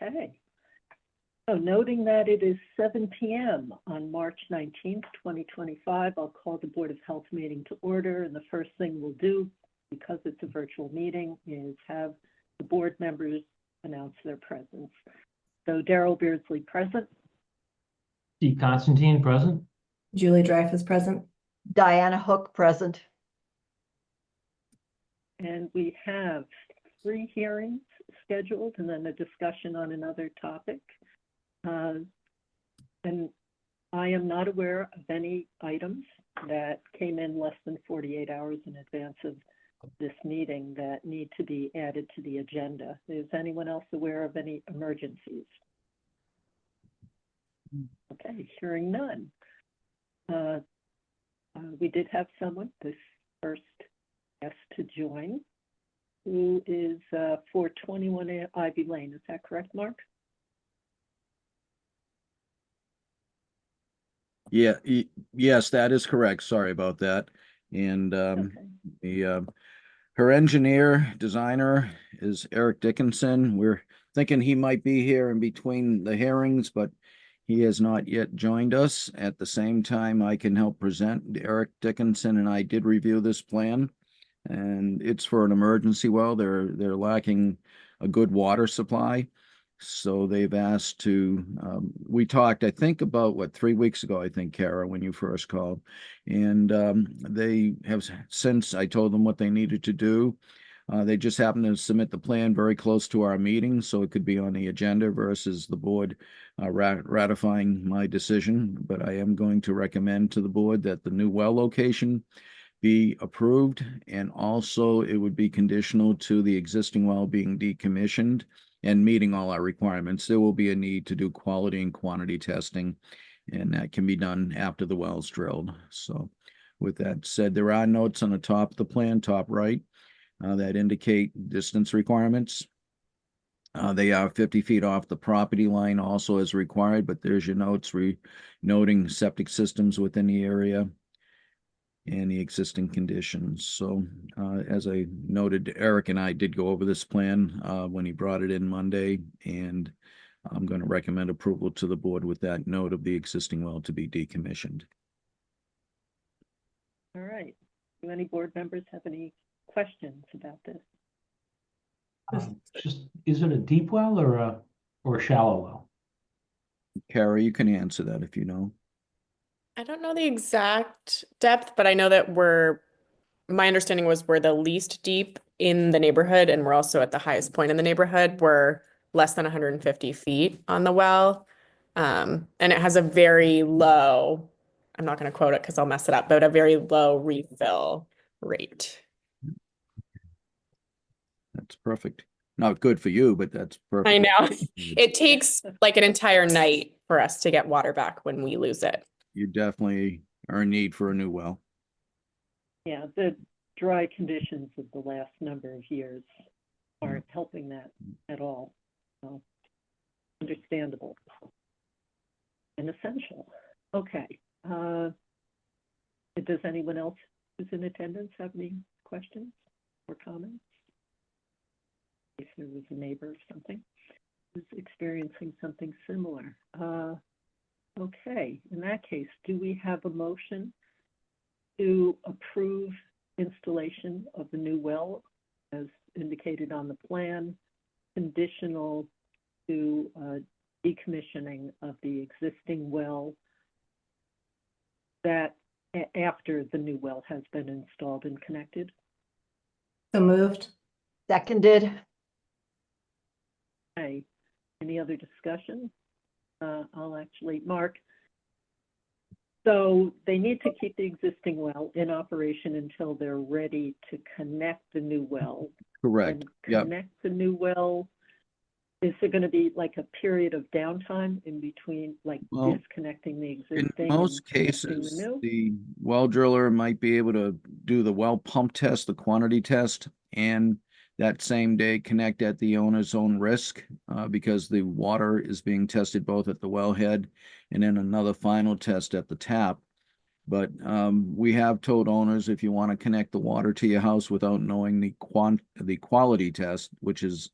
Okay. So noting that it is 7 p.m. on March 19th, 2025, I'll call the Board of Health meeting to order. And the first thing we'll do, because it's a virtual meeting, is have the board members announce their presence. So Daryl Beardsley present. Steve Constantine present. Julie Dreyfus present. Diana Hook present. And we have 3 hearings scheduled and then a discussion on another topic. And I am not aware of any items that came in less than 48 hours in advance of this meeting that need to be added to the agenda. Is anyone else aware of any emergencies? Okay, hearing none. We did have someone, this first guest to join, who is for 21 Ivy Lane. Is that correct, Mark? Yeah, yes, that is correct. Sorry about that. And Okay. her engineer designer is Eric Dickinson. We're thinking he might be here in between the hearings, but he has not yet joined us. At the same time, I can help present. Eric Dickinson and I did review this plan, and it's for an emergency well. They're lacking a good water supply. So they've asked to, we talked, I think about 3 weeks ago, I think, Kara, when you first called. And they have since, I told them what they needed to do. They just happened to submit the plan very close to our meeting, so it could be on the agenda versus the board ratifying my decision. But I am going to recommend to the board that the new well location be approved, and also it would be conditional to the existing well being decommissioned and meeting all our requirements. There will be a need to do quality and quantity testing, and that can be done after the well's drilled. So with that said, there are notes on the top of the plan, top right, that indicate distance requirements. They are 50 feet off the property line also as required, but there's your notes noting septic systems within the area and the existing conditions. So as I noted, Eric and I did go over this plan when he brought it in Monday, and I'm going to recommend approval to the board with that note of the existing well to be decommissioned. All right. Do any board members have any questions about this? Is it a deep well or a shallow well? Kara, you can answer that if you know. I don't know the exact depth, but I know that my understanding was we're the least deep in the neighborhood, and we're also at the highest point in the neighborhood. We're less than 150 feet on the well. And it has a very low, I'm not going to quote it because I'll mess it up, but a very low refill rate. That's perfect. Not good for you, but that's perfect. I know. It takes like an entire night for us to get water back when we lose it. You definitely are in need for a new well. Yeah, the dry conditions of the last number of years aren't helping that at all. So, understandable and essential. Okay. Does anyone else who's in attendance have any questions or comments? If there was a neighbor or something who's experiencing something similar. Okay, in that case, do we have a motion to approve installation of the new well as indicated on the plan, conditional to decommissioning of the existing well that after the new well has been installed and connected? So moved. Seconded. Okay, any other discussion? I'll actually, Mark. So they need to keep the existing well in operation until they're ready to connect the new well. Correct. And connect the new well. Is there going to be like a period of downtime in between, like disconnecting the existing? In most cases, the well driller might be able to do the well pump test, the quantity test, and that same day connect at the owner's own risk because the water is being tested both at the wellhead and then another final test at the tap. But we have told owners, if you want to connect the water to your house without knowing the quality test, which is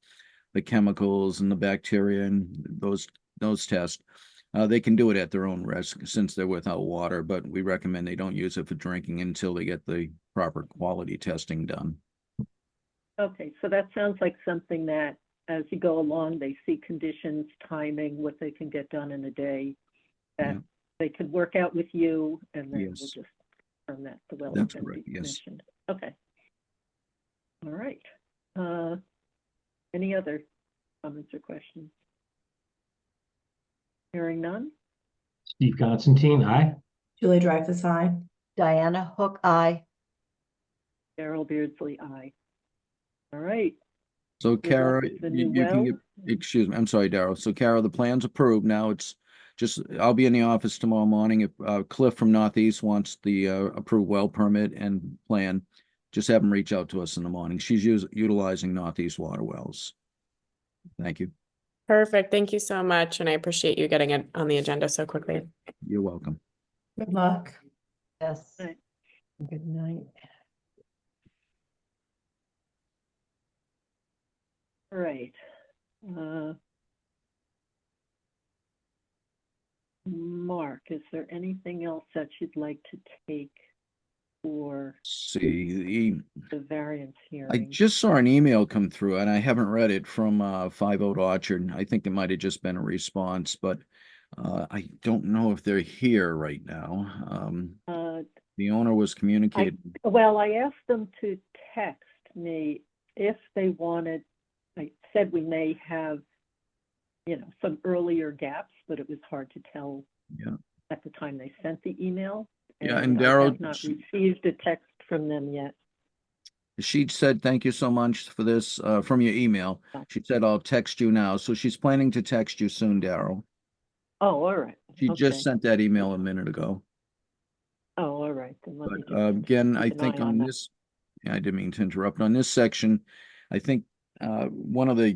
the chemicals and the bacteria and those tests. They can do it at their own risk since they're without water, but we recommend they don't use it for drinking until they get the proper quality testing done. Okay, so that sounds like something that as you go along, they see conditions, timing, what they can get done in a day, that Yeah. they could work out with you, and then we'll Yes. just confirm that the well That's can correct, be yes. commissioned. Okay. All right. Any other comments or questions? Hearing none? Steve Constantine, aye. Julie Dreyfus, aye. Diana Hook, aye. Darrell Beardsley, aye. All right. So luck Kara, with the you new can well. excuse me, I'm sorry, Darrell. So Kara, the plan's approved. Now it's just, I'll be in the office tomorrow morning. If Cliff from Northeast wants the approved well permit and plan, just have him reach out to us in the morning. She's utilizing Northeast water wells. Thank you. Perfect. Thank you so much. And I appreciate you getting it on the agenda so quickly. You're welcome. Good luck. Yes. Right. Good night. All right. Mark, is there anything else that you'd like to take for See, the variance I hearing? just saw an email come through and I haven't read it from 5 Oak Orchard. I think it might have just been a response, but I don't know if they're here right now. The owner was communicating. Well, I asked them to text me if they wanted. I said we may have, some earlier gaps, but it was hard to tell Yeah. at the time they sent the email. Yeah, and I Darrell, have not received a text from them yet. she said, thank you so much for this, from your email. She said, I'll text you now. So she's planning to text you soon, Darrell. Oh, all right. She just Okay. sent that email a minute ago. Oh, all right. Then let me But just again, I keep an think eye on that. this, I didn't mean to interrupt. On this section, I think one of the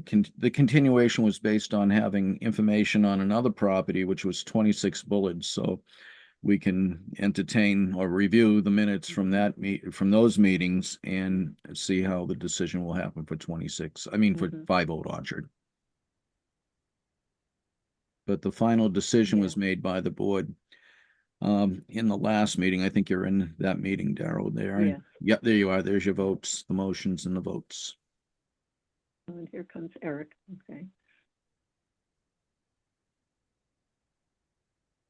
continuation was based on having information on another property, which was 26 Bullard. So we can entertain or review the minutes from from those meetings and see how the decision will happen for 26. I mean, for 5 Old Orchard. But the final decision was made by the board in the last meeting. I think you're in that meeting, Darrell, there. Yeah. Yep, there you are. There's your votes, the motions and the votes. And here comes Eric. Okay.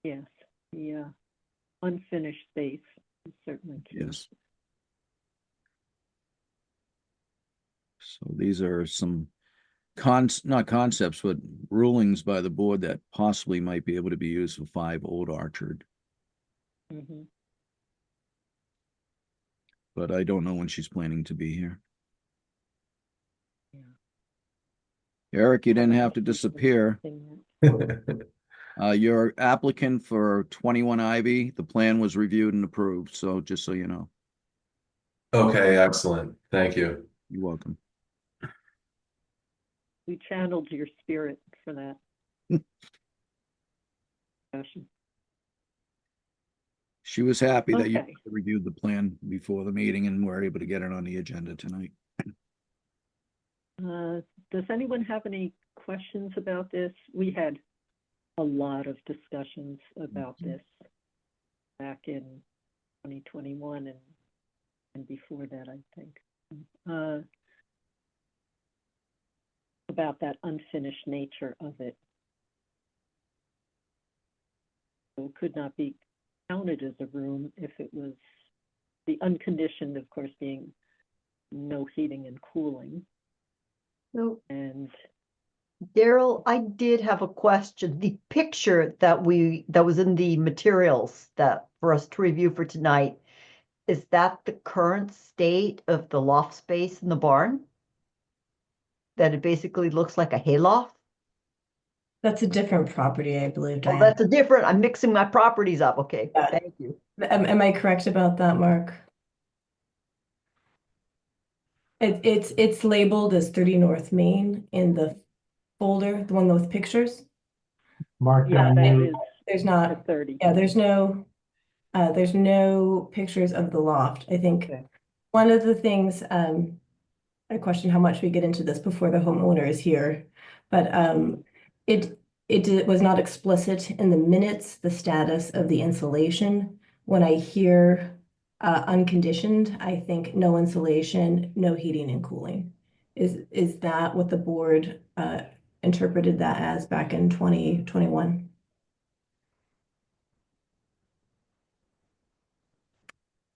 Yes, the unfinished space is certainly key. Yes. So these are some not concepts, but rulings by the board that possibly might be able to be used for 5 Old Orchard. Mhm. But I don't know when she's planning to be here. Yeah. Eric, you didn't Haven't have to received disappear. anything yet. Your applicant for 21 Ivy, the plan was reviewed and approved, so just so you know. Okay, excellent. Thank you. You're welcome. We channeled your spirit for that discussion. She was happy that you Okay. reviewed the plan before the meeting and were able to get it on the agenda tonight. Does anyone have any questions about this? We had a lot of discussions about this back in 2021 and before that, I think. About that unfinished nature of it. So it could not be counted as a room if it was the unconditioned, of course, being no heating and cooling. So, And Daryl, I did have a question. The picture that was in the materials that for us to review for tonight, is that the current state of the loft space in the barn? That it basically looks like a hayloft? That's a different property, I believe, Oh, Diane. that's a different, I'm mixing my properties up. Okay, Yeah. thank you. Am I correct about that, Mark? It's labeled as 30 North Main in the folder, the one with pictures. Mark, yeah, that you, is There's a not, 30. yeah, there's no pictures of the loft. I think Okay. one of the things, I question how much we get into this before the homeowner is here. But it was not explicit in the minutes, the status of the insulation. When I hear unconditioned, I think no insulation, no heating and cooling. Is that what the board interpreted that as back in 2021?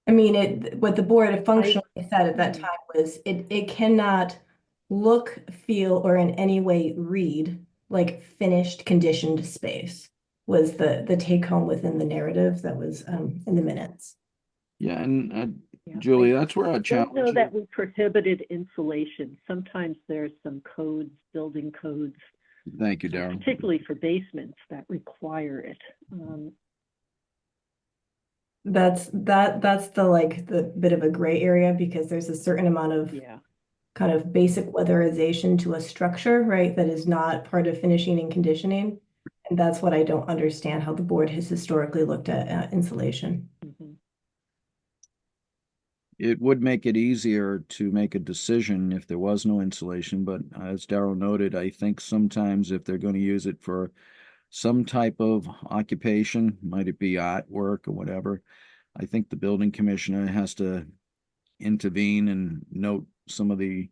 I mean, what the board functionally said at that time was it cannot look, feel, or in any way read like finished conditioned space was the take home within the narrative that was in the minutes. Yeah, and Yeah, Julie, I that's where our don't know challenge. that we prohibited insulation. Sometimes there's some codes, building codes, Thank you, Darrell. particularly for basements that require it. That's the bit of a gray area because there's a certain amount of Yeah, kind of basic weatherization to a structure, right? That is not part of finishing and conditioning. And that's what I don't understand how the board has historically looked at insulation. mhm. It would make it easier to make a decision if there was no insulation, but as Darrell noted, I think sometimes if they're going to use it for some type of occupation, might it be artwork or whatever, I think the building commissioner has to intervene and note some of the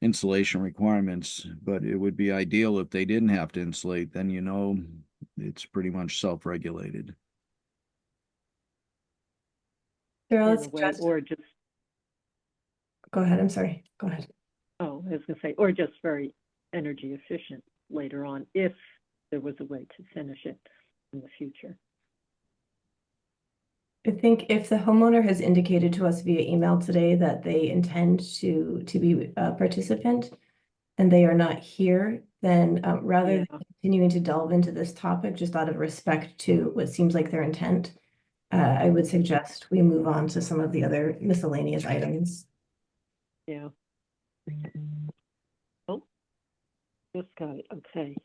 insulation requirements, but it would be ideal if they didn't have to insulate, then it's pretty much self-regulated. Daryl, In let's a way, suggest, or just, go ahead, I'm sorry, go ahead. oh, I was gonna say, or just very energy efficient later on, if there was a way to finish it in the future. I think if the homeowner has indicated to us via email today that they intend to be a participant and they are not here, then rather than continuing to delve into this topic, just out of respect to what seems like their intent, I would suggest we move on to some of the other miscellaneous items. Yeah. Oh, just got it, okay.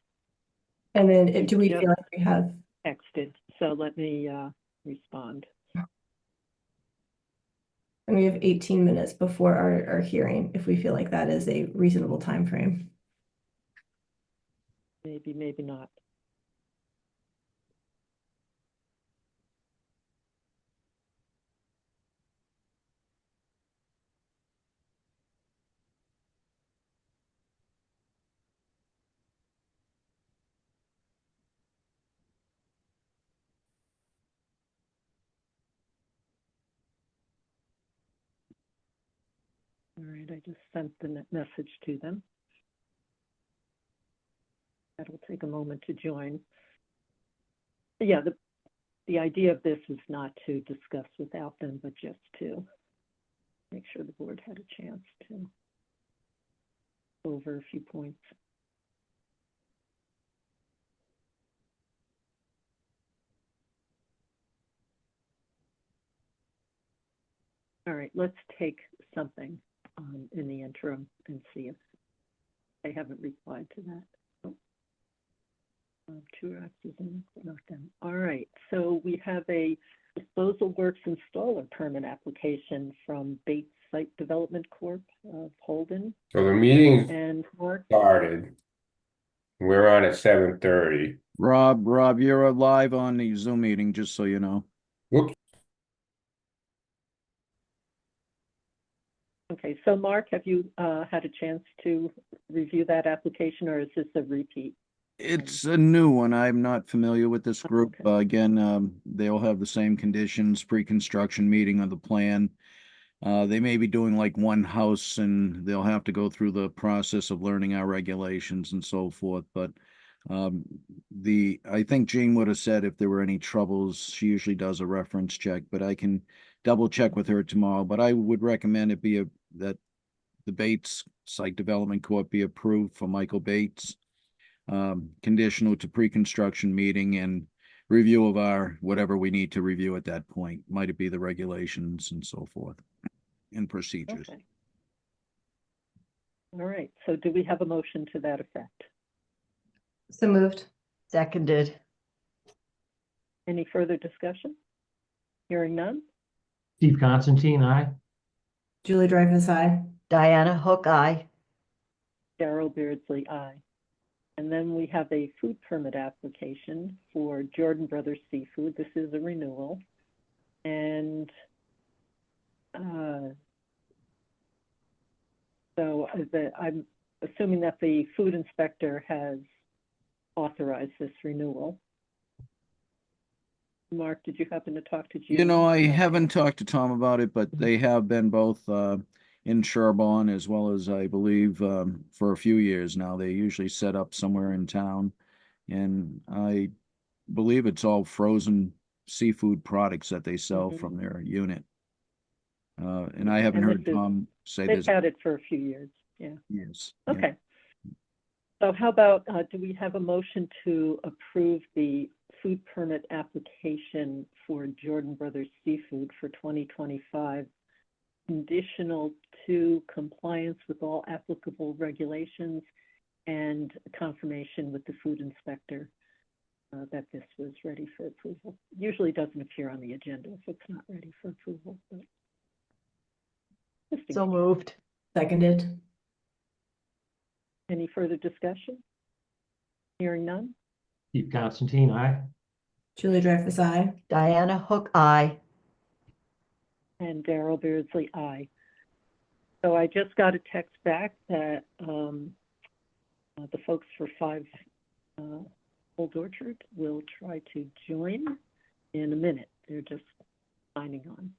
And then do we Yep. feel like we have, Texted, so let me respond. and we have 18 minutes before our hearing, if we feel like that is a reasonable time frame. Maybe, maybe not. All right, I just sent the message to them. That'll take a moment to join. Yeah, the idea of this is not to discuss without them, but just to make sure the board had a chance to go over a few points. All right, let's take something in the interim and see if they haven't replied to that. Oh. Two axes in, not them. All right, so we have a disposal works installer permit application from Bates Site Development Corp. of Holden So the meeting and Mark. started. We're on at 7:30. Rob, you're live on the Zoom meeting, just so you know. Whoops. Okay, so Mark, have you had a chance to review that application, or is this a repeat? It's a new one. I'm not familiar with this group. Okay. Again, they all have the same conditions, pre-construction meeting of the plan. They may be doing like one house and they'll have to go through the process of learning our regulations and so forth. But I think Jean would have said if there were any troubles, she usually does a reference check, but I can double check with her tomorrow. But I would recommend it be that the Bates Site Development Corp be approved for Michael Bates, conditional to pre-construction meeting and review of our whatever we need to review at that point. Might it be the regulations and so forth and procedures. Okay. All right, so do we have a motion to that effect? So moved. Seconded. Any further discussion? Hearing none? Steve Constantine, aye. Julie Dreyfus, aye. Diana Hook, aye. Daryl Beardsley, aye. And then we have a food permit application for Jordan Brothers Seafood. This is a renewal. And so I'm assuming that the food inspector has authorized this renewal. Mark, did you happen to talk to Gina? You know, I haven't talked to Tom about it, but they have been both in Sherborn as well as I believe for a few years now. They usually set up somewhere in town, and I believe it's all frozen seafood products that they sell from their unit. And I haven't And heard Tom say They've there's had it for a few years, yeah. yes. Yeah. Okay. So how about, do we have a motion to approve the food permit application for Jordan Brothers Seafood for 2025, conditional to compliance with all applicable regulations and confirmation with the food inspector that this was ready for approval? Usually doesn't appear on the agenda if it's not ready for approval. But just in So case. moved. Seconded. Any further discussion? Hearing none? Steve Constantine, aye. Julie Dreyfus, aye. Diana Hook, aye. And Daryl Beardsley, aye. So I just got a text back that the folks for 5 Old Orchard will try to join in a minute. They're just signing on.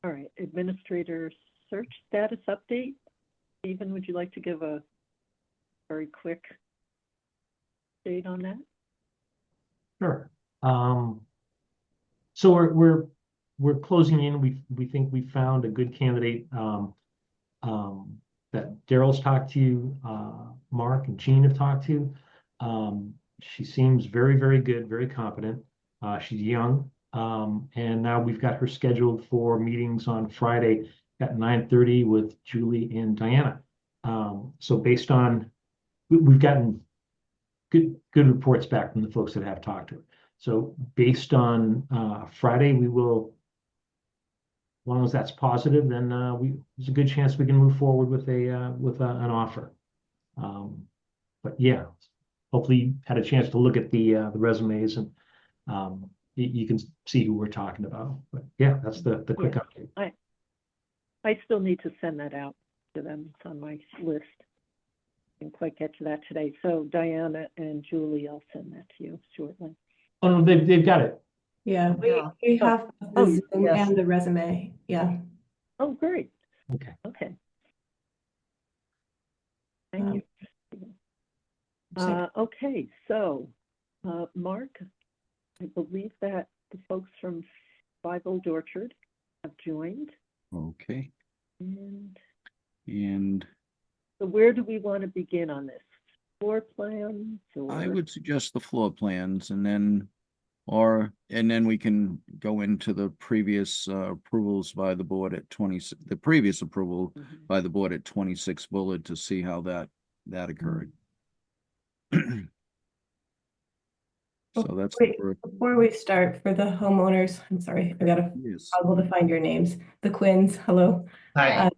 All right, administrator search status update. Stephen, would you like to give a very quick update on that? Sure. So we're closing in. We think we found a good candidate. That Daryl's talked to, Mark and Jean have talked to. She seems very, very good, very competent. She's young. And now we've got her scheduled for meetings on Friday at 9:30 with Julie and Diana. So based on, we've gotten good reports back from the folks that have talked to her. So based on Friday, we will, as long as that's positive, then there's a good chance we can move forward with an offer. But yeah, hopefully you had a chance to look at the resumes and you can see who we're talking about. But yeah, that's the quick update. I still need to send that out to them. It's on my list. I didn't quite get to that today. So Diana and Julie, I'll send that to you shortly. Oh, no, they've got it. Yeah, we Oh. have Oh, the Zoom yes. and the resume. Yeah. Oh, great. Okay. Okay. Thank you. Okay, so Mark, I believe that the folks from 5 Old Orchard have joined. Okay. And And so where do we want to begin on this? Floor plans or? I would suggest the floor plans and then we can go into the previous approvals by the board at the previous approval by the board at 26 Bullard to see how that occurred. So that's the Wait, first. before we start, for the homeowners, I'm sorry, I gotta Yes. struggle to find your names. The Quinns, hello. Hi.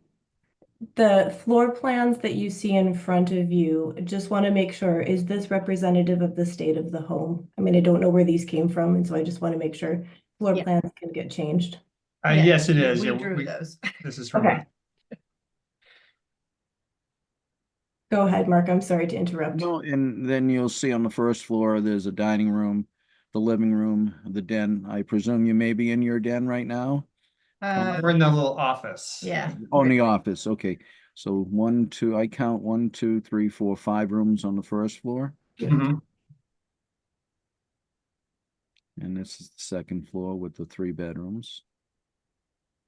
The floor plans that you see in front of you, just want to make sure, is this representative of the state of the home? I mean, I don't know where these came from, and so I just want to make sure floor Yeah. plans can get changed. Yes, it is. We Yeah, drew those. This is from. Okay. Go ahead, Mark. I'm sorry to interrupt. No, and then you'll see on the first floor, there's a dining room, the living room, the den. I presume you may be in your den right now? We're in the little office. Yeah. Oh, in the office, okay. So 1, 2, I count 1, 2, 3, 4, 5 rooms on the first floor. Mhm. And this is the second floor with the 3 bedrooms.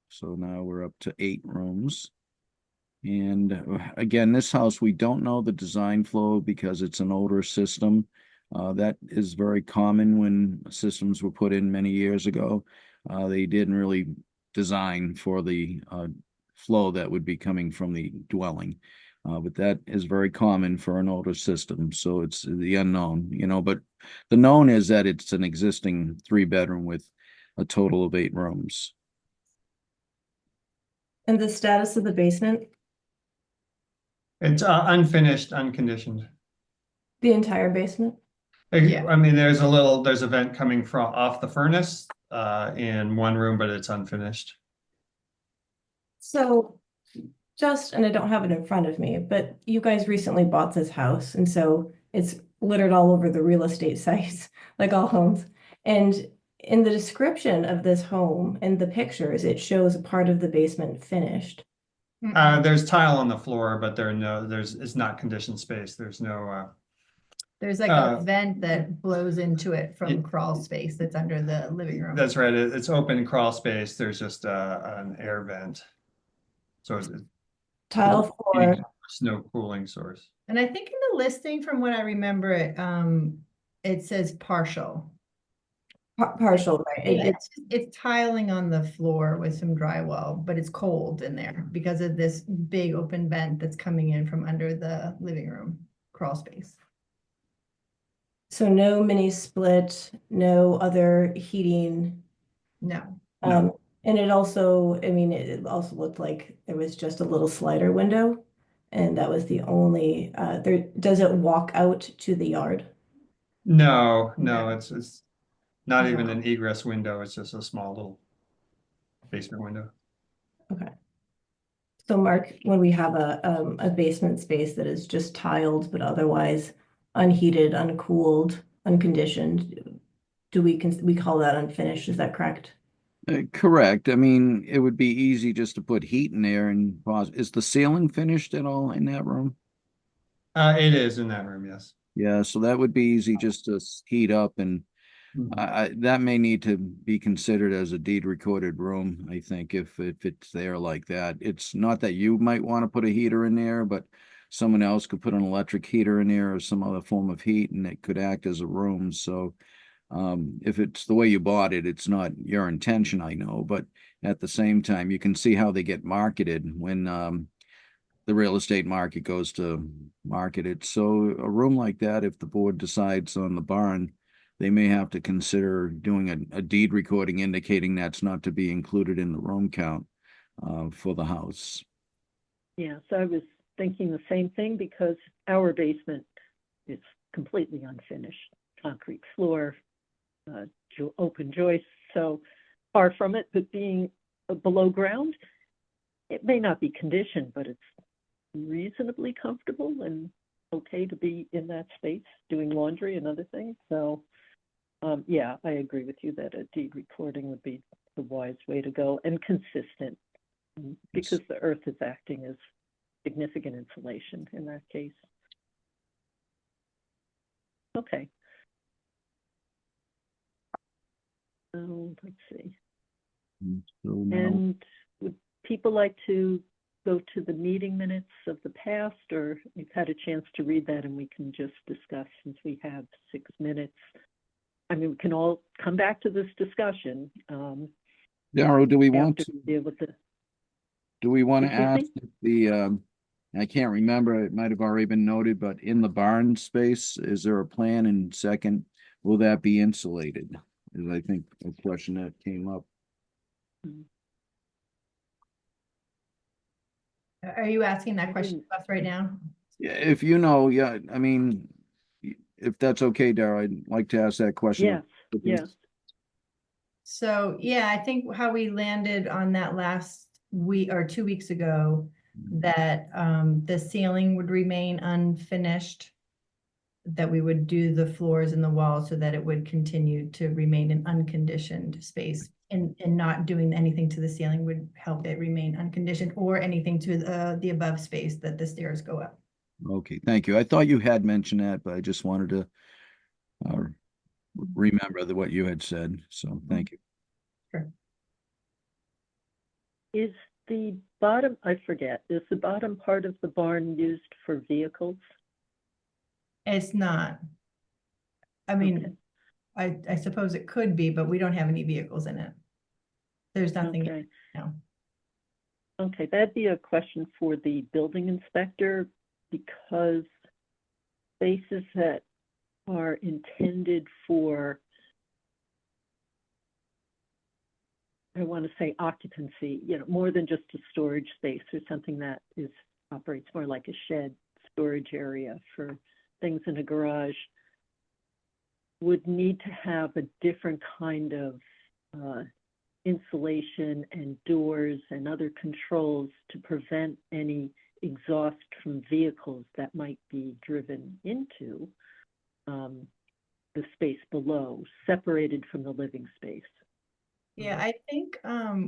So now we're up to 8 rooms. And again, this house, we don't know the design flow because it's an older system. That is very common when systems were put in many years ago. They didn't really design for the flow that would be coming from the dwelling. But that is very common for an older system, so it's the unknown, but the known is that it's an existing 3-bedroom with a total of 8 rooms. And the status of the basement, It's unfinished, unconditioned. the entire basement? I mean, there's a vent coming from off the furnace in one room, but it's unfinished. So and I don't have it in front of me, but you guys recently bought this house, and so it's littered all over the real estate sites, like all homes. And in the description of this home and the pictures, it shows a part of the basement finished. There's tile on the floor, but it's not conditioned space. There's no, There's like a vent that blows into it from crawl space that's under the living room. that's right. It's open crawl space. There's just an air vent. So it's Tile floor, there's no cooling source. And I think in the listing, from what I remember, it says partial. partial, right? It's tiling on the floor with some drywall, but it's cold in there because of this big open vent that's coming in from under the living room crawl space. So no mini split, no other heating. No. And it also, I mean, it also looked like there was just a little slider window. And that was the only, does it walk out to the yard? No, No. it's not even an egress window. It's just a small little basement window. Okay. So Mark, when we have a basement space that is just tiled, but otherwise unheated, uncooled, unconditioned, do we call that unfinished? Is that correct? Correct. I mean, it would be easy just to put heat in there and pause. Is the ceiling finished at all in that room? It is in that room, yes. Yeah, so that would be easy just to heat up, and that may need to be considered as a deed recorded room, I think, if it's there like that. It's not that you might want to put a heater in there, but someone else could put an electric heater in there or some other form of heat, and it could act as a room. So if it's the way you bought it, it's not your intention, I know, but at the same time, you can see how they get marketed when the real estate market goes to market it. So a room like that, if the board decides on the barn, they may have to consider doing a deed recording indicating that's not to be included in the room count for the house. Yeah, so I was thinking the same thing because our basement is completely unfinished, concrete floor, open joists, so far from it, but being below ground, it may not be conditioned, but it's reasonably comfortable and okay to be in that space doing laundry and other things. So yeah, I agree with you that a deed recording would be the wise way to go and consistent, because the earth is acting as significant insulation in that case. Okay. So let's see. So now, And would people like to go to the meeting minutes of the past, or you've had a chance to read that and we can just discuss since we have 6 minutes? I mean, we can all come back to this discussion. Darrow, do we want after to? be able to. Do we want to Excuse ask me? if the, I can't remember, it might have already been noted, but in the barn space, is there a plan? And second, will that be insulated? Is I think a question that came up. Are you asking that question to us right now? Yeah, if you know, yeah, I mean, if that's okay, Darrow, I'd like to ask that question. Yes, yes. So, yeah, I think how we landed on that last week or 2 weeks ago, that the ceiling would remain unfinished, that we would do the floors and the walls so that it would continue to remain an unconditioned space, and not doing anything to the ceiling would help it remain unconditioned, or anything to the above space that the stairs go up. Okay, thank you. I thought you had mentioned that, but I just wanted to remember what you had said. So thank you. Sure. Is the bottom, I forget, is the bottom part of the barn used for vehicles? It's not. I mean, I suppose it could be, but we don't have any vehicles in it. There's nothing, Okay. no. Okay, that'd be a question for the building inspector, because spaces that are intended for, I want to say occupancy, more than just a storage space or something that operates more like a shed storage area for things in a garage, would need to have a different kind of insulation and doors and other controls to prevent any exhaust from vehicles that might be driven into the space below, separated from the living space. Yeah, I think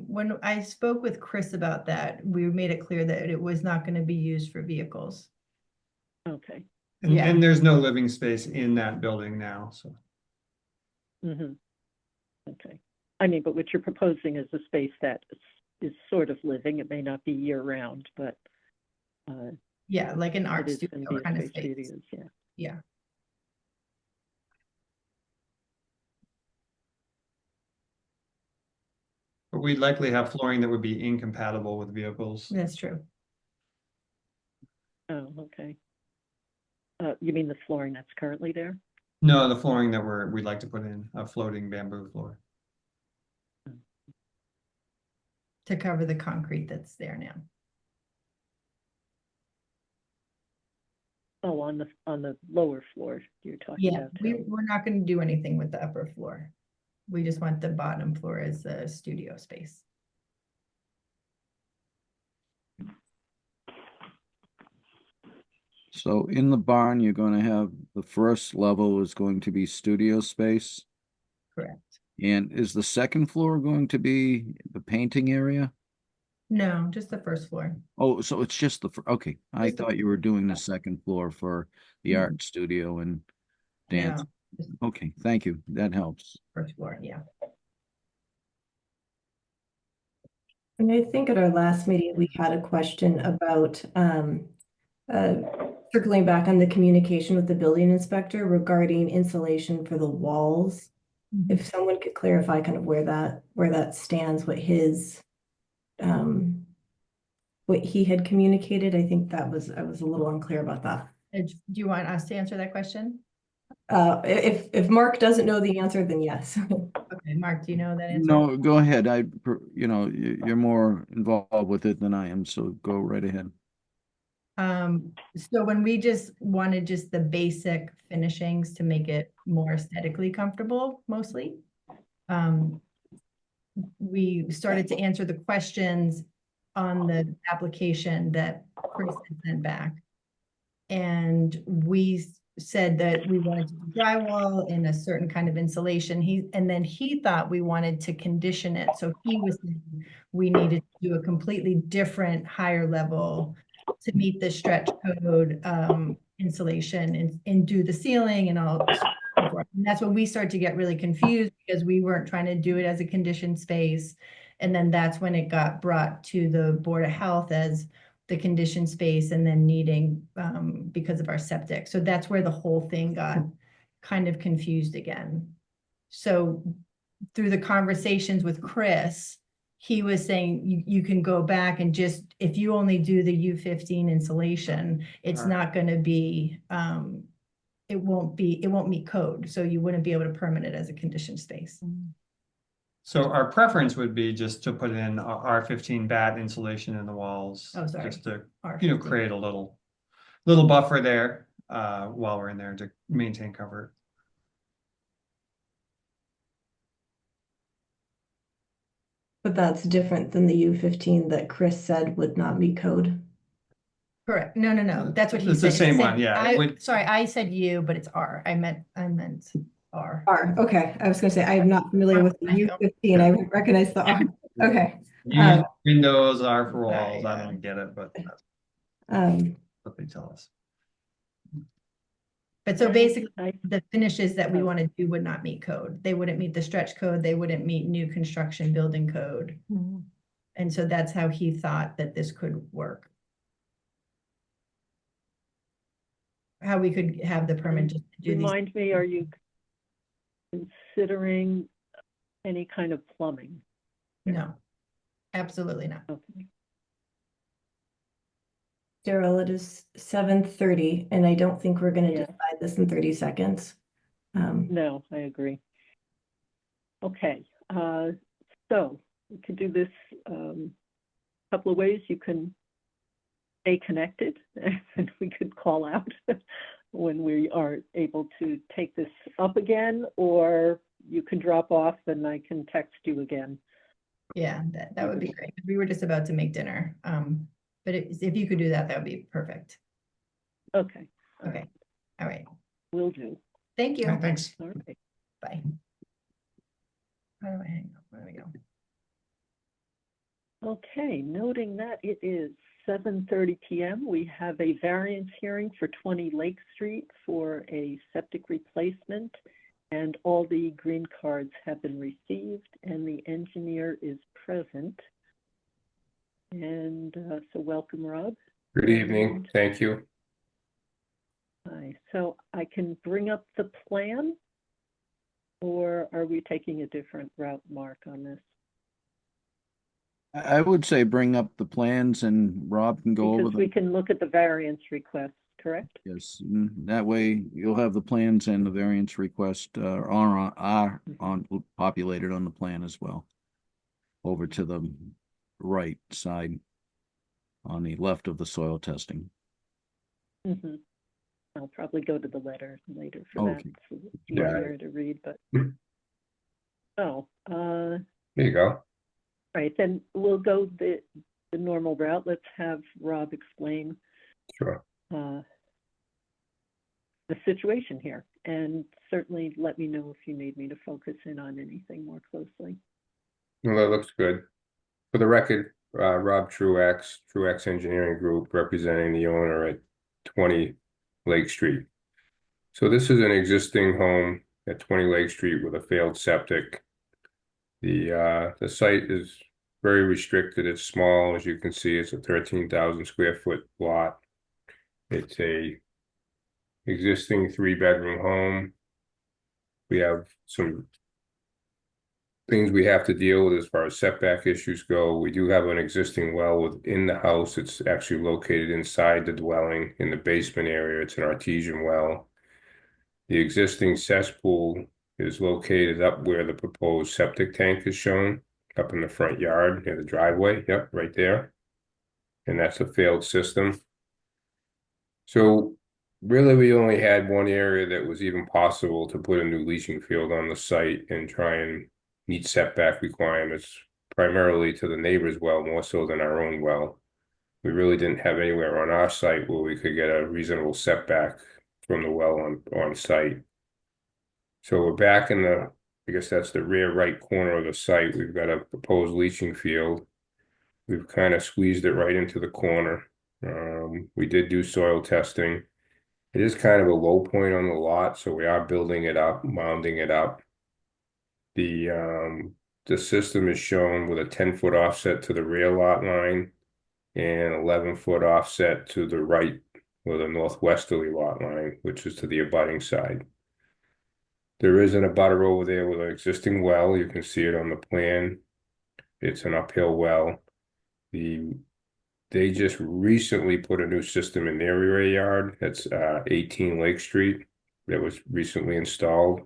when I spoke with Chris about that, we made it clear that it was not going to be used for vehicles. Okay. Yeah. And there's no living space in that building now, so. Mm-hmm. Okay. I mean, but what you're proposing is a space that is sort of living. It may not be year round, but Yeah, like an art it is studio going to be a kind of space space. studios, yeah. Yeah. But we'd likely have flooring that would be incompatible with vehicles. That's true. Oh, okay. You mean the flooring that's currently there? No, the flooring that we'd like to put in, a floating bamboo floor. To cover the concrete that's there now. Oh, on the lower floor you're talking Yeah, about. we're not going to do anything with the upper floor. We just want the bottom floor as a studio space. So in the barn, you're going to have, the first level is going to be studio space. Correct. And is the second floor going to be the painting area? No, just the first floor. Oh, so it's just okay. I Just the- thought you were doing the second floor for the No. art studio and dance. No, just Okay, thank you. That helps. first floor, yeah. And I think at our last meeting, we had a question about circling back on the communication with the building inspector regarding insulation for the walls. If someone could clarify kind of where that stands, what he had communicated, I think I was a little unclear about that. Do you want us to answer that question? If Mark doesn't know the answer, then yes. Okay, Mark, do you know that answer? No, go ahead. You're more involved with it than I am, so go right ahead. So when we just wanted just the basic finishings to make it more aesthetically comfortable, mostly, we started to answer the questions on the application that Chris had sent back. And we said that we wanted to do drywall in a certain kind of insulation. And then he thought we wanted to condition it. So he was saying we needed to do a completely different higher level to meet the stretch code insulation and do the ceiling and all. And that's when we started to get really confused because we weren't trying to do it as a conditioned space. And then that's when it got brought to the Board of Health as the conditioned space and then needing because of our septic. So that's where the whole thing got kind of confused again. So through the conversations with Chris, he was saying you can go back and just, if you only do the U15 insulation, it's not going to be, it won't meet code. So you wouldn't be able to permit it as a conditioned space. So our preference would be just to put in R15 bat insulation in the walls. Oh, sorry. Just to, R15. create a little buffer there while we're in there to maintain cover. But that's different than the U15 that Chris said would not meet code. Correct. No. That's what he It's said. the same He said- one, yeah. Sorry, I said U, but it's R. I meant R. R, okay. I was gonna say, I am not familiar with the I know. U15. I recognize the R. Okay. Use windows are for Right, walls. I don't get it, but that's Um, what they tell us. But so basically, I the finishes that we want to do would not meet code. They wouldn't meet the stretch code. They wouldn't meet new construction building code. And so that's how he thought that this could work. How we could have the permit just to do these. Remind me, are you considering any kind of plumbing? No, absolutely not. Okay. Daryl, it is 7:30, and I don't think we're gonna Yeah. decide this in 30 seconds. No, I agree. Okay, so we could do this a couple of ways. You can stay connected and we could call out when we are able to take this up again, or you can drop off and I can text you again. Yeah, that would be great. We were just about to make dinner. But if you could do that, that would be perfect. Okay. Okay. All right. Will do. Thank you. Thanks. All right. Bye. How do I hang up? Where do we go? Okay, noting that it is 7:30 p.m., we have a variance hearing for 20 Lake Street for a septic replacement, and all the green cards have been received, and the engineer is present. And so welcome, Rob. Good evening. And- Thank you. Hi, so I can bring up the plan, or are we taking a different route, Mark, on this? I would say bring up the plans and Rob can go over Because we them. can look at the variance request, correct? Yes, that way you'll have the plans and the variance request are populated on the plan as well. Over to the right side on the left of the soil testing. Mm-hmm. I'll probably go to the letter later for that. Okay. So it's Yeah. easier to read, but. Oh, There you go. right, then we'll go the normal route. Let's have Rob explain Sure. the situation here, and certainly let me know if you need me to focus in on anything more closely. Well, that looks good. For the record, Rob Truax Engineering Group, representing the owner at 20 Lake Street. So this is an existing home at 20 Lake Street with a failed septic. The site is very restricted. It's small, as you can see. It's a 13,000 square foot lot. It's a existing 3-bedroom home. We have some things we have to deal with as far as setback issues go. We do have an existing well within the house. It's actually located inside the dwelling in the basement area. It's an artesian well. The existing cesspool is located up where the proposed septic tank is shown, up in the front yard near the driveway. Yep, right there. And that's a failed system. So really, we only had one area that was even possible to put a new leaching field on the site and try and meet setback requirements, primarily to the neighbor's well, more so than our own well. We really didn't have anywhere on our site where we could get a reasonable setback from the well on site. So we're back in I guess that's the rear right corner of the site. We've got a proposed leaching field. We've kind of squeezed it right into the corner. We did do soil testing. It is kind of a low point on the lot, so we are building it up, mounding it up. The system is shown with a 10-foot offset to the rear lot line and 11-foot offset to the right or the northwesterly lot line, which is to the abutting side. There is an abutter over there with an existing well. You can see it on the plan. It's an uphill well. They just recently put a new system in their rear yard. That's 18 Lake Street that was recently installed.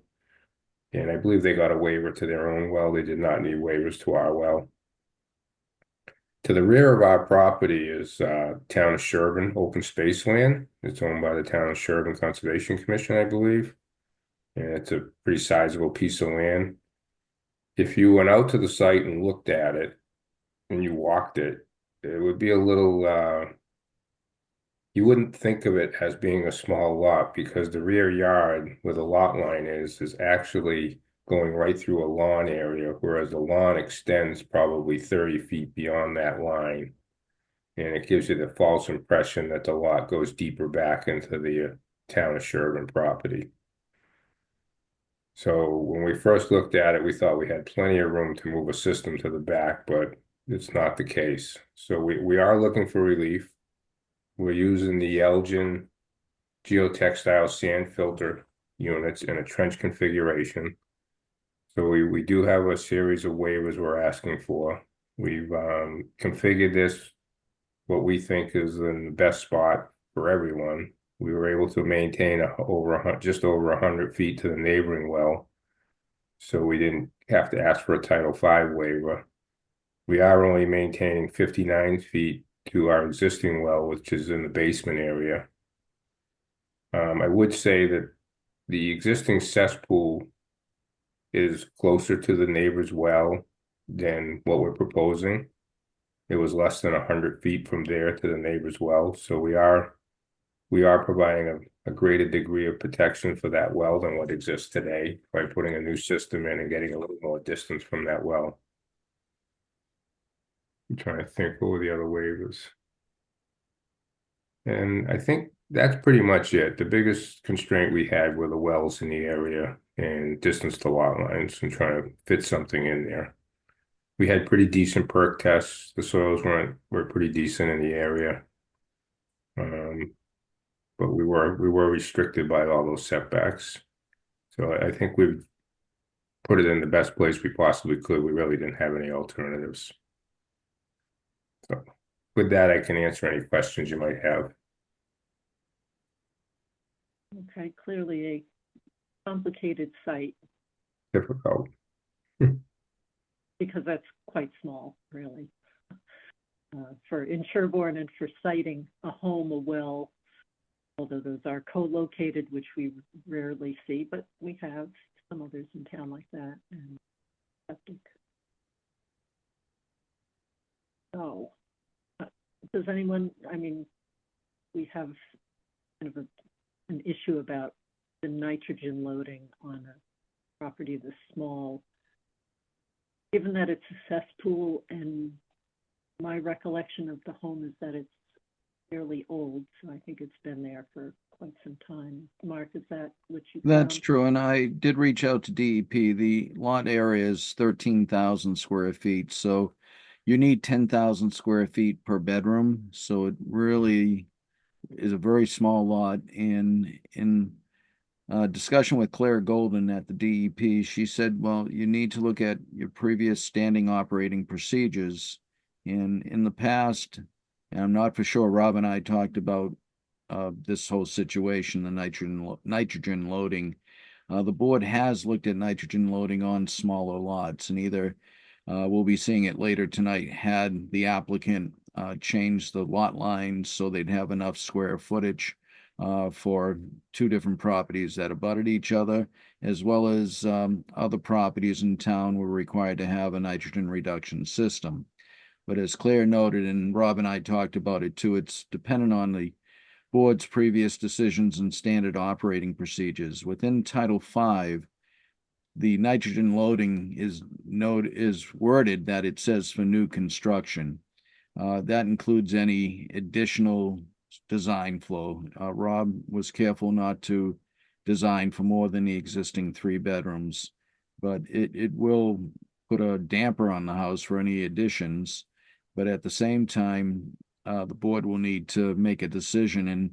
And I believe they got a waiver to their own well. They did not need waivers to our well. To the rear of our property is town of Sherborn open space land. It's owned by the town of Sherborn Conservation Commission, I believe. And it's a pretty sizable piece of land. If you went out to the site and looked at it and you walked it, it would be a little, you wouldn't think of it as being a small lot because the rear yard where the lot line is actually going right through a lawn area, whereas the lawn extends probably 30 feet beyond that line. And it gives you the false impression that the lot goes deeper back into the town of Sherborn property. So when we first looked at it, we thought we had plenty of room to move a system to the back, but it's not the case. So we are looking for relief. We're using the Elgin geotextile sand filter units in a trench configuration. So we do have a series of waivers we're asking for. We've configured this what we think is in the best spot for everyone. We were able to maintain just over 100 feet to the neighboring well. So we didn't have to ask for a Title V waiver. We are only maintaining 59 feet to our existing well, which is in the basement area. I would say that the existing cesspool is closer to the neighbor's well than what we're proposing. It was less than 100 feet from there to the neighbor's well, so we are providing a greater degree of protection for that well than what exists today by putting a new system in and getting a little more distance from that well. I'm trying to think what were the other waivers. And I think that's pretty much it. The biggest constraint we had were the wells in the area and distance to lot lines and trying to fit something in there. We had pretty decent perk tests. The soils were pretty decent in the area. But we were restricted by all those setbacks. So I think we've put it in the best place we possibly could. We really didn't have any alternatives. So with that, I can answer any questions you might have. Okay, clearly a complicated site Difficult. because that's quite small, really. For in Sherborn and for siting a home, a well, although those are co-located, which we rarely see, but we have some others in town like that. And septic. So, does anyone? I mean, we have kind of an issue about the nitrogen loading on a property this small. Given that it's a cesspool, and my recollection of the home is that it's fairly old, so I think it's been there for quite some time. Mark, is that what you That's found? true, and I did reach out to DEP. The lot area is 13,000 square feet, so you need 10,000 square feet per bedroom. So it really is a very small lot. And in discussion with Claire Golden at the DEP, she said, well, you need to look at your previous standing operating procedures. And in the past, and I'm not for sure, Rob and I talked about this whole situation, the nitrogen loading. The board has looked at nitrogen loading on smaller lots, and either we'll be seeing it later tonight, had the applicant change the lot lines so they'd have enough square footage for two different properties that abutted each other, as well as other properties in town were required to have a nitrogen reduction system. But as Claire noted, and Rob and I talked about it too, it's dependent on the board's previous decisions and standard operating procedures. Within Title V, the nitrogen loading is worded that it says for new construction. That includes any additional design flow. Rob was careful not to design for more than the existing 3 bedrooms, but it will put a damper on the house for any additions. But at the same time, the board will need to make a decision, and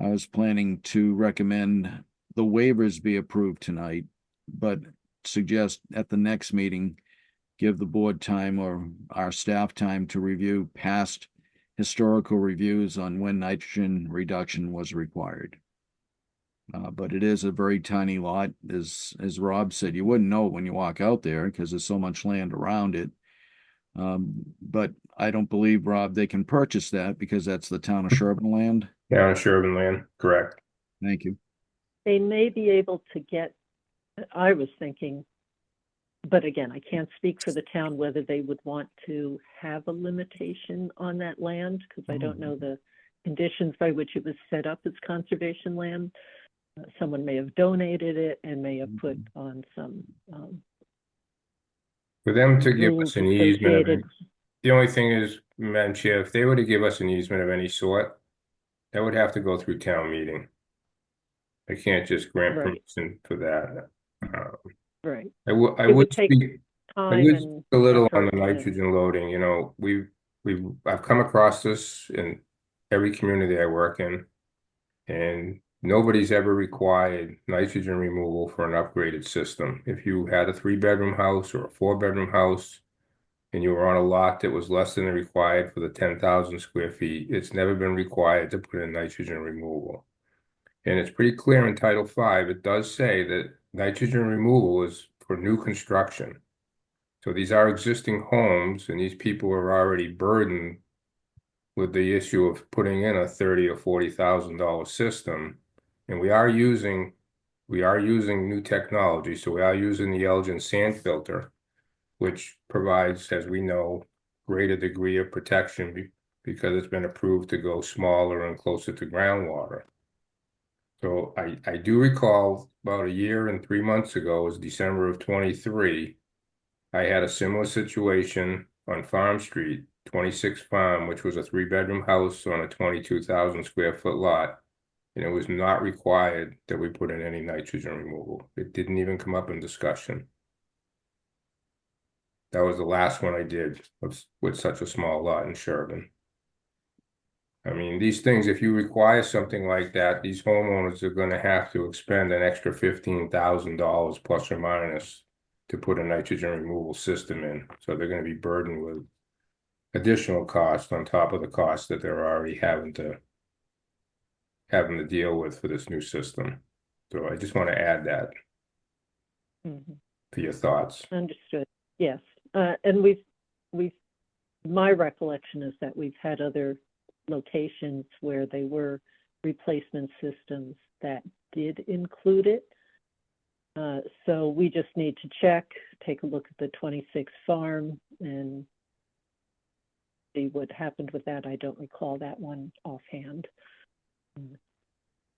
I was planning to recommend the waivers be approved tonight, but suggest at the next meeting, give the board time or our staff time to review past historical reviews on when nitrogen reduction was required. But it is a very tiny lot. As Rob said, you wouldn't know when you walk out there because there's so much land around it. But I don't believe, Rob, they can purchase that because that's the town of Sherborn land. Down in Sherborn land, correct. Thank you. They may be able to get, I was thinking, but again, I can't speak for the town whether they would want to have a limitation on that land because I don't know the conditions by which it was set up as conservation land. Someone may have donated it and may have put on some For them to give rules us an easement of associated. the only thing is, Madam Chair, if they were to give us an easement of any sort, that would have to go through town meeting. I can't just grant Right. permission for that. Right. I It would would take speak time a and little on effort the and- nitrogen loading, you know, I've come across this in every community I work in. And nobody's ever required nitrogen removal for an upgraded system. If you had a 3-bedroom house or a 4-bedroom house, and you were on a lot that was less than the required for the 10,000 square feet, it's never been required to put in nitrogen removal. And it's pretty clear in Title V, it does say that nitrogen removal is for new construction. So these are existing homes, and these people are already burdened with the issue of putting in a $30,000 or $40,000 system. And we are using new technology. So we are using the Elgin sand filter, which provides, as we know, greater degree of protection because it's been approved to go smaller and closer to groundwater. So I do recall about a year and 3 months ago, it was December of 23, I had a similar situation on Farm Street, 26 Farm, which was a 3-bedroom house on a 22,000 square foot lot. And it was not required that we put in any nitrogen removal. It didn't even come up in discussion. That was the last one I did with such a small lot in Sherborn. I mean, these things, if you require something like that, these homeowners are going to have to expend an extra $15,000 plus or minus to put a nitrogen removal system in. So they're going to be burdened with additional costs on top of the costs that they're already having to deal with for this new system. So I just want to add that for your thoughts. Understood. Yes. And my recollection is that we've had other locations where they were replacement systems that did include it. So we just need to take a look at the 26 Farm and see what happened with that. I don't recall that one offhand.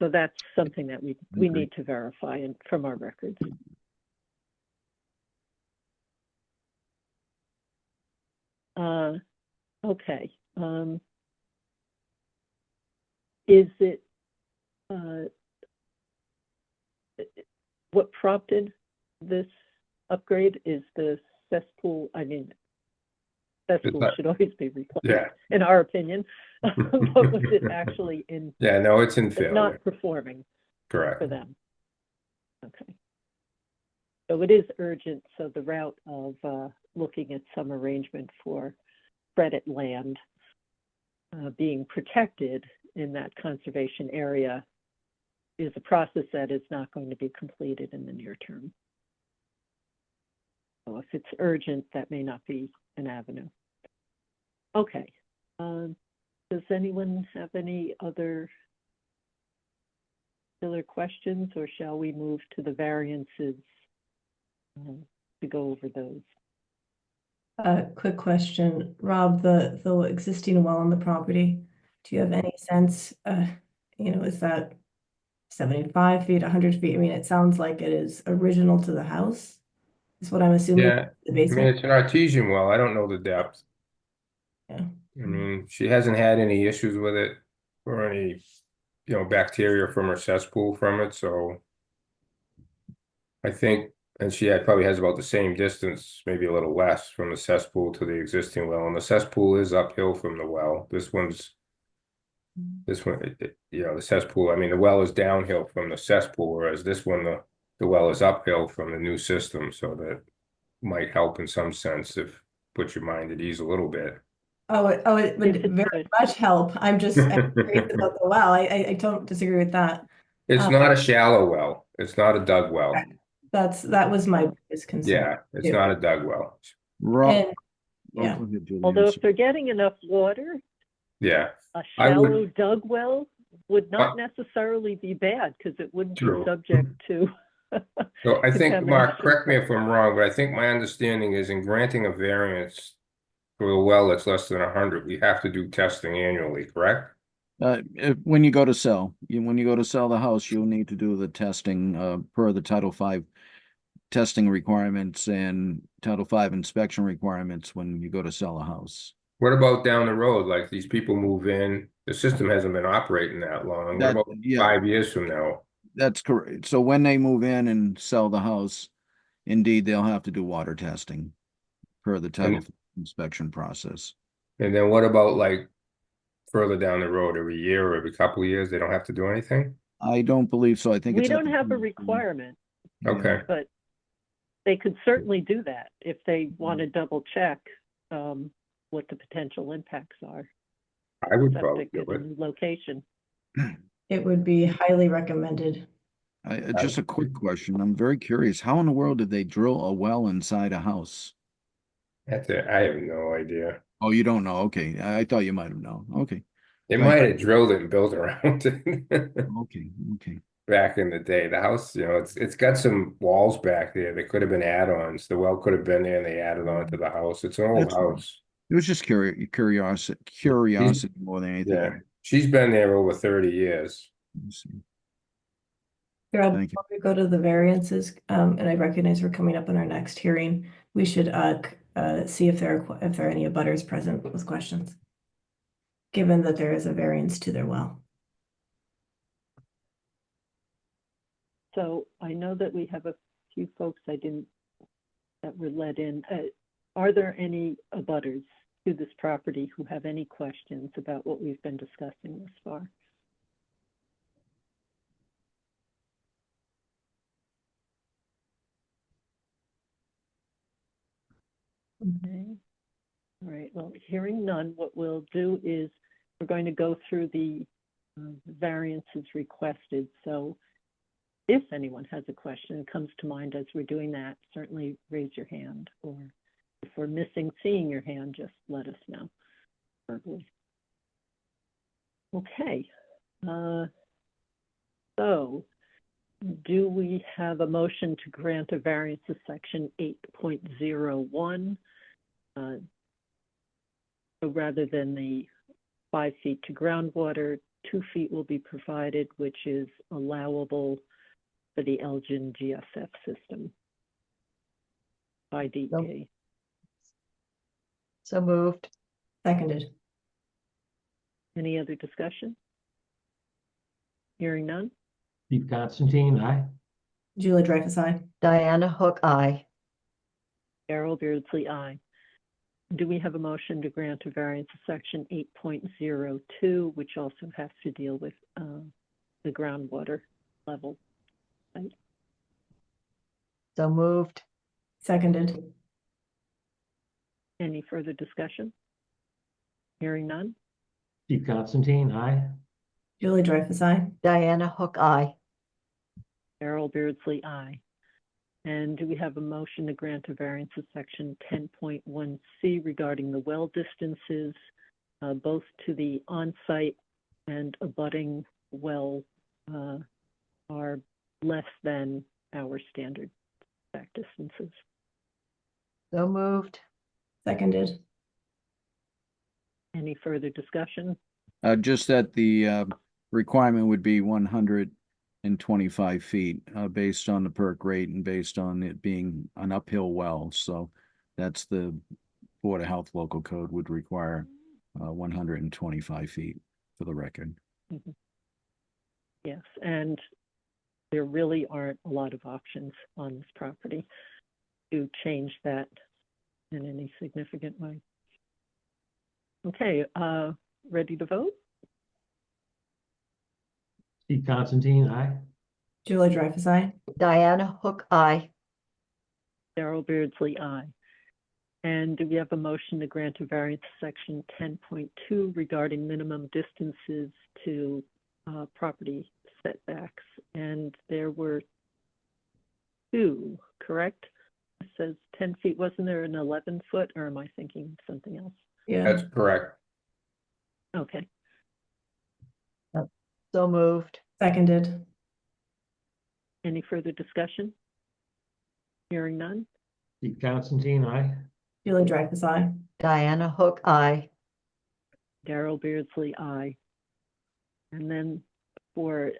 So that's something that we need to verify from our records. Okay. Is it what prompted this upgrade? Is the cesspool? I mean, cesspool should always be replaced, in our opinion. But was it actually in? Yeah, no, it's in failure. Not performing. Correct. For them. Okay. So it is urgent. So the route of looking at some arrangement for credit land being protected in that conservation area is a process that is not going to be completed in the near term. So if it's urgent, that may not be an avenue. Okay. Does anyone have any other questions, or shall we move to the variances to go over those? Quick question, Rob, the existing well on the property, do you have any sense, is that 75 feet, 100 feet? I mean, it sounds like it is original to the house, is what I'm assuming. Yeah, The I mean, basement. it's an artesian well. I don't know the depth. Yeah. I mean, she hasn't had any issues with it or any, bacteria from her cesspool from it. So I think, and she probably has about the same distance, maybe a little less from the cesspool to the existing well. And the cesspool is uphill from the well. This one, the cesspool, I mean, the well is downhill from the cesspool, whereas this one, the well is uphill from the new system. So that might help in some sense if put your mind at ease a little bit. Oh, it would very much help. I'm curious about the well. I don't disagree with that. It's not a shallow well. It's not a dug well. That was my biggest concern. Yeah, it's not a dug well. And, yeah. Although if they're getting enough water, yeah, a shallow dug well would not necessarily be bad because it wouldn't be subject to. So I think, Mark, correct me if I'm wrong, but I think my understanding is in granting a variance for a well that's less than 100, we have to do testing annually, correct? When you go to sell the house, you'll need to do the testing per the Title V testing requirements and Title V inspection requirements when you go to sell a house. What about down the road? Like these people move in, the system hasn't been operating that long. What about 5 years from now? That's correct. So when they move in and sell the house, indeed, they'll have to do water testing per the Title V inspection process. And then what about like further down the road, every year or every couple of years, they don't have to do anything? I don't believe so. I think we don't have a requirement. Okay. But they could certainly do that if they want to double check what the potential impacts are. I would probably Septic do at a it. new location. It would be highly recommended. Just a quick question. I'm very curious. How in the world did they drill a well inside a house? That's it. I have no idea. Oh, you don't know? Okay. I thought you might have known. Okay. They Thank might you. have drilled it and built around it Okay. Okay. back in the day. The house, it's got some walls back there. They could have been add-ons. The well could have been there and they added on to the house. It's an old That's- house. It was just curiosity more than anything. Yeah. She's been there over 30 years. Let's see. Gerald, Thank you. before we go to the variances, and I recognize we're coming up on our next hearing, we should see if there are any abutters present with questions, given that there is a variance to their well. So I know that we have a few folks that were let in. Are there any abutters to this property who have any questions about what we've been discussing thus far? Okay. All right. Well, hearing none, what we'll do is we're going to go through the variances requested. So if anyone has a question that comes to mind as we're doing that, certainly raise your hand, or if we're missing seeing your hand, just let us know verbally. Okay. So do we have a motion to grant a variance of section 8.01? So rather than the 5 feet to groundwater, 2 feet will be provided, which is allowable for the Elgin GSF system by DEP. So moved. Seconded. Any other discussion? Hearing none? Steve Constantine, aye. Julie Dreyfus, aye. Diana Hook, aye. Carol Beardsley, aye. Do we have a motion to grant a variance of section 8.02, which also has to deal with the groundwater level? Right? So moved. Seconded. Any further discussion? Hearing none? Steve Constantine, aye. Julie Dreyfus, aye. Diana Hook, aye. Carol Beardsley, aye. And do we have a motion to grant a variance of section 10.1C regarding the well distances, both to the on-site and abutting well are less than our standard back distances? So moved. Seconded. Any further discussion? Just that the requirement would be 125 feet based on the perk rate and based on it being an uphill well. So that's the Board of Health local code would require 125 feet for the record. Mm-hmm. Yes, and there really aren't a lot of options on this property to change that in any significant way. Okay, ready to vote? Steve Constantine, aye. Julie Dreyfus, aye. Diana Hook, aye. Darrell Beardsley, aye. And do we have a motion to grant a variance section 10.2 regarding minimum distances to property setbacks? And there were 2, correct? It says 10 feet. Wasn't there an 11 foot, or am I thinking of something else? Yeah. That's correct. Okay. So moved. Seconded. Any further discussion? Hearing none? Steve Constantine, aye. Julie Dreyfus, aye. Diana Hook, aye. Darrell Beardsley, aye. And then we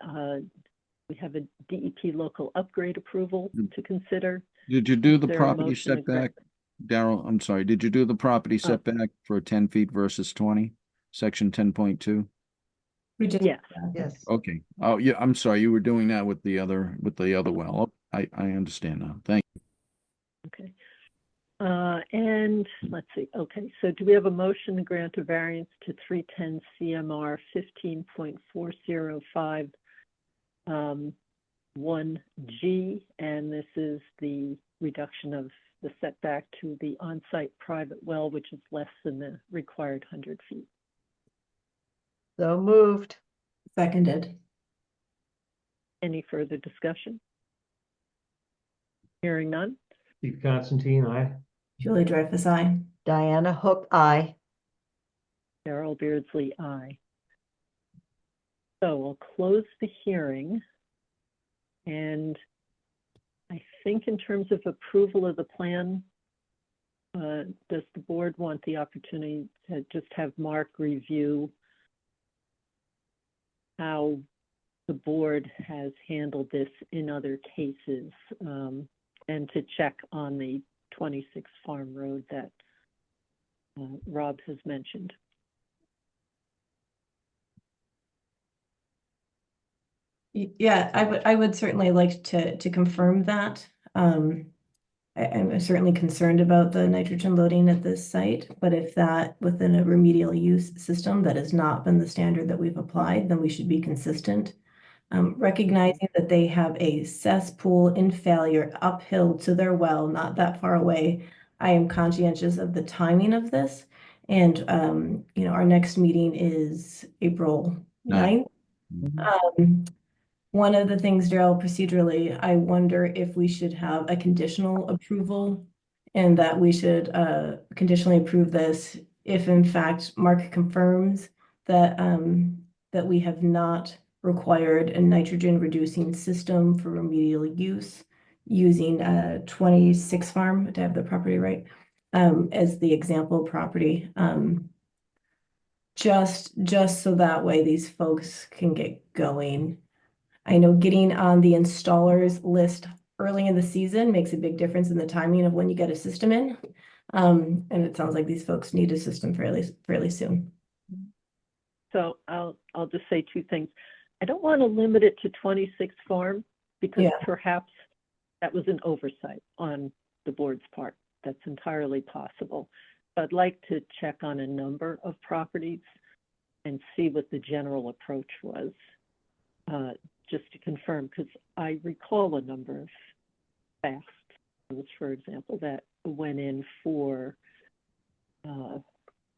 have a DEP local upgrade approval to consider. Did you do Is the there a property motion to grant- setback? Daryl, I'm sorry, did you do the property setback for 10 feet versus 20? Section 10.2? We just. Yes. Yes. Okay. Oh, yeah, I'm sorry, you were doing that with the other well. I understand now. Thank you. Okay. And let's see. Okay, so do we have a motion to grant a variance to 310 CMR 15.405 1G, and this is the reduction of the setback to the on-site private well, which is less than the required 100 feet. So moved. Seconded. Any further discussion? Hearing none? Steve Constantine, aye. Julie Dreyfus, aye. Diana Hook, aye. Darrell Beardsley, aye. So we'll close the hearing. And I think in terms of approval of the plan, does the board want the opportunity to just have Mark review how the board has handled this in other cases, and to check on the 26 Farm Road that Rob has mentioned? Yeah, I would certainly like to confirm that. I'm certainly concerned about the nitrogen loading at this site, but if that within a remedial use system that has not been the standard that we've applied, then we should be consistent. Recognizing that they have a cesspool in failure uphill to their well, not that far away. I am conscientious of the timing of this. And, you know, our next meeting is April 9th. One of the things, Daryl, procedurally, I wonder if we should have a conditional approval and that we should conditionally approve this if in fact Mark confirms that that we have not required a nitrogen reducing system for remedial use using 26 Farm, to have the property right, as the example property. Just so that way these folks can get going. I know getting on the installers list early in the season makes a big difference in the timing of when you get a system in. And it sounds like these folks need a system fairly soon. So I'll just say two things. I don't want to limit it to 26 Farm because perhaps that was an oversight on the board's part. That's entirely possible. I'd like to check on a number of properties and see what the general approach was, just to confirm, because I recall a number of FAST, for example, that went in for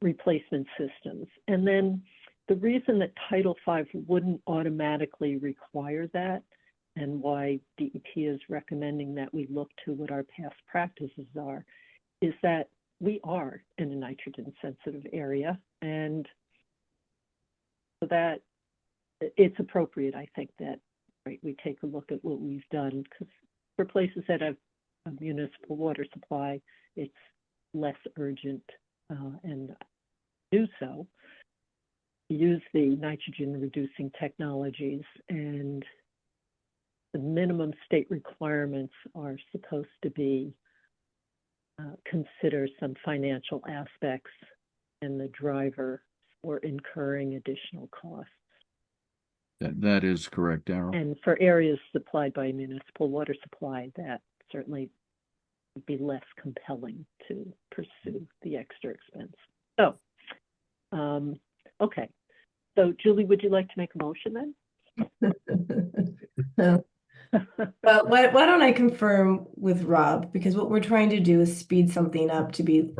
replacement systems. And then the reason that Title V wouldn't automatically require that, and why DEP is recommending that we look to what our past practices are, is that we are in a nitrogen sensitive area, and so that it's appropriate, I think, that we take a look at what we've done, because for places that have a municipal water supply, it's less urgent, and do so. Use the nitrogen reducing technologies, and the minimum state requirements are supposed to be consider some financial aspects and the driver for incurring additional costs. That is correct, Darrell. And for areas supplied by municipal water supply, that certainly would be less compelling to pursue the extra expense. So, okay. So, Julie, would you like to make a motion then? Well, why don't I confirm with Rob, because what we're trying to do is speed something up to be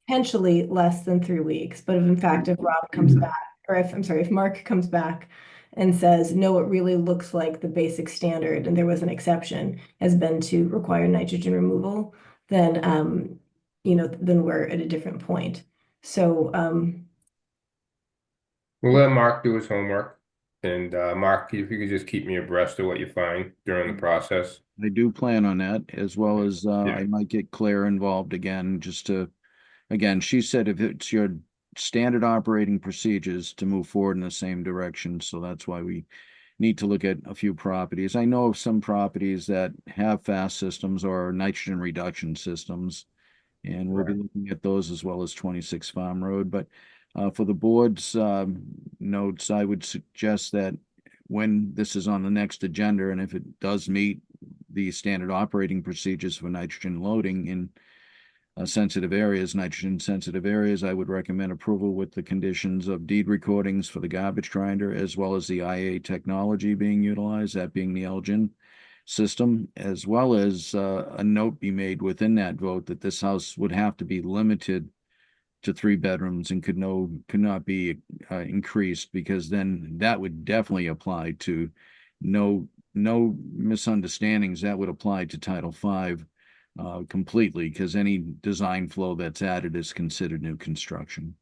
potentially less than 3 weeks. But if Rob comes back, or if Mark comes back and says, no, it really looks like the basic standard, and there was an exception, has been to require nitrogen removal, then, you know, then we're at a different point. So, we'll let Mark do his homework. And Mark, if you could just keep me abreast of what you find during the process. I do plan on that, as well as I might get Claire involved again, just to, again, she said if it's your standard operating procedures to move forward in the same direction. So that's why we need to look at a few properties. I know of some properties that have fast systems or nitrogen reduction systems, and we'll be looking at those as well as 26 Farm Road. But for the board's notes, I would suggest that when this is on the next agenda, and if it does meet the standard operating procedures for nitrogen loading in sensitive areas, nitrogen sensitive areas, I would recommend approval with the conditions of deed recordings for the garbage grinder, as well as the IA technology being utilized, that being the Elgin, system, as well as a note be made within that vote that this house would have to be limited to 3 bedrooms and could not be increased, because then that would definitely apply to no misunderstandings. That would apply to Title V completely, because any design flow that's added is considered new construction.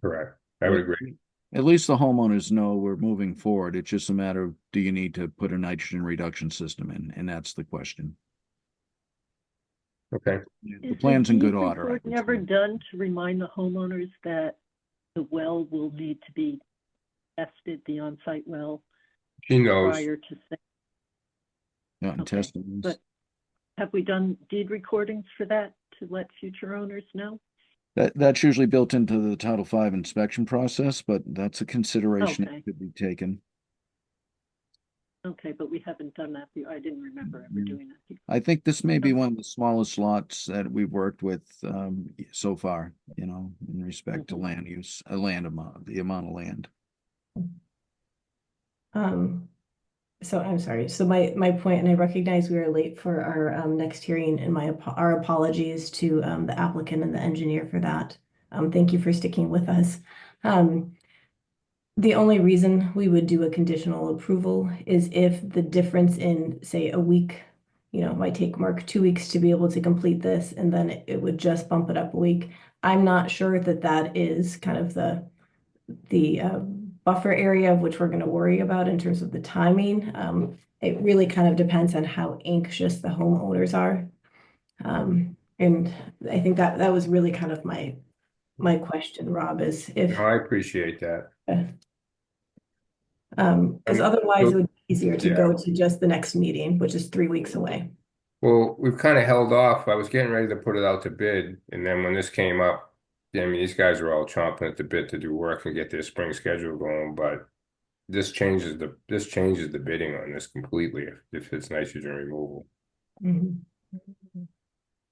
Correct. I would agree. At least the homeowners know we're moving forward. It's just a matter of, do you need to put a nitrogen reduction system in? And that's the question. Okay. The plan's in good Is the order. I report would never say. done to remind the homeowners that the well will need to be tested, the on-site well, She knows. prior to, Yeah, and Okay, testing. but have we done deed recordings for that to let future owners know? That's usually built into the Title V inspection process, but that's a consideration Okay. that could be taken. Okay, but we haven't done that. I didn't remember ever doing that before. I think this may be one of the smallest lots that we've worked with so far, in respect to land use, land amount, the amount of land. So I'm sorry. So my point, and I recognize we are late for our next hearing, and our apologies to the applicant and the engineer for that. Thank you for sticking with us. The only reason we would do a conditional approval is if the difference in, say, a week, might take Mark 2 weeks to be able to complete this, and then it would just bump it up a week. I'm not sure that is kind of the buffer area of which we're going to worry about in terms of the timing. It really kind of depends on how anxious the homeowners are. And I think that was really kind of my question, Rob, is if, No, I appreciate that. because otherwise it would be easier to Yeah. go to just the next meeting, which is 3 weeks away. Well, we've kind of held off. I was getting ready to put it out to bid, and then when this came up, I mean, these guys are all chomping at the bit to do work and get their spring schedule going, but this changes the bidding on this completely if it's nitrogen removal. Mhm.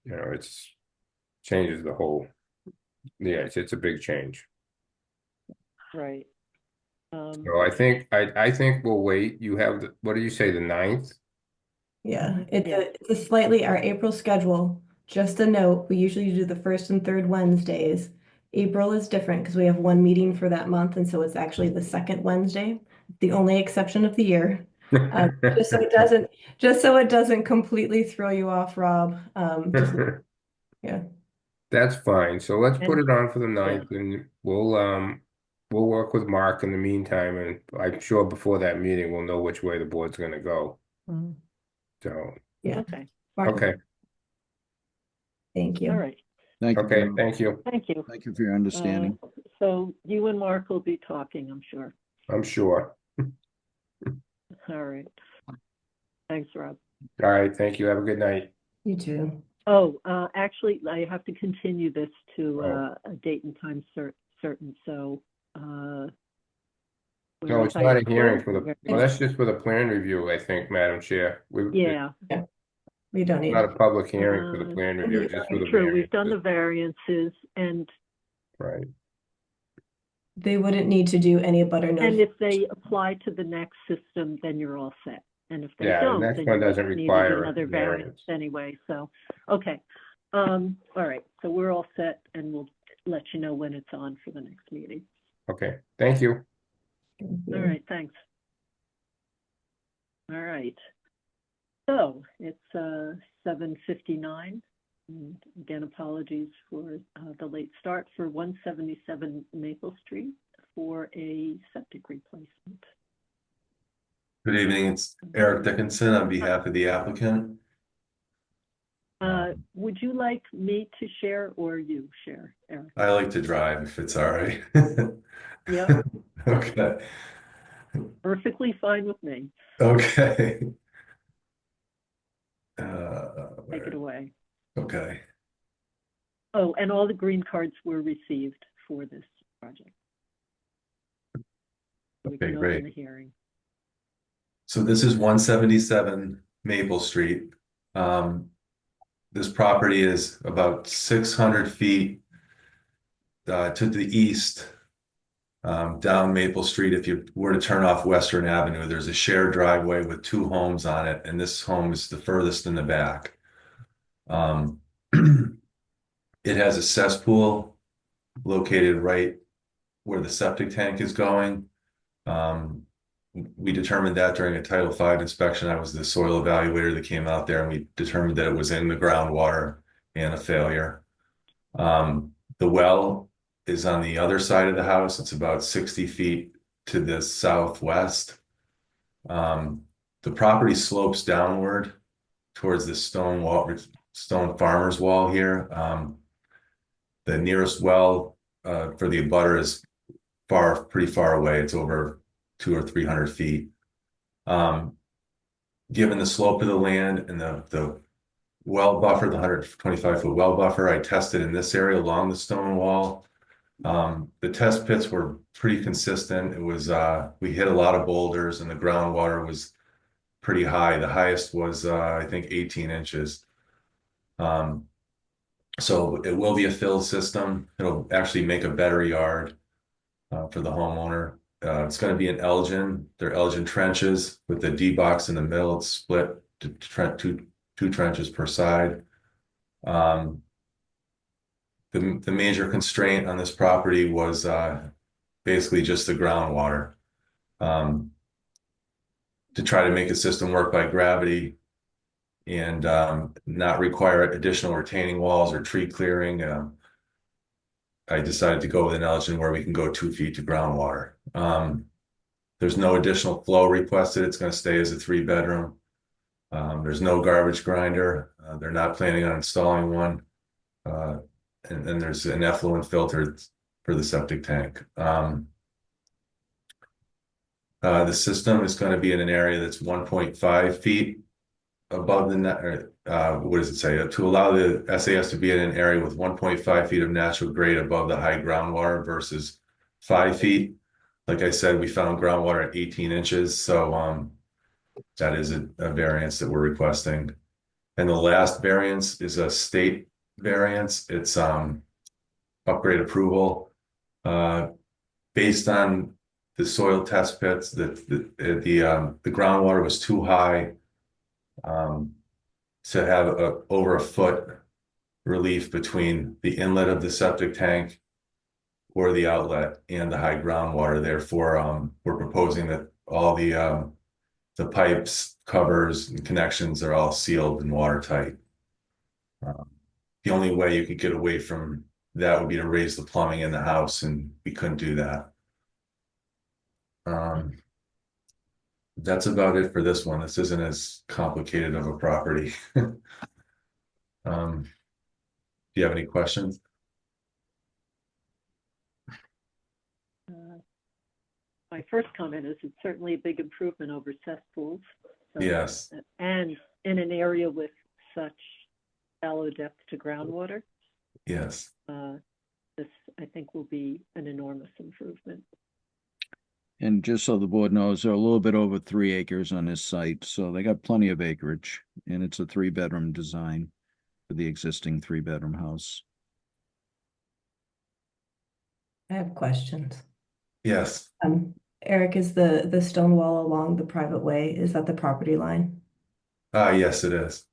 It's changes the whole. Yeah, it's a big change. Right. So I think we'll wait. You have what do you say, the 9th? Yeah, it's Yeah. a slightly our April schedule. Just a note, we usually do the first and third Wednesdays. April is different because we have one meeting for that month, and so it's actually the second Wednesday, the only exception of the year. Just so it doesn't completely throw you off, Rob. Yeah. That's fine. So let's put it on for the 9th, Yeah. and we'll work with Mark in the meantime, and I'm sure before that meeting we'll know which way the board's gonna go. Mhm. So Yeah. Okay, Mark, okay, thank you. all right. Thank you. okay, very much. thank you. Thank you. Thank you for your understanding. So you and Mark will be talking, I'm sure. I'm sure. All right. Thanks, Rob. All right, thank you. Have a good night. You too. Oh, actually, I have to continue this to Oh. a date and time certain, so. No, whereas it's I not a hearing approved for the, very- well, that's just for the plan review, I think, Madam Chair. Yeah. We don't need. Not a public hearing for the plan review, Yeah, just for the true, we've done the variances. variances, and Right. They wouldn't need to do any butter and notification. if they apply to the next system, then you're all set. And if they Yeah, the don't, next then one you doesn't need require a another variance variance. anyway, so, okay. All right, so we're all set, and we'll let you know when it's on for the next meeting. Okay, thank you. All right, thanks. All right. So it's 7:59. And again, apologies for the late start for 177 Maple Street for a septic replacement. Good evening, it's Eric Dickinson on behalf of the applicant. Would you like me to share or you share, Eric? I like to drive if it's all right. Yep, Okay, perfectly fine with me. okay. Take it away. Okay, Oh, and all the green cards were received for this project. We Okay, can great. open the hearing. so this is 177 Maple Street. This property is about 600 feet to the east Down Maple Street, if you were to turn off Western Avenue, there's a shared driveway with 2 homes on it, and this home is the furthest in the back. It has a cesspool located right where the septic tank is going. We determined that during a Title V inspection. I was the soil evaluator that came out there, and we determined that it was in the groundwater and a failure. The well is on the other side of the house. It's about 60 feet to the southwest. The property slopes downward towards the stone farmer's wall here. The nearest well for the abutter is pretty far away. It's over 200 or 300 feet. Given the slope of the land and the well buffer, the 125-foot well buffer, I tested in this area along the stone wall. The test pits were pretty consistent. It was we hit a lot of boulders, and the groundwater was pretty high. The highest was I think 18 inches. So it will be a filled system. It'll actually make a better yard for the homeowner. It's going to be an Elgin. They're Elgin trenches with the D box in the middle. It's split to two trenches per side. The major constraint on this property was basically just the groundwater. To try to make the system work by gravity and not require additional retaining walls or tree clearing, I decided to go with an Elgin where we can go 2 feet to groundwater. There's no additional flow requested. It's going to stay as a 3-bedroom. There's no garbage grinder. They're not planning on installing one. And then there's an effluent filter for the septic tank. The system is going to be in an area that's 1.5 feet above the net. What does it say? To allow the SAS to be in an area with 1.5 feet of natural grade above the high groundwater versus 5 feet. Like I said, we found groundwater at 18 inches. So that is a variance that we're requesting. And the last variance is a state variance. It's upgrade approval based on the soil test pits. The groundwater was too high to have over a foot relief between the inlet of the septic tank or the outlet and the high groundwater. Therefore, we're proposing that all the pipes, covers, and connections are all sealed and watertight. The only way you could get away from that would be to raise the plumbing in the house, and we couldn't do that. That's about it for this one. This isn't as complicated of a property. Do you have any questions? My first comment is it's certainly a big improvement over cesspools. So, Yes. And in an area with such shallow depth to groundwater. Yes. This, I think, will be an enormous improvement. And just so the board knows, they're a little bit over 3 acres on this site, so they got plenty of acreage, and it's a 3-bedroom design for the existing 3-bedroom house. I have questions. Yes. Eric, is the stone wall along the private way, is that the property line? Yes, it is.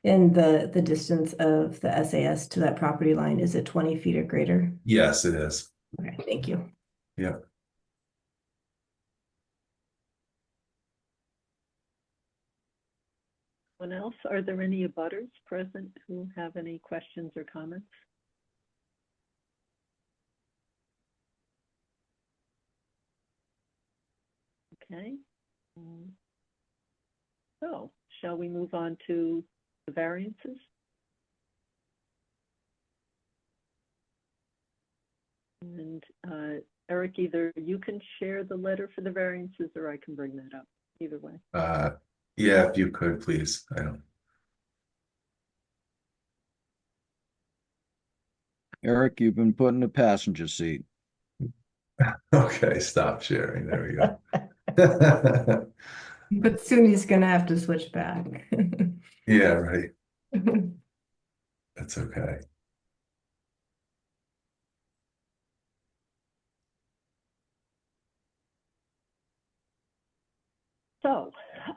And the distance of the SAS to that property line, is it 20 feet or greater? Yes, it is. Okay, thank you. Yeah. Anyone else? Are there any abutters present who have any questions or comments? Okay. So, shall we move on to the variances? And Eric, either you can share the letter for the variances or I can bring that up, either way. Yeah, if you could, please. I don't. Eric, you've been put in the passenger seat. Okay, stop sharing. There we go. But soon he's gonna have to switch back. Yeah, right. That's okay. So,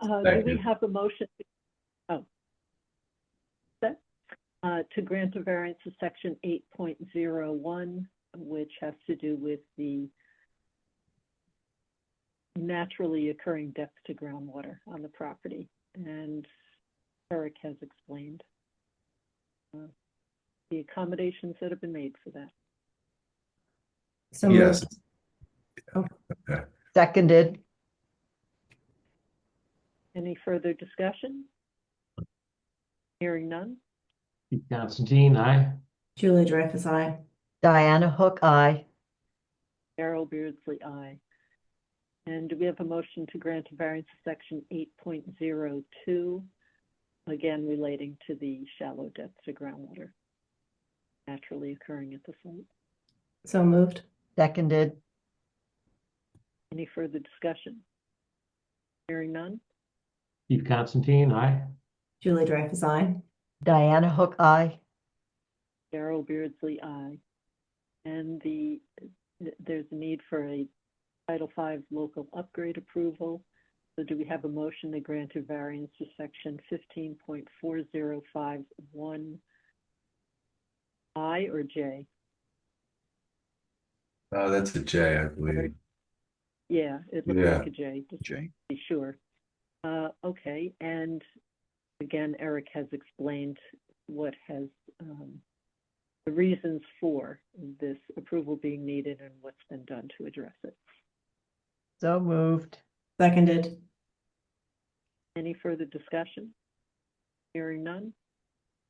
do Thank we you. have a motion? To grant a variance to section 8.01, which has to do with the naturally occurring depth to groundwater on the property. And Eric has explained the accommodations that have been made for that. So Yes. moved. Seconded. Any further discussion? Hearing none. Keith Constantine, aye. Julie Dreyfus, aye. Diana Hook, aye. Carol Beardsley, aye. And do we have a motion to grant a variance to section 8.02, again relating to the shallow depth to groundwater naturally occurring at the site? So moved. Seconded. Any further discussion? Hearing none. Keith Constantine, aye. Julie Dreyfus, aye. Diana Hook, aye. Carol Beardsley, aye. And there's a need for a Title V local upgrade approval. So do we have a motion to grant a variance to section 15.4051 I or J? That's a J, I believe. Yeah, it looks Yeah. like a J, just to Jay. be sure. Okay, and again, Eric has explained what has the reasons for this approval being needed and what's been done to address it. So moved. Seconded. Any further discussion? Hearing none.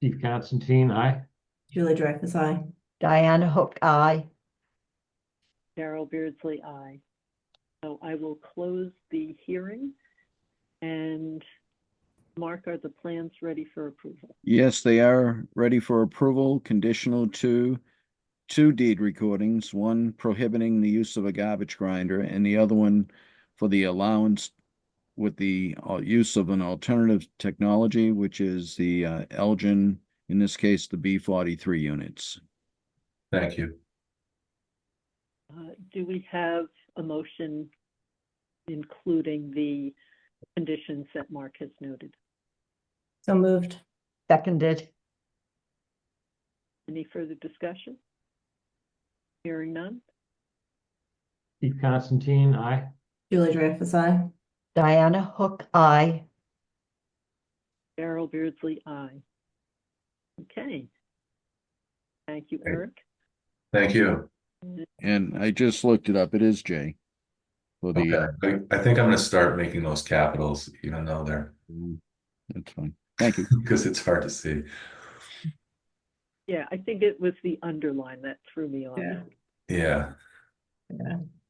Keith Constantine, aye. Julie Dreyfus, aye. Diana Hook, aye. Carol Beardsley, aye. So I will close the hearing. And Mark, are the plans ready for approval? Yes, they are ready for approval, conditional to two deed recordings, one prohibiting the use of a garbage grinder and the other one for the allowance with the use of an alternative technology, which is the Elgin, in this case, the B43 units. Thank you. Do we have a motion including the conditions that Mark has noted? So moved. Seconded. Any further discussion? Hearing none. Keith Constantine, aye. Julie Dreyfus, aye. Diana Hook, aye. Carol Beardsley, aye. Okay. Thank you, Great. Eric. Thank you. And I just looked it up. It is J. For the, Okay. I think I'm going to start making those capitals, even though they're, that's fine. Thank you. because it's hard to see. Yeah, I think it was the underline that threw me off. Yeah.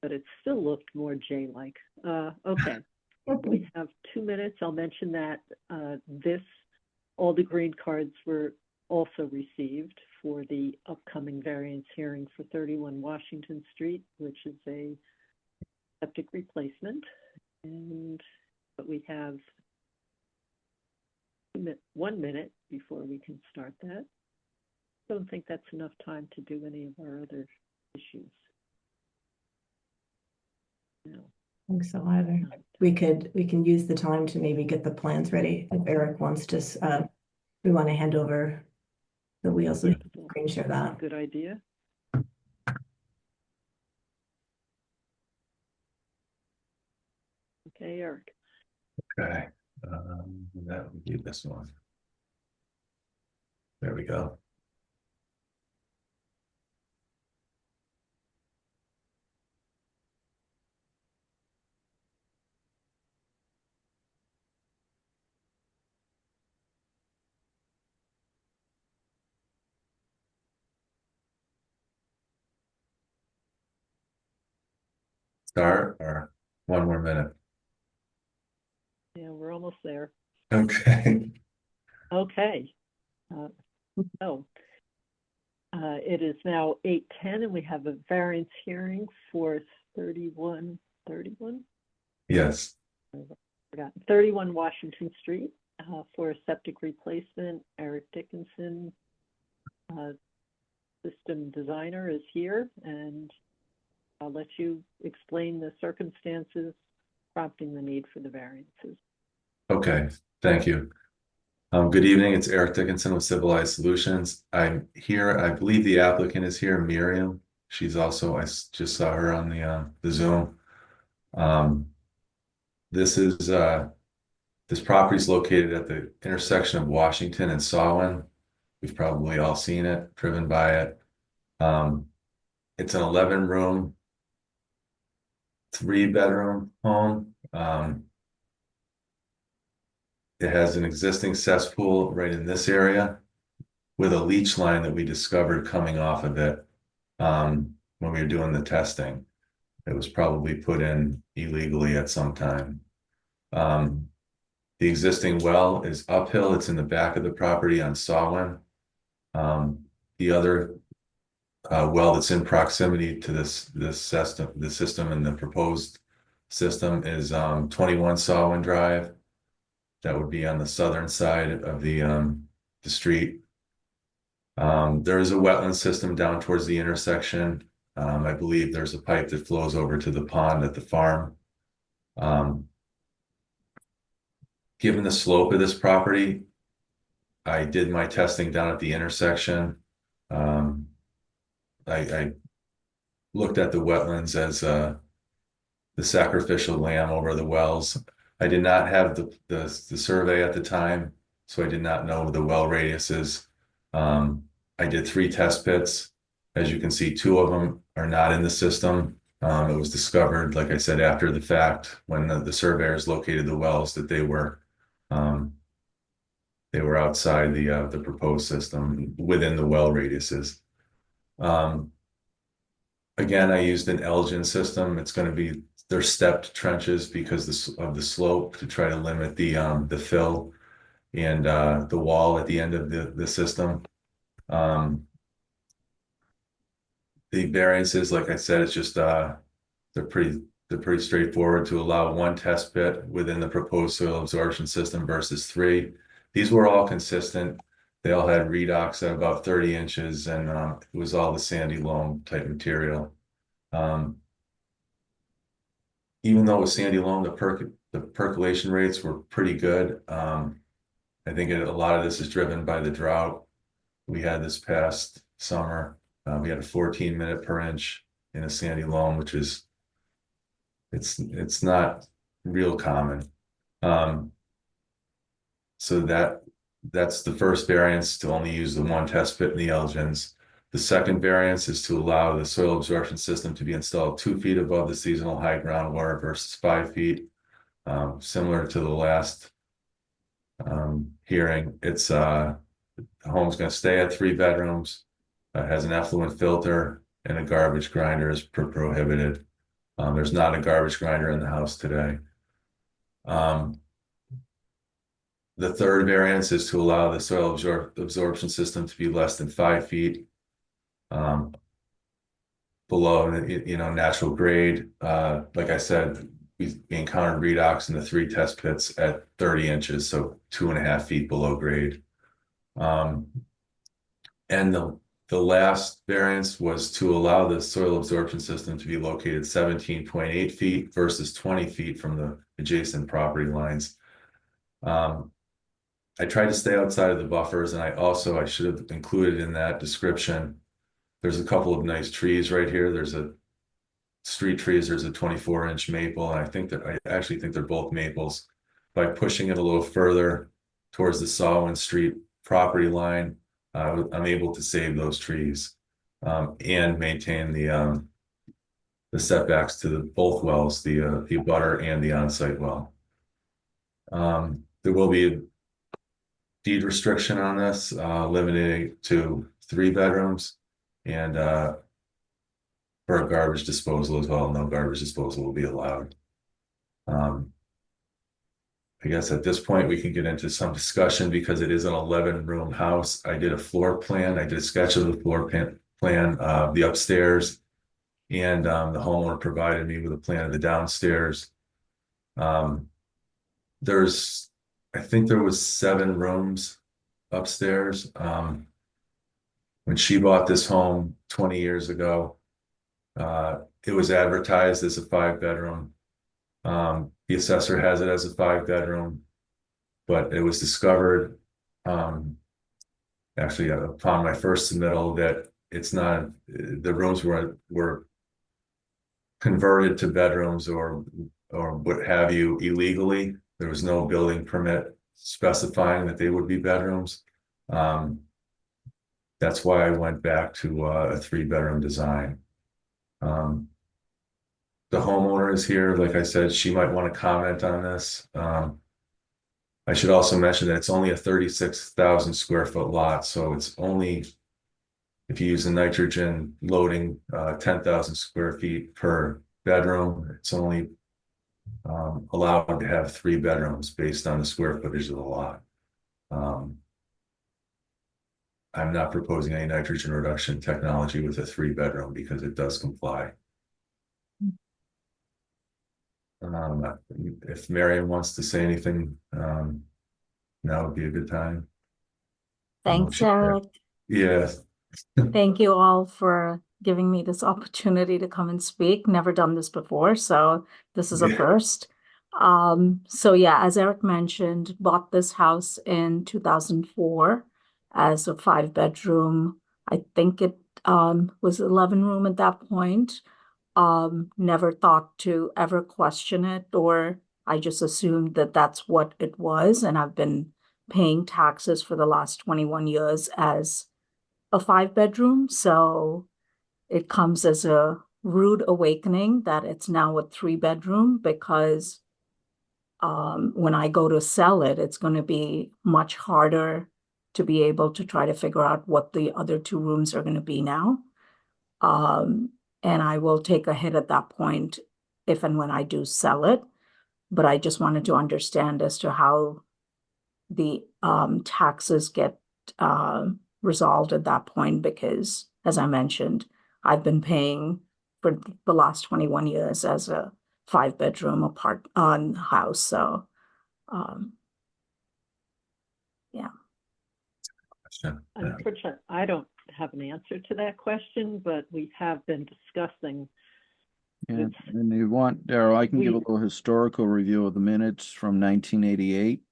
But it still looked more J-like. Okay, we have 2 minutes. I'll mention that all the green cards were also received for the upcoming variance hearing for 31 Washington Street, which is a septic replacement. But we have 1 minute before we can start that. Don't think that's enough time to do any of our other issues. No. I think so either. We can use the time to maybe get the plans ready. If Eric wants to, we want to hand over the wheels so we can screen share that. Good idea. Okay, Eric. Okay. That would be this one. There we go. Start or one more minute? Yeah, we're almost there. Okay. Okay. It is now 8:10 and we have a variance hearing for 31, Yes. 31 Washington Street for a septic replacement. Eric Dickinson, system designer, is here, and I'll let you explain the circumstances prompting the need for the variances. Okay, thank you. Good evening, it's Eric Dickinson with Civilized Solutions. I'm here, I believe the applicant is here, Miriam. She's also, just saw her on the Zoom. This is, this property is located at the intersection of Washington and Sawin. We've probably all seen it, driven by it. It's an 11-room, 3-bedroom home. It has an existing cesspool right in this area with a leach line that we discovered coming off of it when we were doing the testing. It was probably put in illegally at some time. The existing well is uphill. It's in the back of the property on Sawin. The other well that's in proximity to this system and the proposed system is 21 Sawin Drive. That would be on the southern side of the street. There is a wetland system down towards the intersection. I believe there's a pipe that flows over to the pond at the farm. Given the slope of this property, I did my testing down at the intersection. I looked at the wetlands as the sacrificial lamb over the wells. I did not have the survey at the time, so I did not know the well radiuses. I did 3 test pits. As you can see, 2 of them are not in the system. It was discovered, like I said, after the fact, when the surveyors located the wells, that they were outside the proposed system within the well radiuses. Again, I used an Elgin system. It's going to be, they're stepped trenches because of the slope to try to limit the fill and the wall at the end of the system. The variances, like I said, it's just they're pretty straightforward. To allow 1 test pit within the proposed soil absorption system versus 3. These were all consistent. They all had redox at about 30 inches, and it was all the sandy loam type material. Even though with sandy loam, the percolation rates were pretty good. I think a lot of this is driven by the drought we had this past summer. We had a 14-minute per inch in a sandy loam, which is it's not real common. So that's the first variance, to only use the 1 test pit in the Elgins. The second variance is to allow the soil absorption system to be installed 2 feet above the seasonal high groundwater versus 5 feet. Similar to the last hearing, it's the home's going to stay at 3 bedrooms. Has an effluent filter, and a garbage grinder is prohibited. There's not a garbage grinder in the house today. The third variance is to allow the soil absorption system to be less than 5 feet below, natural grade. Like I said, we encountered redox in the 3 test pits at 30 inches, so 2.5 feet below grade. And the last variance was to allow the soil absorption system to be located 17.8 feet versus 20 feet from the adjacent property lines. I tried to stay outside of the buffers, and I should have included in that description, there's a couple of nice trees right here. There's a street trees, there's a 24-inch maple, and I actually think they're both maples. By pushing it a little further towards the Sawin Street property line, I'm able to save those trees and maintain the setbacks to both wells, the abutter and the on-site well. There will be a deed restriction on this, limiting it to 3 bedrooms, and for a garbage disposal as well. No garbage disposal will be allowed. I guess at this point we can get into some discussion, because it is an 11-room house. I did a floor plan. I did a sketch of the floor plan of the upstairs, and the homeowner provided me with a plan of the downstairs. I think there was 7 rooms upstairs. When she bought this home 20 years ago, it was advertised as a 5-bedroom. The assessor has it as a 5-bedroom, but it was discovered, actually upon my first submittal that it's not, the rooms were converted to bedrooms or what have you illegally. There was no building permit specifying that they would be bedrooms. That's why I went back to a 3-bedroom design. The homeowner is here. Like I said, she might want to comment on this. I should also mention that it's only a 36,000 square foot lot, so it's only, if you use the nitrogen loading, 10,000 square feet per bedroom. It's only allowed to have 3 bedrooms based on the square footage of the lot. I'm not proposing any nitrogen reduction technology with a 3-bedroom because it does comply. If Marion wants to say anything, now would be a good time. Thanks, Motion. Eric. Yes. Thank you all for giving me this opportunity to come and speak. Never done this before, so this is a Yeah. first. So yeah, as Eric mentioned, bought this house in 2004 as a 5-bedroom. I think it was 11 room at that point. Never thought to ever question it, or I just assumed that that's what it was, and I've been paying taxes for the last 21 years as a 5-bedroom, so it comes as a rude awakening that it's now a 3-bedroom because when I go to sell it, it's going to be much harder to be able to try to figure out what the other 2 rooms are going to be now. And I will take a hit at that point if and when I do sell it. But I just wanted to understand as to how the taxes get resolved at that point, because as I mentioned, I've been paying for the last 21 years as a 5-bedroom house. So yeah. Unfortunately, I don't have an answer to that question, but we have been discussing. And you want, Daryl, I can give a We- little historical review of the minutes from 1988.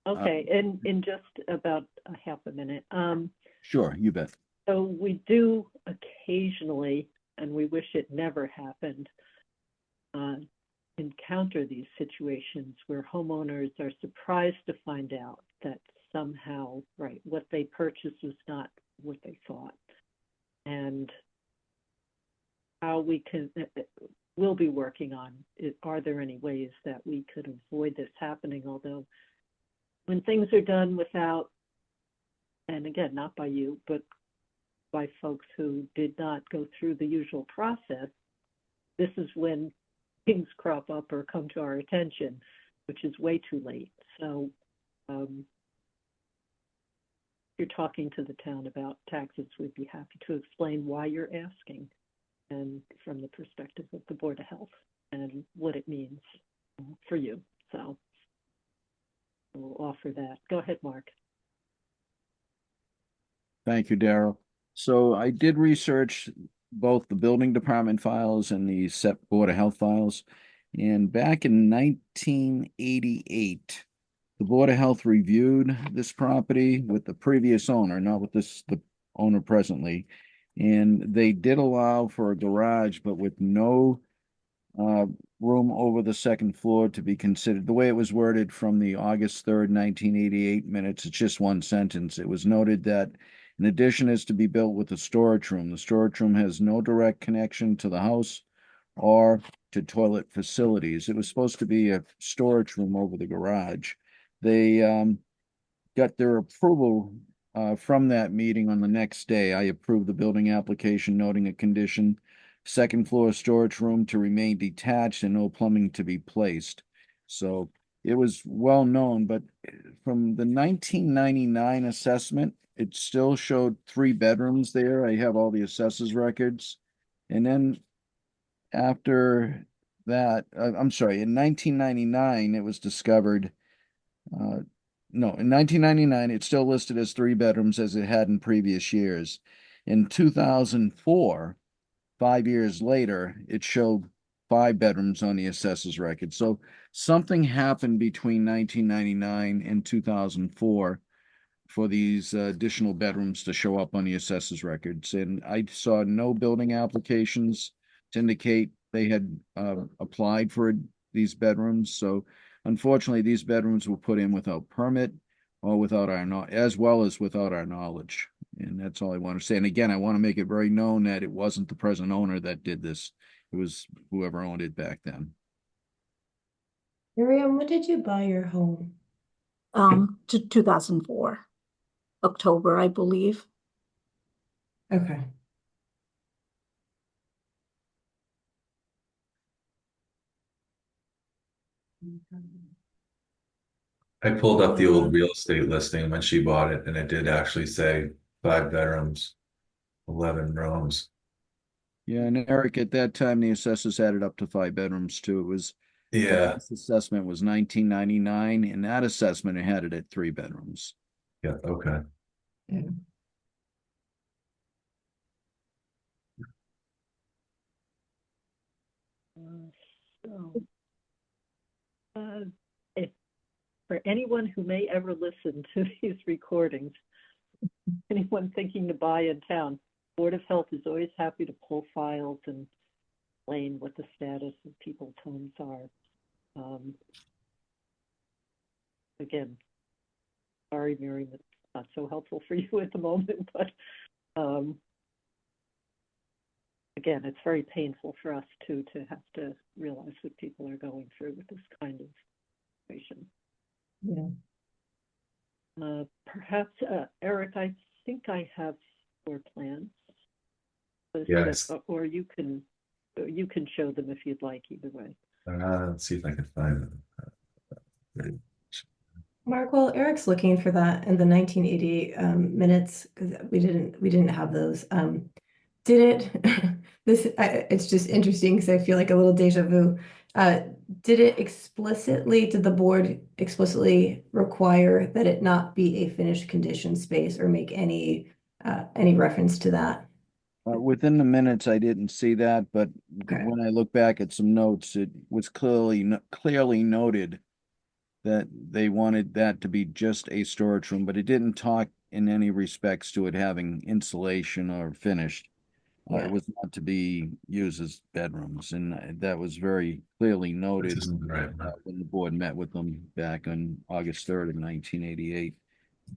Okay, in just about a half a minute. Sure, you bet. So we do occasionally, and we wish it never happened, encounter these situations where homeowners are surprised to find out that somehow, right, what they purchased was not what they thought. And how we can, we'll be working on, are there any ways that we could avoid this happening? Although when things are done without, and again, not by you, but by folks who did not go through the usual process, this is when things crop up or come to our attention, which is way too late. So you're talking to the town about taxes, we'd be happy to explain why you're asking, and from the perspective of the Board of Health and what it means for you. So we'll offer that. Go ahead, Mark. Thank you, Daryl. So I did research both the building department files and the SEP Board of Health files. And back in 1988, the Board of Health reviewed this property with the previous owner, not with the owner presently. And they did allow for a garage, but with no room over the second floor to be considered. The way it was worded from the August 3rd, 1988 minutes, it's just one sentence. It was noted that an addition is to be built with a storage room. The storage room has no direct connection to the house or to toilet facilities. It was supposed to be a storage room over the garage. They got their approval from that meeting on the next day. I approved the building application noting a condition, second floor storage room to remain detached and no plumbing to be placed. So it was well known, but from the 1999 assessment, it still showed 3 bedrooms there. I have all the assessors records. And then after that, I'm sorry, in 1999, it was discovered, no, in 1999, it's still listed as 3 bedrooms as it had in previous years. In 2004, 5 years later, it showed 5 bedrooms on the assessor's record. So something happened between 1999 and 2004 for these additional bedrooms to show up on the assessor's records. And I saw no building applications to indicate they had applied for these bedrooms. So unfortunately, these bedrooms were put in without permit or without as well as without our knowledge. And that's all I want to say. And again, I want to make it very known that it wasn't the present owner that did this. It was whoever owned it back then. Miriam, when did you buy your home? To 2004, October, I believe. Okay. I pulled up the old real estate listing when she bought it, and it did actually say 5 bedrooms, 11 rooms. Yeah, and Eric, at that time, the assessors had it up to 5 bedrooms too. It was Yeah, this assessment was 1999, and that assessment it had it at 3 bedrooms. yeah, okay. So, if for anyone who may ever listen to these recordings, anyone thinking to buy in town, Board of Health is always happy to pull files and explain what the status of people's homes are. Again, sorry, Miriam, it's not so helpful for you at the moment, but again, it's very painful for us too to have to realize what people are going through with this kind of situation. Yeah. Perhaps, Eric, I think I have floor plans. Yes. Or you can show them if you'd like, either way. Let's see if I can find them. Mark, while Eric's looking for that in the 1988 minutes, because we didn't have those. Did it? It's just interesting because I feel like a little deja vu. Did the board explicitly require that it not be a finished condition space or make any reference to that? Within the minutes, I didn't see that, but Okay. when I look back at some notes, it was clearly noted that they wanted that to be just a storage room, but it didn't talk in any respects to it having insulation or finished. Yeah. It was not to be used as bedrooms, and that was very clearly noted This isn't right. when the board met with them back on August 3rd of 1988.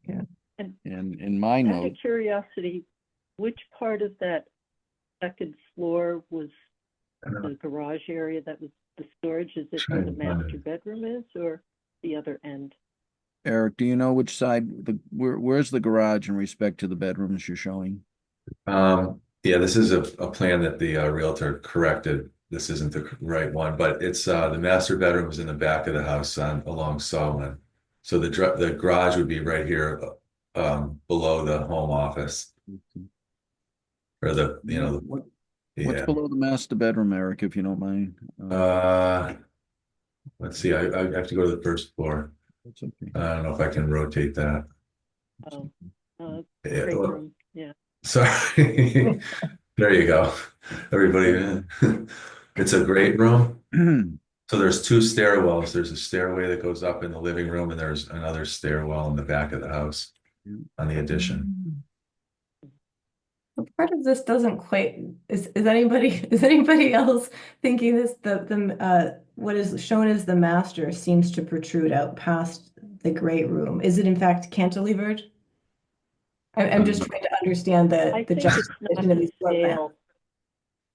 Yeah. And in my out note, of curiosity, which part of that second floor was the garage area that was the storage? Is it where the master bedroom is or the other end? Eric, do you know which side where's the garage in respect to the bedrooms you're showing? Yeah, this is a plan that the realtor corrected. This isn't the right one, but it's the master bedroom is in the back of the house along Solomon. So the garage would be right here below the home office. Or What's yeah. below the master bedroom, Eric, if you don't mind? Let's see, I have to go to the first floor. That's okay. I don't know if I can rotate that. Great room, yeah. Sorry. There you go. Everybody, it's a great room. So there's 2 stairwells. There's a stairway that goes up in the living room, and there's another stairwell in the back of the house on the addition. Part of this doesn't quite is anybody else thinking this what is shown as the master seems to protrude out past the great room. Is it in fact cantilevered? I'm just trying to understand the juxtaposition of these floor plans.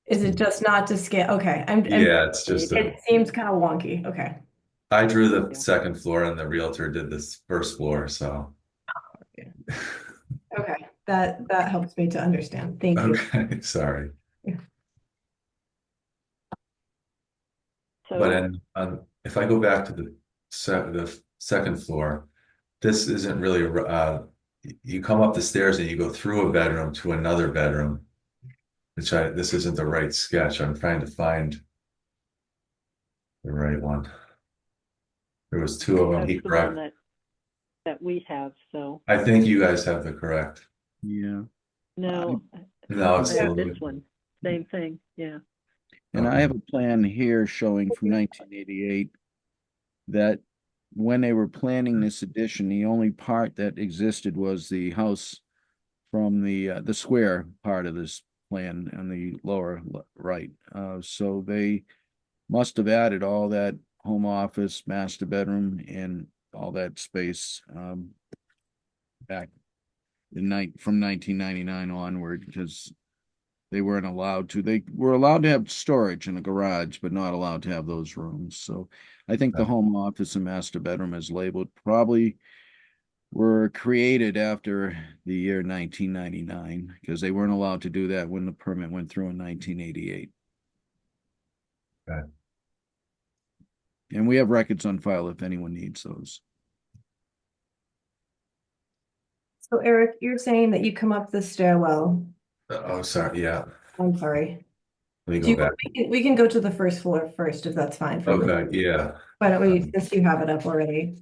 Is it just not to scale? Okay, Yeah, it's just it seems kind of wonky. Okay. I drew the second floor and the realtor did this first floor, so. Okay, that helps me to understand. Thank you. Okay, sorry. So, But if I go back to the second floor, this isn't really you come up the stairs and you go through a bedroom to another bedroom, which this isn't the right sketch. I'm trying to find the right one. There was 2 of them. that's He the correct. one that we have, so. I think you guys have the correct. Yeah. No, No, I it's have the this one, same thing, yeah. And I Okay. have a plan here showing from 1988 that when they were planning this addition, the only part that existed was the house from the square part of this plan on the lower right. So they must have added all that home office, master bedroom, and all that space back from 1999 onward, because they weren't allowed to. They were allowed to have storage in a garage, but not allowed to have those rooms. So I think the home office and master bedroom is labeled probably were created after the year 1999, because they weren't allowed to do that when the permit went through in 1988. Okay. And we have records on file if anyone needs those. So Eric, you're saying that you come up the stairwell. Oh, sorry. Yeah. I'm sorry. Let me Do go you, back. we can go to the first floor first, if that's fine for you. Okay. Yeah. Why don't we, since you have it up already?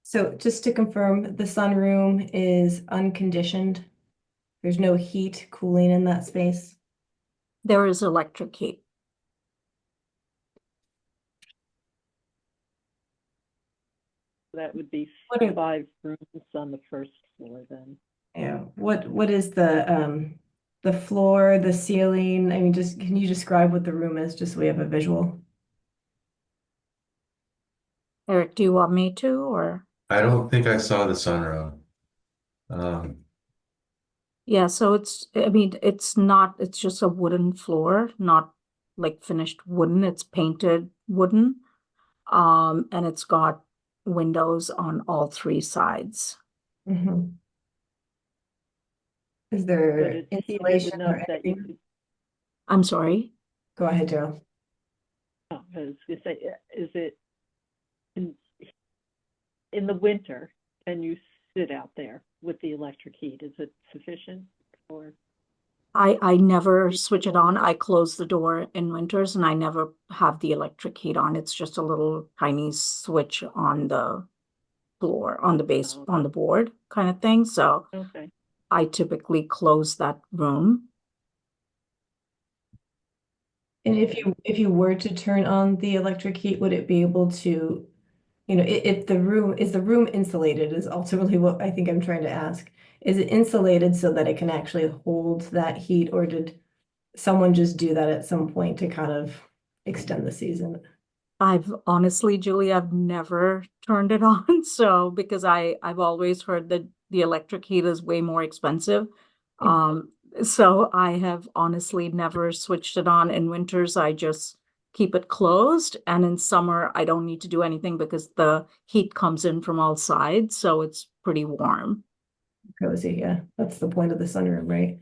So just to confirm, the sunroom is unconditioned. There's no heat cooling in that space. There is electric heat. That would be What are- 5 rooms on the first floor then. Yeah, what is the floor, the ceiling? I mean, just can you describe what the room is, just so we have a visual? Eric, do you want me to, or? I don't think I saw the sunroom. Um, Yeah, so I mean, it's just a wooden floor, not like finished wooden, it's painted wooden. And it's got windows on all 3 sides. Mhm. Is But there it's heated insulation enough or that you anything? could, I'm sorry? Go ahead, Joe. oh, I was gonna say, is it in the winter, can you sit out there with the electric heat? Is it sufficient or? I never switch it on. I close the door in winters and I never have the electric heat on. It's just a little tiny switch on the floor, on the base, Oh, on the board kind of thing. So okay. I typically close that room. And if you were to turn on the electric heat, would it be able to, if the room, is the room insulated is ultimately what I think I'm trying to ask. Is it insulated so that it can actually hold that heat, or did someone just do that at some point to kind of extend the season? I've honestly, Julie, I've never turned it on. So because I've always heard that the electric heat is way more expensive. So I have honestly never switched it on. In winters, I just keep it closed. And in summer, I don't need to do anything because the heat comes in from all sides. So it's pretty warm. Cozy, yeah. That's the point of the sunroom, right?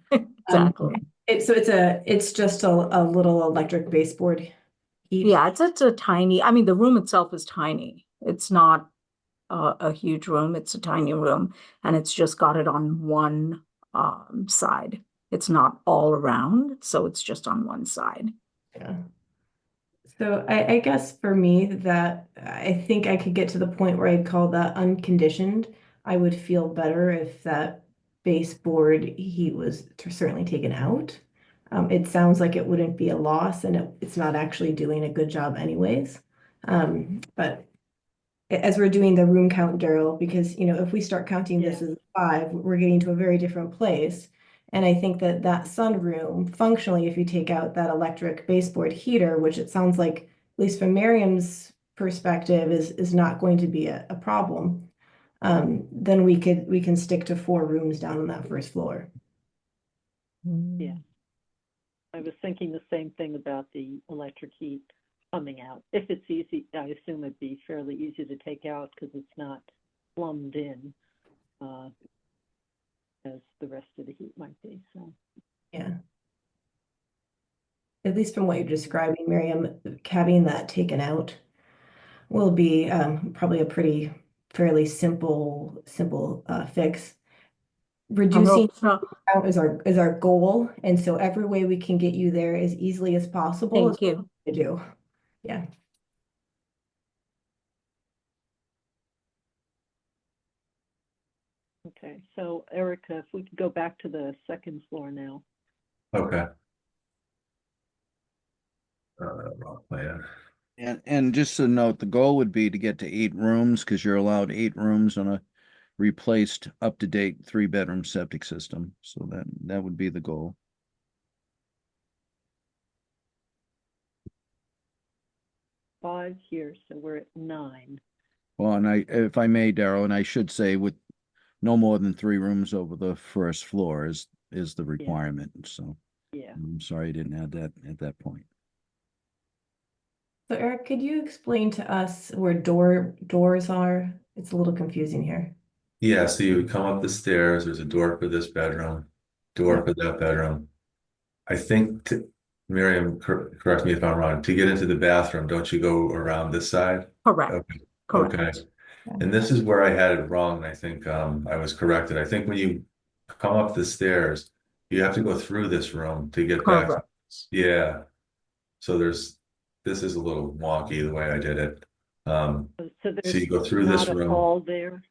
Exactly. It's just a little electric baseboard heat. Yeah, it's a tiny, I mean, the room itself is tiny. It's not a huge room. It's a tiny room, and it's just got it on one side. It's not all around, so it's just on one side. Yeah. So I guess for me that I think I could get to the point where I'd call that unconditioned. I would feel better if that baseboard heat was certainly taken out. It sounds like it wouldn't be a loss, and it's not actually doing a good job anyways. But as we're doing the room count, Daryl, because if we start counting this as 5, we're getting to a very different place. And I think that sunroom, functionally, if you take out that electric baseboard heater, which it sounds like, at least from Miriam's perspective, is not going to be a problem, then we can stick to 4 rooms down on that first floor. Yeah. I was thinking the same thing about the electric heat coming out. If it's easy, I assume it'd be fairly easy to take out because it's not plumbed in as the rest of the heat might be. So Yeah. At least from what you're describing, Miriam, having that taken out will be probably a fairly simple fix. Reducing out is our goal, and so every way we can get you there as easily as possible is Thank you. what we do. Yeah. okay. So Erica, if we could go back to the second floor now. okay. plan. And just a note, the goal would be to get to 8 rooms because you're allowed 8 rooms on a replaced up-to-date 3-bedroom septic system. So that would be the goal. Five here, so we're at 9. Well, and if I may, Daryl, and I should say with no more than 3 rooms over the first floor is the requirement. So Yeah. I'm sorry I didn't add that at that point. So Eric, could you explain to us where doors are? It's a little confusing here. Yeah, so you would come up the stairs, there's a door for this bedroom, door Yeah. for that bedroom. I think, Miriam, correct me if I'm wrong, to get into the bathroom, don't you go around this side? Correct. Okay, Correct. okay. Yeah. And this is where I had it wrong, and I think I was corrected. I think when you come up the stairs, you have to go through this room to get back. Correct. Yeah. So this is a little wonky the way I did it. So So there's you go through this not a room. hall there?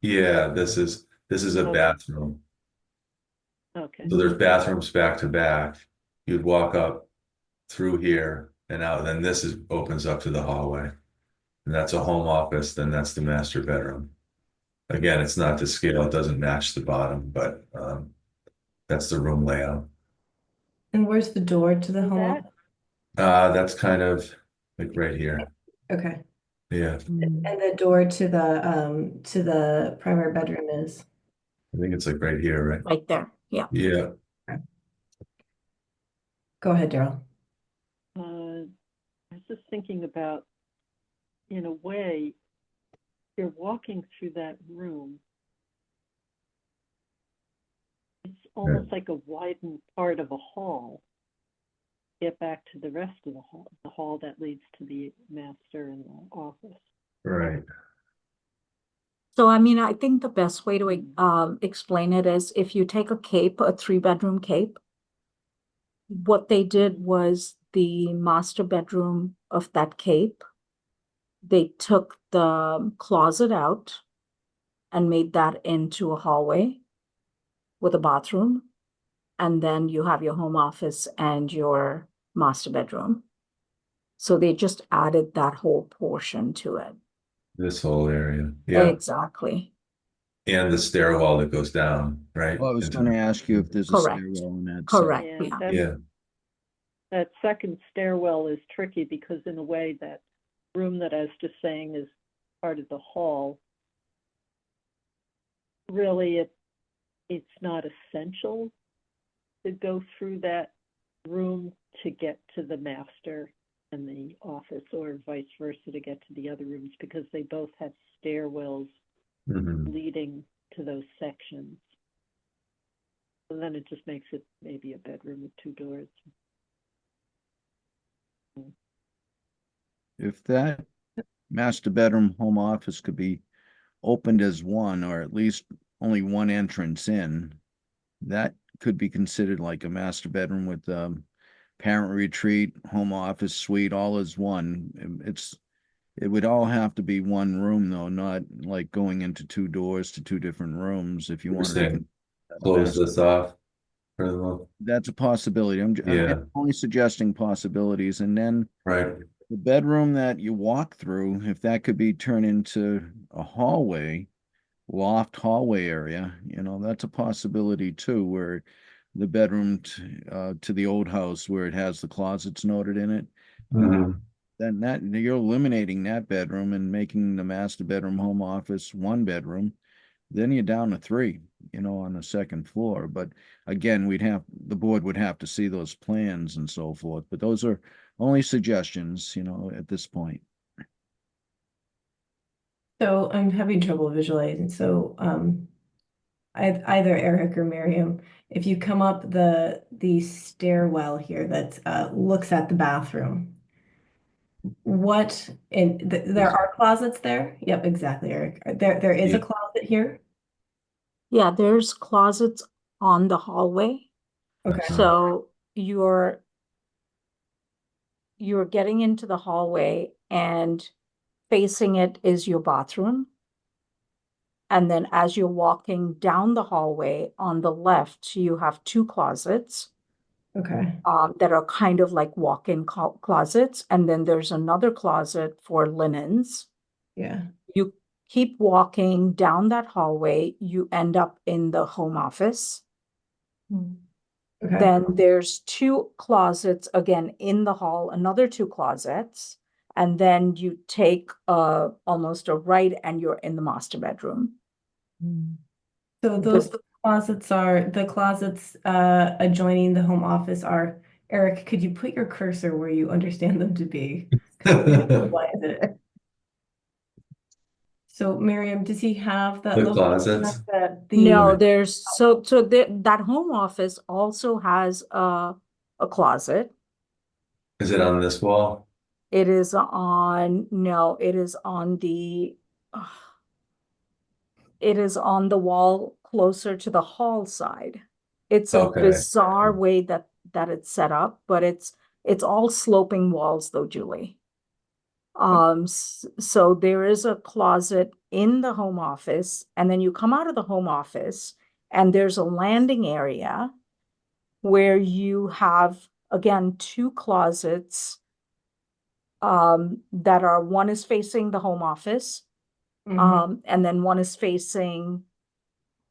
Yeah, this is a Okay. bathroom. Okay. So there's bathrooms back to back. You'd walk up through here and out, and then opens up to the hallway. And that's a home office, then that's the master bedroom. Again, it's not to scale, it doesn't match the bottom, but that's the room layout. And where's the door to the So home that- office? That's kind of like right here. Okay. Yeah, And the door to the primary bedroom is? I think it's like right here, right? Right there. Yeah. Yeah. Go ahead, Daryl. I was just thinking about, in a way, you're walking through that room. It's almost like a widened part of a hall. Get back to the rest of the hall that leads to the master and the office. Right. So, I mean, I think the best way to explain it is if you take a 3-bedroom cape, what they did was the master bedroom of that cape, they took the closet out and made that into a hallway with a bathroom. And then you have your home office and your master bedroom. So they just added that whole portion to it. This whole area. Yeah. Exactly. And the stairwell that goes down, right? Well, I was going to ask you if there's a Correct. stairwell in that. Correct. Yeah, Yeah. Yeah. that second stairwell is tricky because in a way that room that I was just saying is part of the hall. Really, it's not essential to go through that room to get to the master and the office, or vice versa to get to the other rooms, because they both have stairwells Mhm. leading to those sections. So then it just makes it maybe a bedroom with 2 doors. If that master bedroom home office could be opened as one, or at least only one entrance in, that could be considered like a master bedroom with parent retreat, home office suite, all as one. It would all have to be one room though, not like going into 2 doors to 2 different rooms if you You're wanted saying to close this off for the moment. That's a possibility. I'm Yeah. only suggesting possibilities. And then Right. the bedroom that you walk through, if that could be turned into a hallway, loft hallway area, that's a possibility too, where the bedroom to the old house where it has the closets noted in it, Mhm. then you're eliminating that bedroom and making the master bedroom home office 1 bedroom. Then you're down to 3, on the second floor. But again, the board would have to see those plans and so forth. But those are only suggestions, at this point. So I'm having trouble visualizing. So either Eric or Miriam, if you come up the stairwell here that looks at the bathroom, there are closets there? Yep, exactly, Eric. There is a Yeah. closet here? Yeah, there's closets on the hallway. Okay. So you're getting into the hallway and facing it is your bathroom. And then as you're walking down the hallway on the left, you have 2 closets. Okay. that are kind of like walk-in closets. And then there's another closet for linens. Yeah. You keep walking down that hallway, you end up in the home office. Okay. Then there's two closets again in the hall, another two closets. And then you take almost a right and you're in the master bedroom. So those closets are the closets adjoining the home office are, Eric, could you put your cursor where you understand them to be? Why is it? So Miriam, does he have that? The those closets? that No, there's that home office also has a closet. Is it on this wall? It is on, no, it is on the wall closer to the hall side. It's a Okay. bizarre way that it's set up, but it's all sloping walls though, Julie. So there is a closet in the home office, and then you come out of the home office, and there's a landing area where you have, again, two closets that are, one is facing the home office, and then one is facing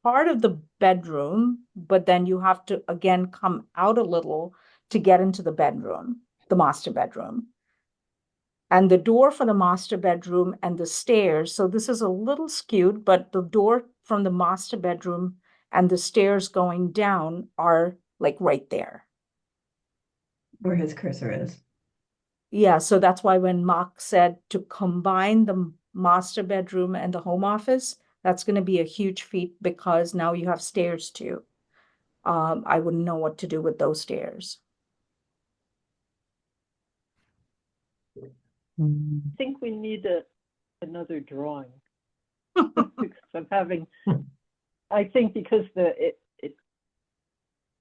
part of the bedroom, but then you have to again come out a little to get into the bedroom, the master bedroom. And the door for the master bedroom and the stairs, so this is a little skewed, but the door from the master bedroom and the stairs going down are like right there. where his cursor is. Yeah, so that's why when Mark said to combine the master bedroom and the home office, that's going to be a huge feat because now you have stairs too. I wouldn't know what to do with those stairs. I think we need another drawing. Because I'm having, I think because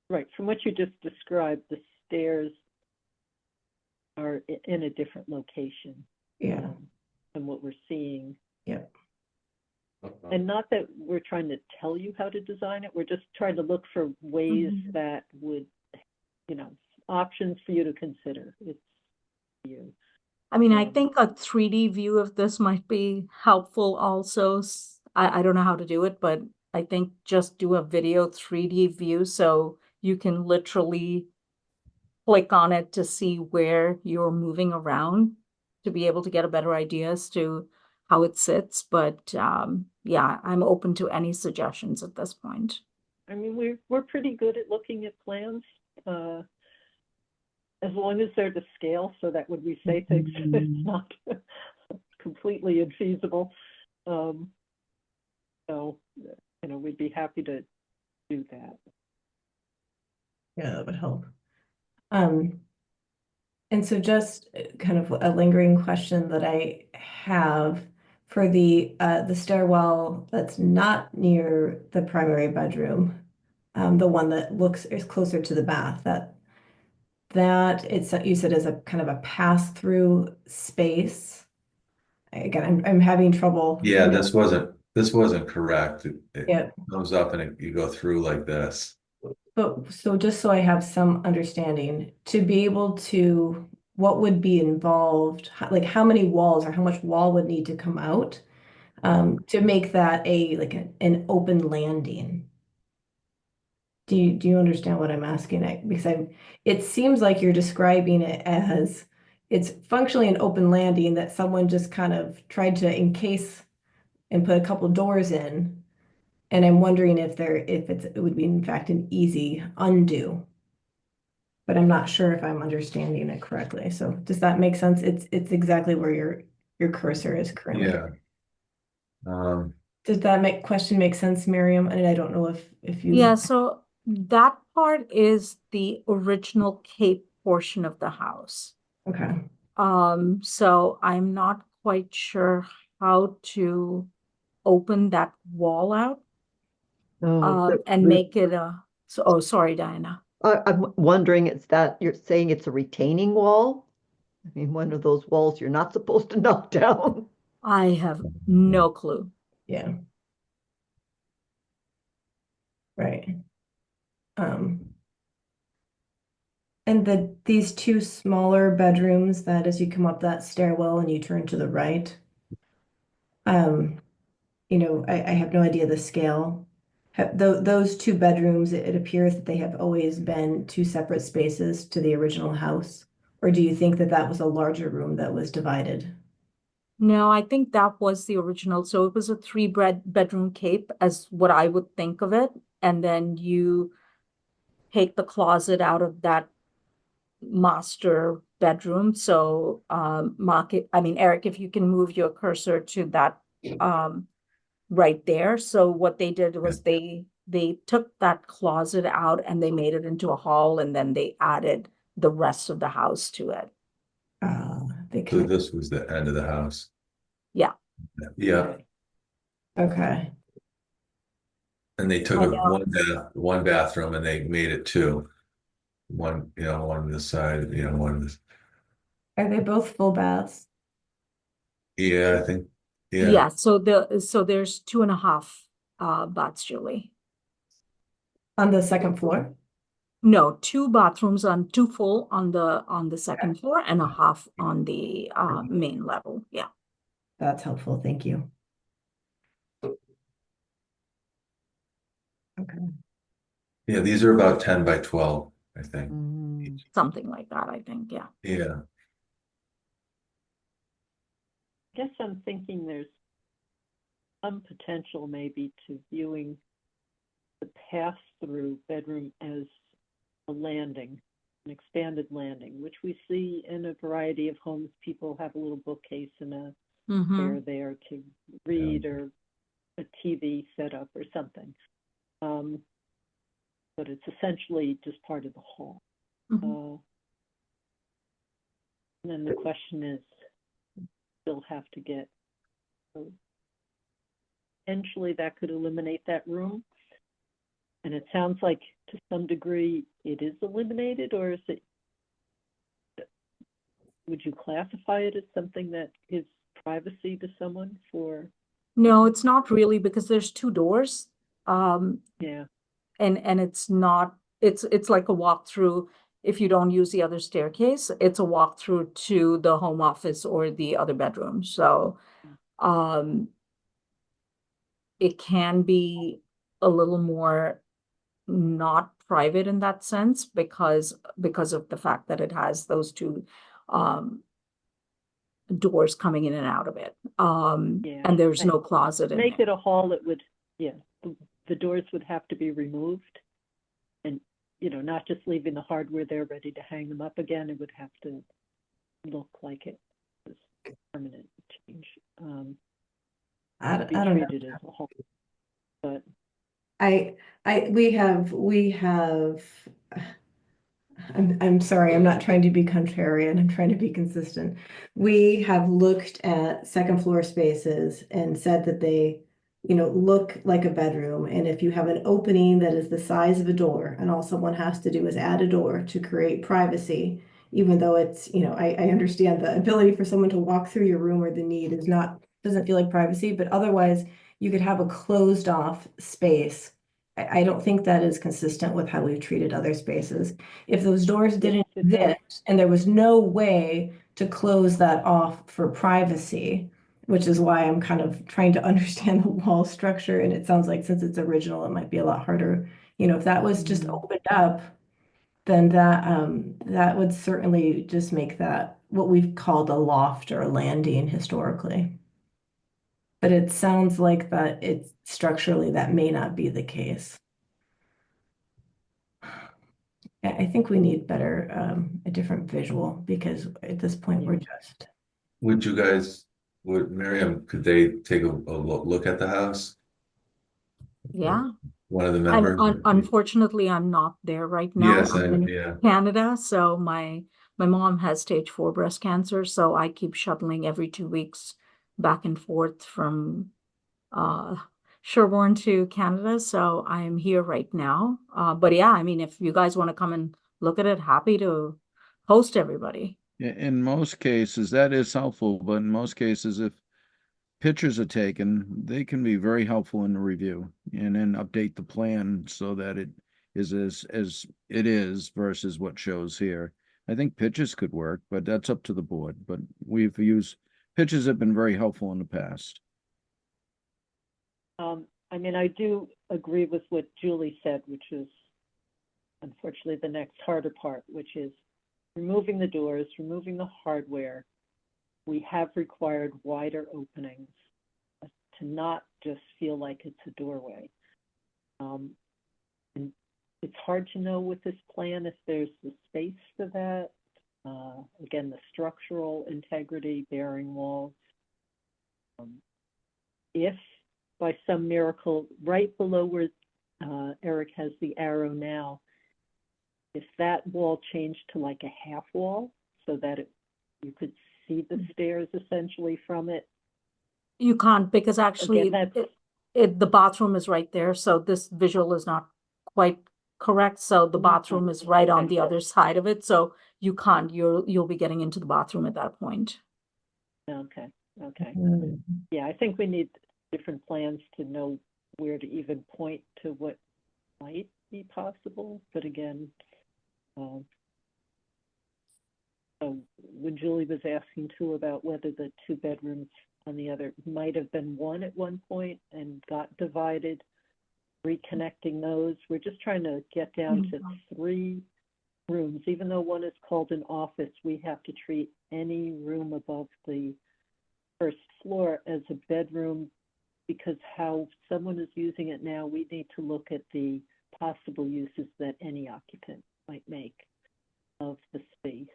right, from what you just described, the stairs are in a different location. Yeah. Than what we're seeing. Yep. And not that we're trying to tell you how to design it, we're just trying to look for ways that would, options for you to consider. It's you. I mean, I think a 3D view of this might be helpful also. I don't know how to do it, but I think just do a video 3D view so you can literally click on it to see where you're moving around to be able to get a better idea as to how it sits. But yeah, I'm open to any suggestions at this point. I mean, we're pretty good at looking at plans, as long as they're to scale, so that when we say things, it's not completely infeasible. So, we'd be happy to do that. Yeah, that would help. And so just kind of a lingering question that I have for the stairwell that's not near the primary bedroom, the one that is closer to the bath, that it's, you said, is a kind of a pass-through space. Again, I'm having trouble. Yeah, this wasn't correct. It Yeah. comes up and you go through like this. But so just so I have some understanding, to be able to, what would be involved, like how many walls or how much wall would need to come out to make that an open landing? Do you understand what I'm asking? Because it seems like you're describing it as it's functionally an open landing that someone just kind of tried to encase and put a couple doors in. And I'm wondering if it would be in fact an easy undo. But I'm not sure if I'm understanding it correctly. So does that make sense? It's exactly where your cursor is currently. Yeah. Does that question make sense, Miriam? And I don't know if you. Yeah, so that part is the original Cape portion of the house. Okay. So I'm not quite sure how to open that wall out and make it oh, sorry, Diana. I'm wondering, you're saying it's a retaining wall? I mean, one of those walls you're not supposed to knock down. I have no clue. Yeah. Right. And these two smaller bedrooms that as you come up that stairwell and you turn to the right, I have no idea the scale. Those two bedrooms, it appears that they have always been two separate spaces to the original house. Or do you think that that was a larger room that was divided? No, I think that was the original. So it was a bedroom cape as what I would think of it. And then you take the closet out of that master bedroom. So Eric, if you can move your cursor to that right there. So what they did was they took that closet out and they made it into a hall, and then they added the rest of the house to it. So this was the end of the house. Yeah. Yeah. Okay. And they took one bathroom and they made it two. One, one on this side, one on this. Are they both full baths? Yeah, I think. Yeah. Yeah. So there's 2.5 baths, Julie. On the second floor? No, two bathrooms two full on the second floor and a half on the main level. Yeah. That's helpful. Thank you. Okay. Yeah, these are about 10 by 12, I think. Something like that, I think. Yeah. Yeah. I guess I'm thinking there's some potential maybe to viewing the pass-through bedroom as a landing, an expanded landing, which we see in a variety of homes. People have a little bookcase and a chair there to read, or a TV set up or something. But it's essentially just part of the hall. And then the question is, still have to get, potentially that could eliminate that room. And it sounds like to some degree it is eliminated, or is it, would you classify it as something that gives privacy to someone for? No, it's not really, because there's two doors. Yeah. And it's not, it's like a walkthrough. If you don't use the other staircase, it's a walkthrough to the home office or the other bedroom. So it can be a little more not private in that sense because of the fact that it has those two doors coming in and out of it. And there's no closet in Make there. it a hall, it would, the doors would have to be removed, and not just leaving the hardware there ready to hang them up again. It would have to look like it was permanent change. I Be don't know. treated as a hall, but we have, I'm sorry, I'm not trying to be contrarian, I'm trying to be consistent. We have looked at second floor spaces and said that they, look like a bedroom. And if you have an opening that is the size of a door, and all someone has to do is add a door to create privacy, even though it's, I understand the ability for someone to walk through your room, or the need doesn't feel like privacy, but otherwise you could have a closed off space. I don't think that is consistent with how we've treated other spaces. If those doors didn't exist and there was no way to close that off for privacy, which is why I'm kind of trying to understand the wall structure. And it sounds like since it's original, it might be a lot harder. If that was just opened up, then that would certainly just make that what we've called a loft or a landing historically. But it sounds like that it's structurally that may not be the case. I think we need a different visual, because at this point we're just. Would you guys, Miriam, could they take a look at the house? Yeah. One of the members? Unfortunately, I'm not there right now. Yes, I'm in yeah. Canada, so my mom has stage 4 breast cancer, so I keep shuttling every 2 weeks back and forth from Sherborn to Canada. So I'm here right now. But yeah, I mean, if you guys want to come and look at it, happy to host everybody. In most cases, that is helpful, but in most cases, if pictures are taken, they can be very helpful in the review, and then update the plan so that it is as it is versus what shows here. I think pictures could work, but that's up to the board. But pictures have been very helpful in the past. I mean, I do agree with what Julie said, which is unfortunately the next harder part, which is removing the doors, removing the hardware. We have required wider openings to not just feel like it's a doorway. And it's hard to know with this plan if there's the space for that. Again, the structural integrity, bearing walls. If by some miracle, right below where Eric has the arrow now, if that wall changed to like a half wall so that you could see the stairs essentially from it. You can't, because actually Again, the bathroom is right there, so this visual is not quite correct. So the bathroom is right on the other side of it, so you can't. You'll be getting into the bathroom at that point. Okay. Yeah, I think we need different plans to know where to even point to what might be possible. But again, so when Julie was asking too about whether the 2 bedrooms on the other might have been one at one point and got divided, reconnecting those, we're just trying to get down to 3 rooms. Even though one is called an office, we have to treat any room above the first floor as a bedroom, because how someone is using it now, we need to look at the possible uses that any occupant might make of the space.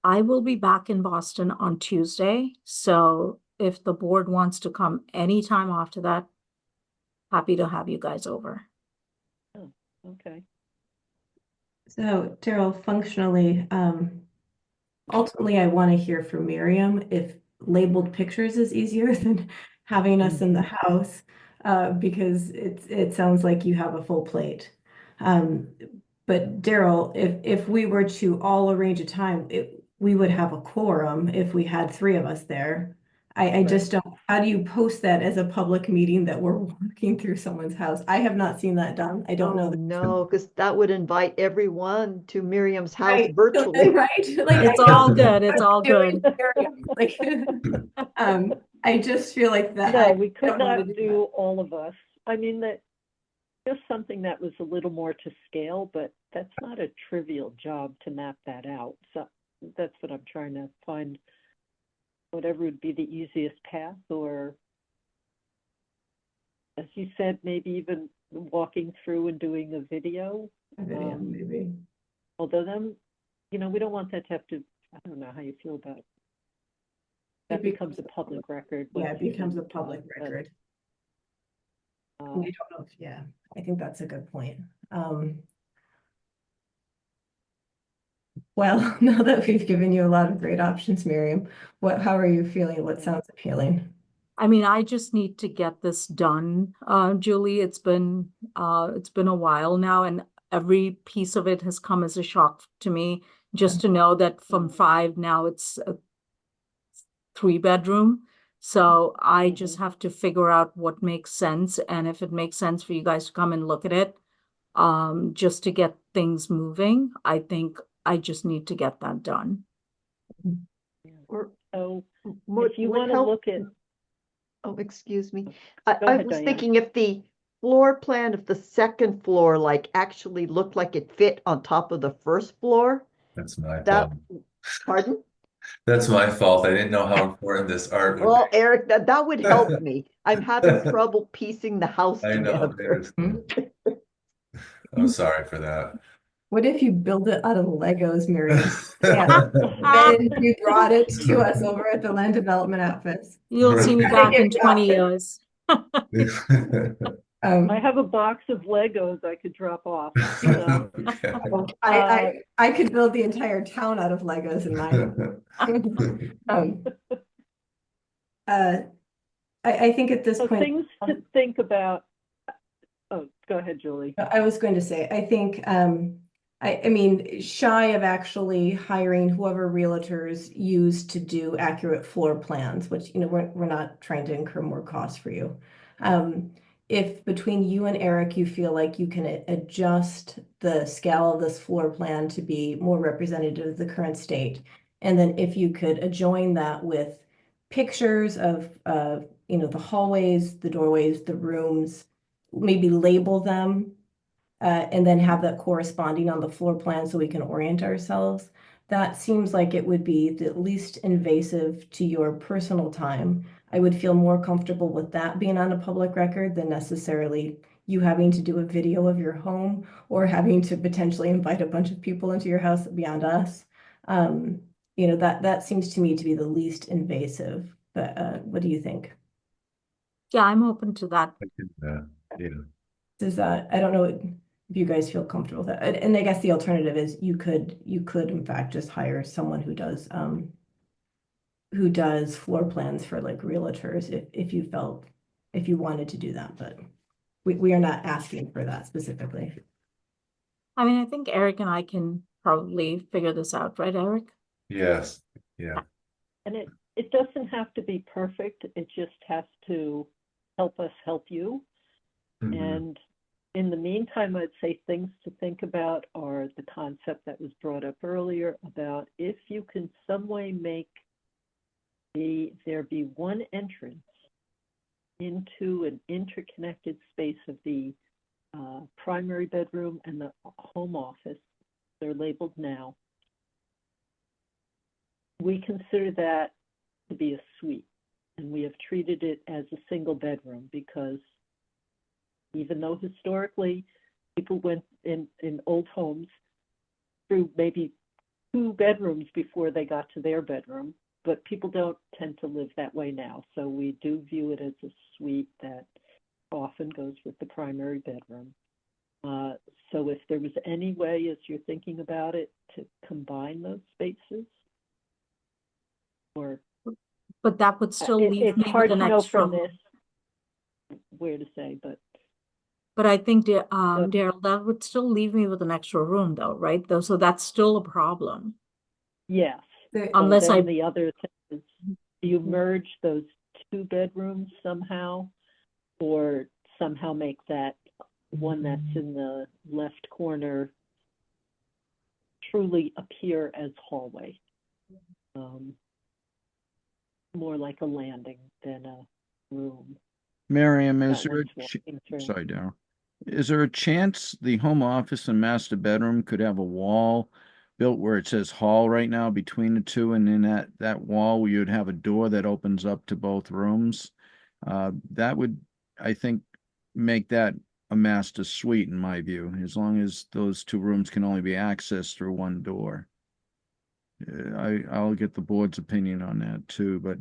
I will be back in Boston on Tuesday, so if the board wants to come anytime after that, happy to have you guys over. Oh, okay. So Daryl, functionally, ultimately, I want to hear from Miriam if labeled pictures is easier than having us in the house, because it sounds like you have a full plate. But Daryl, if we were to all arrange a time, we would have a quorum if we had 3 of us there. I just don't, how do you post that as a public meeting that we're walking through someone's house? I have not seen that done. I don't know. No, because that would invite everyone to Miriam's house Right. virtually. Right. Like, It's all good. It's all good. Like, I just feel like that. No, we could not do all of us. I mean, that just something that was a little more to scale, but that's not a trivial job to map that out. So that's what I'm trying to find, whatever would be the easiest path, or as you said, maybe even walking through and doing a video. Maybe. Although then, we don't want that to have to, I don't know how you feel about it. That becomes a public record. Yeah, it becomes a public record. I don't know if, I think that's a good point. Well, now that we've given you a lot of great options, Miriam, how are you feeling? What sounds appealing? I mean, I just need to get this done, Julie. It's been a while now, and every piece of it has come as a shock to me. Just to know that from 5 now it's a 3-bedroom. So I just have to figure out what makes sense, and if it makes sense for you guys to come and look at it, just to get things moving. I think I just need to get that done. So If you want to look at, oh, excuse me. Go I ahead, was Diane. thinking if the floor plan, if the second floor like actually looked like it fit on top of the first floor, That's my that, fault. pardon? That's my fault. I didn't know how important this art would Well, Eric, that would help me. I'm having trouble piecing the house be. I know. I together. understand. I'm sorry for that. What if you build it out of Legos, Miriam? Then you brought it to us over at the Land Development Outfits. You'll see me Right. back in 20 years. I have a box of Legos I could drop off. So, Okay. I could build the entire town out of Legos in mine. I think at this so point, things to think about. Oh, go ahead, Julie. I was going to say, I think, I mean, shy of actually hiring whoever realtors use to do accurate floor plans, which, we're not trying to incur more costs for you. if between you and Eric, you feel like you can adjust the scale of this floor plan to be more representative of the current state. And then if you could adjoin that with pictures of, the hallways, the doorways, the rooms, maybe label them, and then have that corresponding on the floor plan so we can orient ourselves. That seems like it would be the least invasive to your personal time. I would feel more comfortable with that being on a public record than necessarily you having to do a video of your home or having to potentially invite a bunch of people into your house beyond us. That seems to me to be the least invasive. But what do you think? Yeah, I'm open to that. Yeah. Does that, I don't know if you guys feel comfortable with that. And I guess the alternative is you could in fact just hire someone who does floor plans for like realtors if you wanted to do that, but we are not asking for that specifically. I mean, I think Eric and I can probably figure this out, right, Eric? Yes. Yeah. And it doesn't have to be perfect. It just has to help us help you. Mhm. And in the meantime, I'd say things to think about are the concept that was brought up earlier about if you can some way make there be one entrance into an interconnected space of the primary bedroom and the home office. They're labeled now. We consider that to be a suite, and we have treated it as a single bedroom because even though historically people went in old homes through maybe 2 bedrooms before they got to their bedroom, but people don't tend to live that way now. So we do view it as a suite that often goes with the primary bedroom. So if there was any way, as you're thinking about it, to combine those spaces, or But that would still leave it's me hard with to an know extra from room. this where to say, but But I think, Daryl, that would still leave me with an extra room though, right? Though, so that's still a problem. yes. There- So Unless then I- the other thing is, do you merge those 2 bedrooms somehow, or somehow make that one that's in the left corner truly appear as hallway? More like a landing than a room. Miriam, that is there one's walking through. sorry, Daryl. Is there a chance the home office and master bedroom could have a wall built where it says hall right now between the two, and in that wall you'd have a door that opens up to both rooms? That would, I think, make that a master suite in my view, as long as those 2 rooms can only be accessed through one door. I'll get the board's opinion on that too, but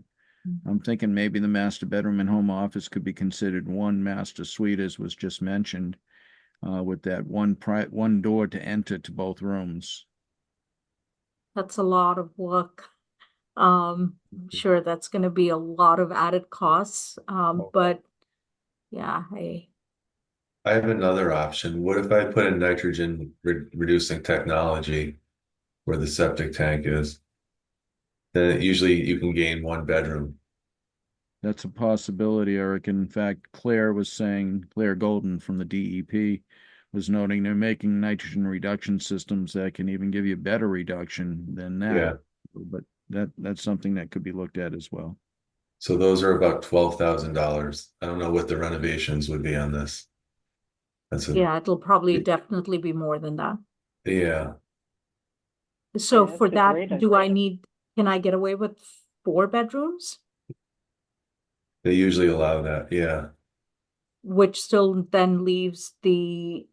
I'm thinking maybe the master bedroom and home office could be considered one master suite, as was just mentioned, with that one door to enter to both rooms. That's a lot of work. I'm sure that's going to be a lot of added costs. But yeah, I have another option. What if I put in nitrogen reducing technology where the septic tank is? Then usually you can gain 1 bedroom. That's a possibility, Eric. In fact, Claire Golden from the DEP was noting they're making nitrogen reduction systems that can even give you better reduction than that. Yeah. But that's something that could be looked at as well. So those are about $12,000. I don't know what the renovations would be on this. yeah, it'll probably definitely be more than that. Yeah. So Yeah, for that's a that, great can I get away with 4 bedrooms? They usually allow that. Yeah. Which still then leaves the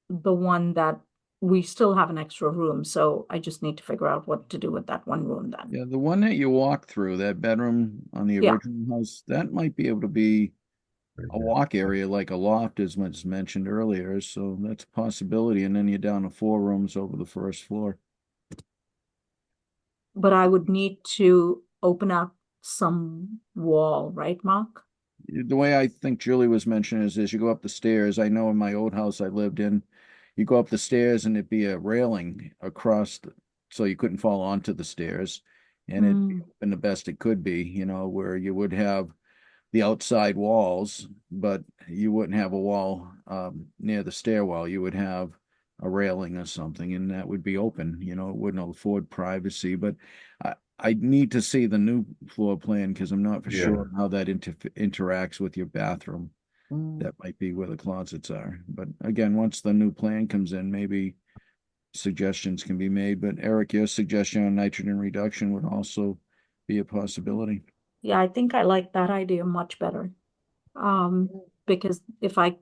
one that we still have an extra room. So I just need to figure out what to do with that one room then. Yeah, the one that you walk through, that bedroom on the Yeah. original house, that might be able to be a walk area like a loft, as was mentioned earlier. So that's a possibility. And then you're down to 4 rooms over the first floor. But I would need to open up some wall, right, Mark? The way I think Julie was mentioning is as you go up the stairs, I know in my old house I lived in, you go up the stairs and it'd be a railing across so you couldn't fall onto the stairs. And it'd be open the best it could be, where you would have the outside walls, but you wouldn't have a wall near the stairwell. You would have a railing or something, and that would be open. You know, it wouldn't afford privacy. But I need to see the new floor plan because I'm not for Yeah. sure how that interacts with your bathroom. Mm. That might be where the closets are. But again, once the new plan comes in, maybe suggestions can be made. But Eric, your suggestion on nitrogen reduction would also be a possibility. Yeah, I think I like that idea much better. Because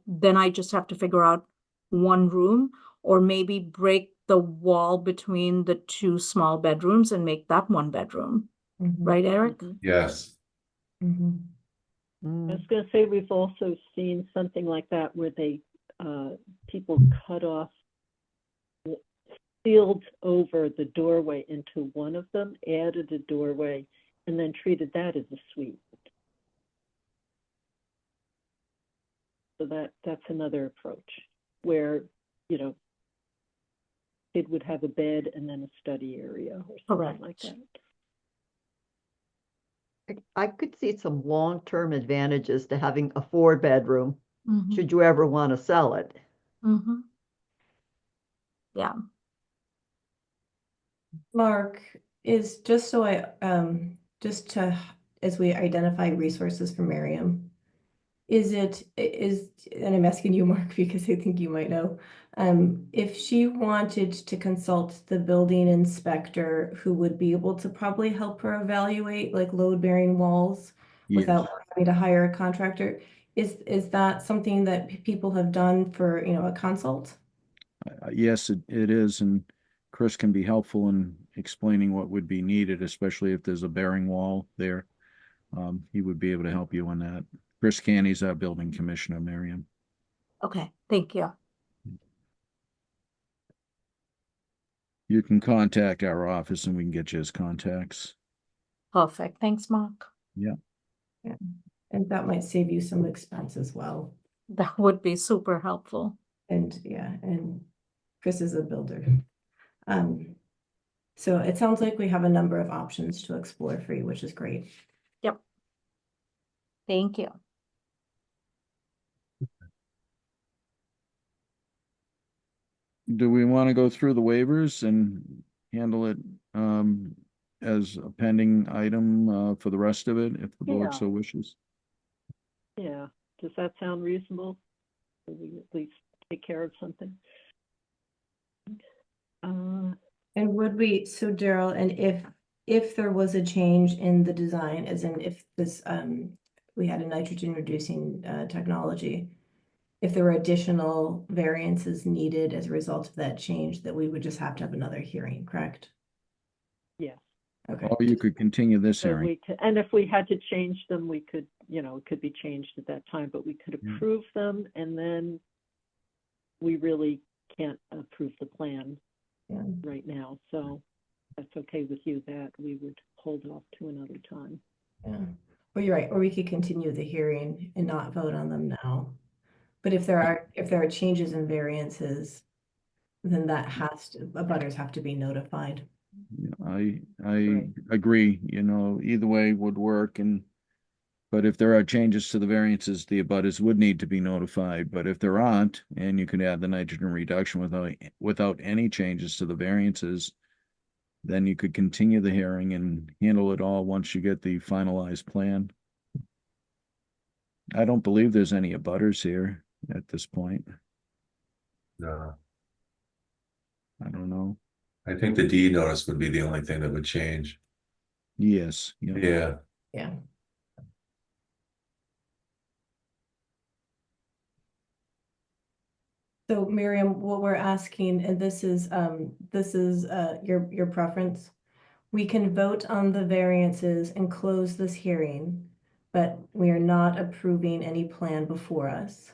then I just have to figure out one room, or maybe break the wall between the two small bedrooms and make that one bedroom. Right, Eric? Mhm. Yes. Mhm. I Mm. was going to say, we've also seen something like that where people cut off, sealed over the doorway into one of them, added a doorway, and then treated that as a suite. So that's another approach where, you know, it would have a bed and then a study area or something like Correct. that. I could see some long-term advantages to having a 4-bedroom, Mhm. should you ever want to sell it. Mhm. Yeah. Mark, is just so just to, as we identify resources for Miriam, and I'm asking you, Mark, because I think you might know, if she wanted to consult the building inspector who would be able to probably help her evaluate like load-bearing walls without having to hire a contractor, is that something that people have done for, a consult? Yes, it is, and Chris can be helpful in explaining what would be needed, especially if there's a bearing wall there. He would be able to help you on that. Chris Canny's our building commissioner, Miriam. Okay, thank you. You can contact our office and we can get you his contacts. Perfect. Thanks, Mark. Yeah. Yeah. And that might save you some expense as well. That would be super helpful. And yeah, and Chris is a builder. So it sounds like we have a number of options to explore for you, which is great. Yep. Thank you. Do we want to go through the waivers and handle it as a pending item for the rest of it, if the board Yeah. so wishes? Yeah. Does that sound reasonable? So we at least take care of something. And would we, so Daryl, and if there was a change in the design, as in if this, we had a nitrogen reducing technology, if there were additional variances needed as a result of that change, that we would just have to have another hearing, correct? Yes. Okay. Or you could continue this So hearing. we could, and if we had to change them, we could, it could be changed at that time, but we could Yeah. approve them, and then we really can't approve the plan Yeah. right now. So that's okay with you, that we would hold off to another time. Yeah. Well, you're right. Or we could continue the hearing and not vote on them now. But if there are changes and variances, then abutters have to be notified. I Right. agree, either way would work, but if there are changes to the variances, the abutters would need to be notified. But if there aren't, and you could add the nitrogen reduction without any changes to the variances, then you could continue the hearing and handle it all once you get the finalized plan. I don't believe there's any abutters here at this point. No, I don't know. I think the deed notice would be the only thing that would change. Yes, yeah. Yeah. Yeah. So Miriam, what we're asking, and this is your preference. We can vote on the variances and close this hearing, but we are not approving any plan before us.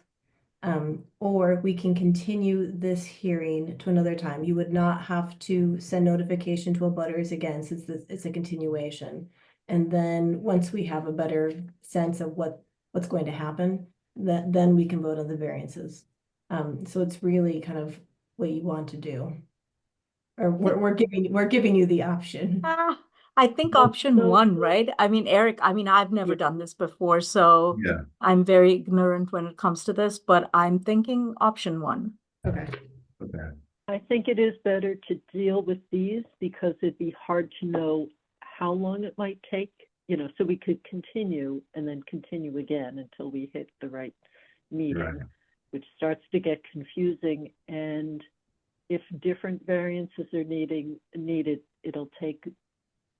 Or we can continue this hearing to another time. You would not have to send notification to abutters again, since it's a continuation. And then once we have a better sense of what's going to happen, then we can vote on the variances. So it's really kind of what you want to do. Or we're giving you the option. I think Well, option so- one, right? I mean, Eric, I mean, I've never done this before, so Yeah, I'm very ignorant when it comes to this, but I'm thinking option one. Okay. okay. I think it is better to deal with these because it'd be hard to know how long it might take, so we could continue and then continue again until we hit the right meeting, Right. which starts to get confusing. And if different variances are needed, it'll take,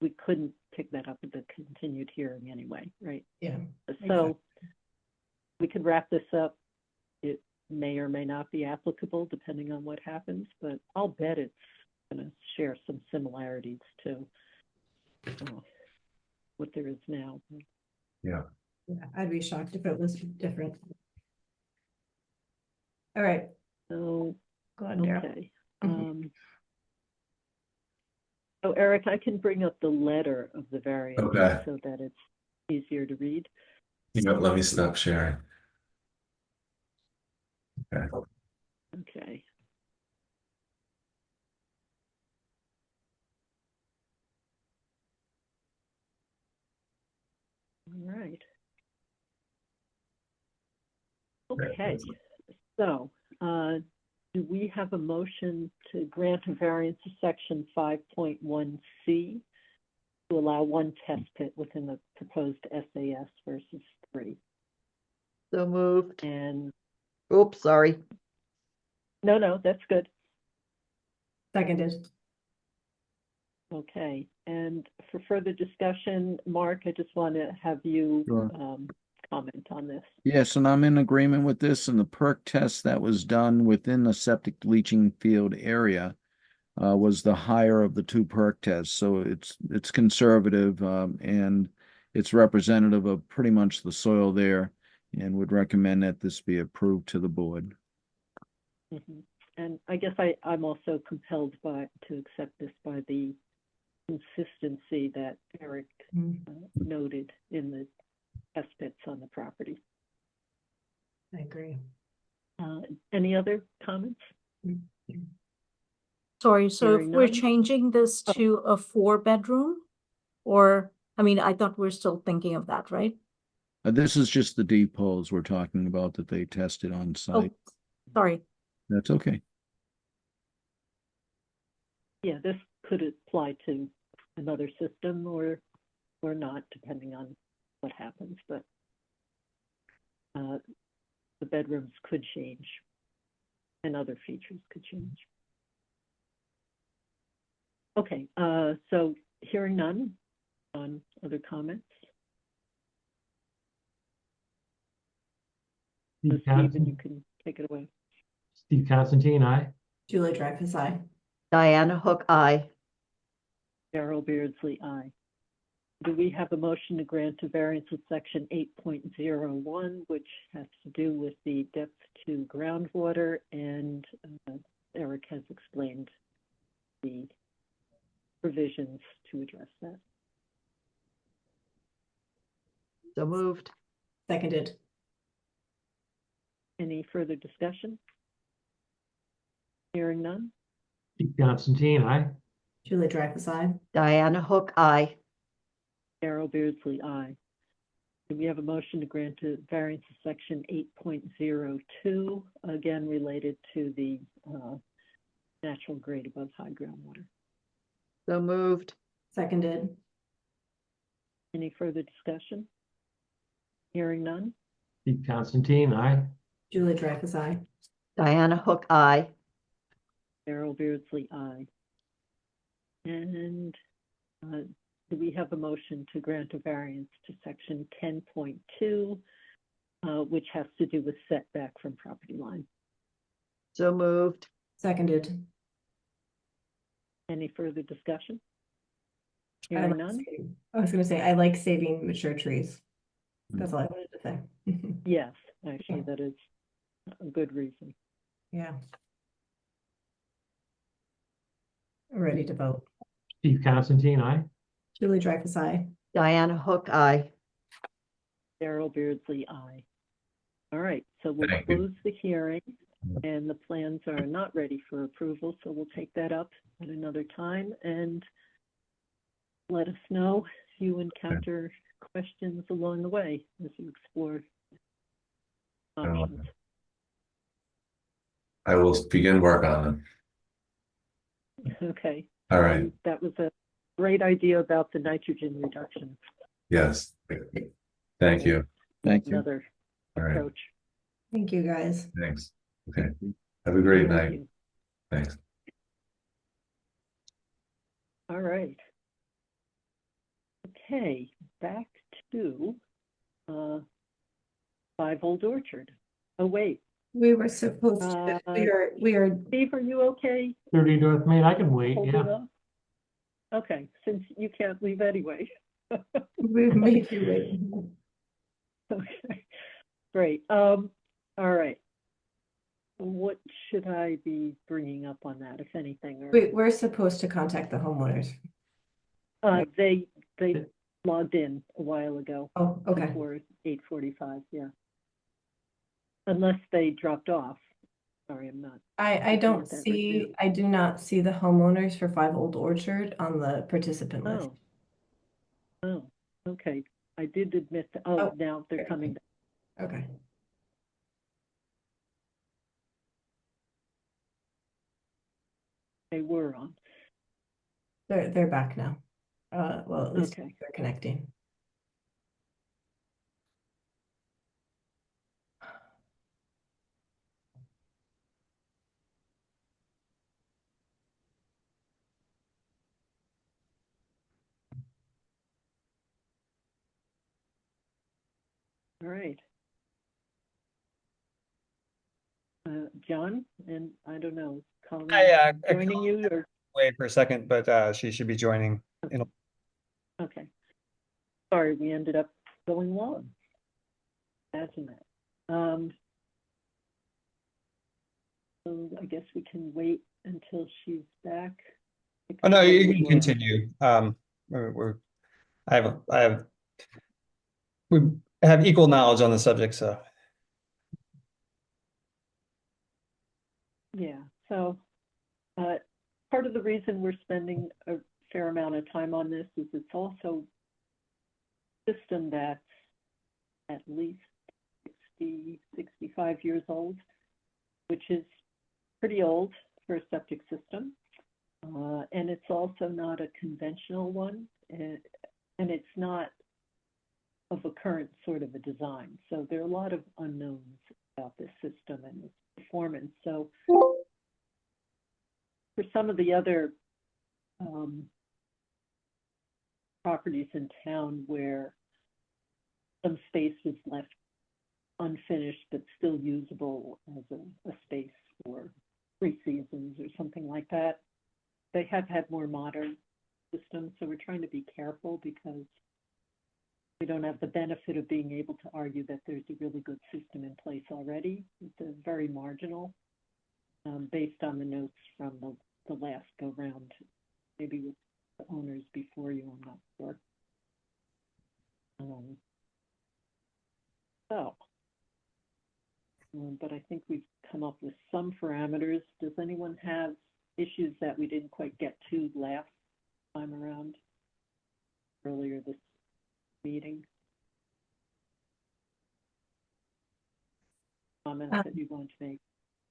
we couldn't pick that up at the continued hearing anyway, right? Yeah. So we could wrap this up. It may or may not be applicable depending on what happens, but I'll bet it's going to share some similarities to what there is now. Yeah. Yeah, I'd be shocked if it was different. All right, So, go on, Daryl. okay. Mhm. So Eric, I can bring up the letter of the variance Okay. so that it's easier to read. Let me stop sharing. Okay. Okay. All right. Okay, so do we have a motion to grant a variance to section 5.1C to allow one test pit within the proposed SAS versus 3? So moved. And Oops, sorry. no, that's good. Seconded. Okay, and for further discussion, Mark, I just want to have you Sure. comment on this. Yes, and I'm in agreement with this, and the perk test that was done within the septic leaching field area was the higher of the two perk tests. So it's conservative, and it's representative of pretty much the soil there, and would recommend that this be approved to the board. Mhm. And I guess I'm also compelled to accept this by the consistency that Eric noted in the test pits on the property. I agree. Any other comments? Sorry, so if Hearing we're none. changing this Oh. to a 4-bedroom, or, I mean, I thought we're still thinking of that, right? This is just the depots we're talking about that they tested on Oh, site. sorry. That's okay. Yeah, this could apply to another system or not, depending on what happens, but the bedrooms could change and other features could change. Okay, so hearing none on other comments. So Steve Stephen, you Constantine, can take it away. Steve Constantine, aye. Julie Dreyfus, aye. Diana Hook, aye. Darrell Beardsley, aye. Do we have a motion to grant a variance with section 8.01, which has to do with the depth to groundwater, and Eric has explained the provisions to address that. So moved. Seconded. Any further discussion? Hearing none. Steve Constantine, aye. Julie Dreyfus, aye. Diana Hook, aye. Darrell Beardsley, aye. Do we have a motion to grant a variance to section 8.02, again related to the natural grade above high groundwater? So moved. Seconded. Any further discussion? Hearing none. Steve Constantine, aye. Julie Dreyfus, aye. Diana Hook, aye. Darrell Beardsley, aye. And do we have a motion to grant a variance to section 10.2, which has to do with setback from property line? So moved. Seconded. Any further discussion? I Hearing like none. saving- I was gonna say, I like saving mature trees. That's all I wanted to say. Yes, actually, that is a good reason. Yeah. Ready to vote. Steve Constantine, aye. Julie Dreyfus, aye. Diana Hook, aye. Darrell Beardsley, aye. All right, so we'll Thank you. close the hearing, and the plans are not ready for approval, so we'll take that up at another time. And let us know if you encounter questions along the way as you explore options. I will begin work on them. Okay. All right. That was a great idea about the nitrogen reduction. Yes. Thank you. Thank you. Another All right. approach. Thank you, guys. Thanks. Okay. Have a great Thank night. you. Thanks. All right. Okay, back to 5 Old Orchard. Oh, wait. We were supposed to, we are, Steve, are you okay 30 North Main, I can wait, holding yeah. up? Okay, since you can't leave anyway. we've made you wait. Okay, great. All right. What should I be bringing up on that, if anything? Or We're supposed to contact the homeowners. they logged in a while ago. Oh, okay. Before 8:45, yeah. Unless they dropped off. Sorry, I'm not. I looking don't at that right see, now. I do not see the homeowners for 5 Old Orchard on the participant list. Oh, okay. I did admit that. Oh, Oh, now they're okay. coming. Okay. They were on. They're back now. Well, at least Okay. they're connecting. All right. John, and I don't know, Colleen joining you or? Wait for a second, but she should be joining. Okay. Sorry, we ended up going long. Imagine that. So I guess we can wait until she's back. Oh, no, you can continue. We have equal knowledge on the subject, so. Yeah, so part of the reason we're spending a fair amount of time on this is it's also a system that's at least 60, 65 years old, which is pretty old for a septic system. And it's also not a conventional one, and it's not of a current sort of a design. So there are a lot of unknowns about this system and its performance. So for some of the other properties in town where some space was left unfinished but still usable as a space for 3 seasons or something like that, they have had more modern systems. So we're trying to be careful because we don't have the benefit of being able to argue that there's a really good system in place already. It's very marginal based on the notes from the last go round, maybe with the owners before you, I'm not sure. But I think we've come up with some parameters. Does anyone have issues that we didn't quite get to last time around, earlier this meeting? Comments that you want to make?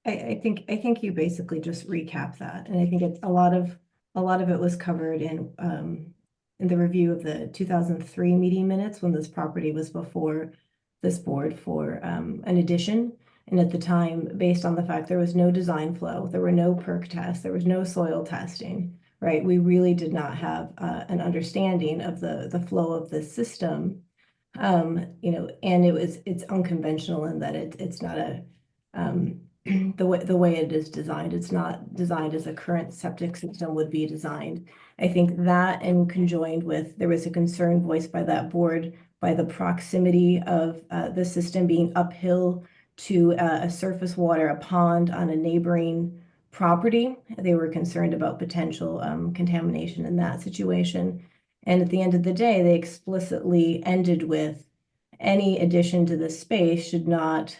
I think you basically just recap that, and I think it's a lot of it was covered in the review of the 2003 meeting minutes when this property was before this board for an addition. And at the time, based on the fact there was no design flow, there were no perk tests, there was no soil testing, right? We really did not have an understanding of the flow of the system, and it's unconventional in that it's not a the way it is designed. It's not designed as a current septic system would be designed. I think that, and conjoined with, there was a concern voiced by that board by the proximity of the system being uphill to a surface water, a pond on a neighboring property. They were concerned about potential contamination in that situation. And at the end of the day, they explicitly ended with any addition to the space should not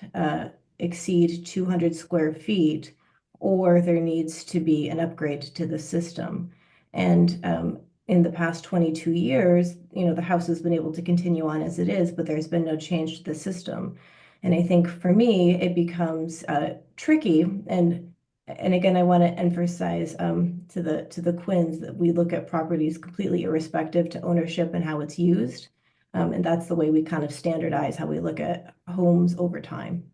exceed 200 square feet, or there needs to be an upgrade to the system. And in the past 22 years, the house has been able to continue on as it is, but there's been no change to the system. And I think for me, it becomes tricky. And again, I want to emphasize to the Quins that we look at properties completely irrespective to ownership and how it's used. And that's the way we kind of standardize how we look at homes over time.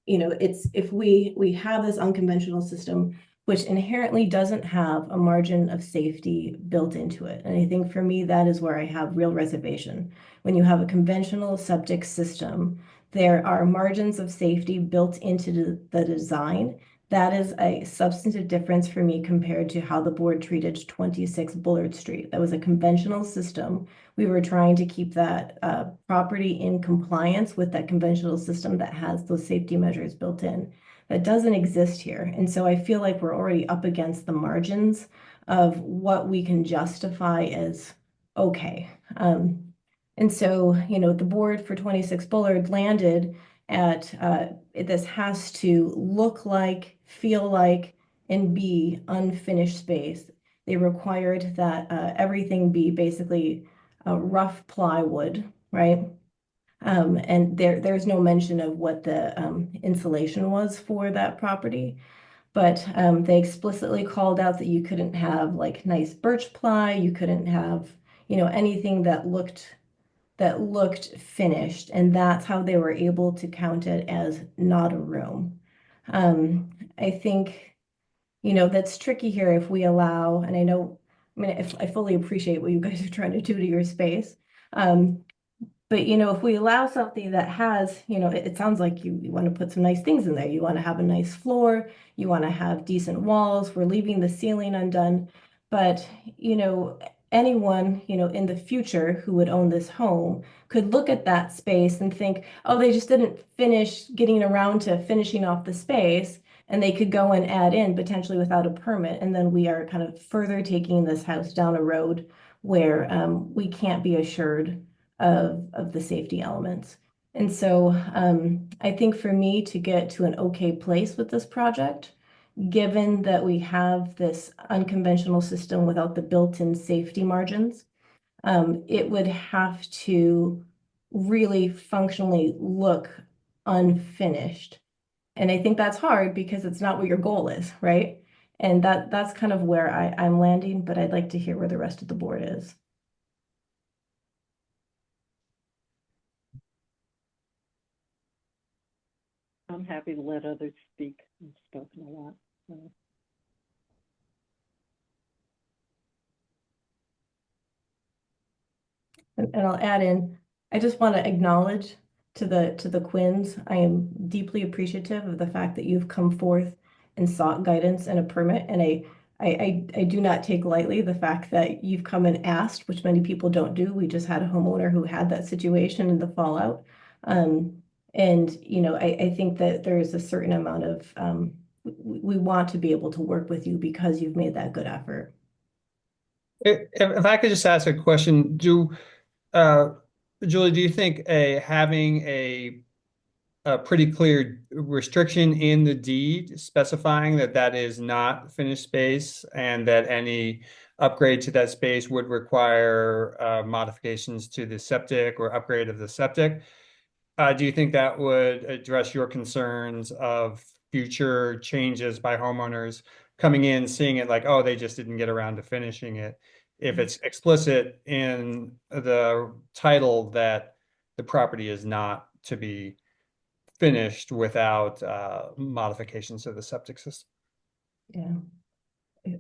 It's if we have this unconventional system, which inherently doesn't have a margin of safety built into it. And I think for me, that is where I have real reservation. When you have a conventional septic system, there are margins of safety built into the design. That is a substantive difference for me compared to how the board treated 26 Bullard Street. That was a conventional system. We were trying to keep that property in compliance with that conventional system that has those safety measures built in. That doesn't exist here. And so I feel like we're already up against the margins of what we can justify as okay. And so, the board for 26 Bullard landed at this has to look like, feel like, and be unfinished space. They required that everything be basically rough plywood, right? And there's no mention of what the insulation was for that property, but they explicitly called out that you couldn't have like nice birch ply, you couldn't have, anything that looked finished, and that's how they were able to count it as not a room. I think, that's tricky here if we allow, and if I fully appreciate what you guys are trying to do to your space. But if we allow something that has, it sounds like you want to put some nice things in there. You want to have a nice floor, you want to have decent walls, we're leaving the ceiling undone. But, anyone, in the future who would own this home could look at that space and think, oh, they just didn't finish getting around to finishing off the space, and they could go and add in potentially without a permit. And then we are kind of further taking this house down a road where we can't be assured of the safety elements. And so I think for me to get to an okay place with this project, given that we have this unconventional system without the built-in safety margins, it would have to really functionally look unfinished. And I think that's hard because it's not what your goal is, right? And that's kind of where I'm landing, but I'd like to hear where the rest of the board is. I'm happy to let others speak. I've spoken a lot. So. And I'll add in, I just want to acknowledge to the Quins, I am deeply appreciative of the fact that you've come forth and sought guidance and a permit. And I do not take lightly the fact that you've come and asked, which many people don't do. We just had a homeowner who had that situation in the fallout. And, I think that there is a certain amount of, we want to be able to work with you because you've made that good effort. If I could just ask a question, Julie, do you think having a pretty clear restriction in the deed specifying that is not finished space and that any upgrade to that space would require modifications to the septic or upgrade of the septic? Do you think that would address your concerns of future changes by homeowners coming in, seeing it like, oh, they just didn't get around to finishing it? If it's explicit in the title that the property is not to be finished without modifications to the septic system. Yeah,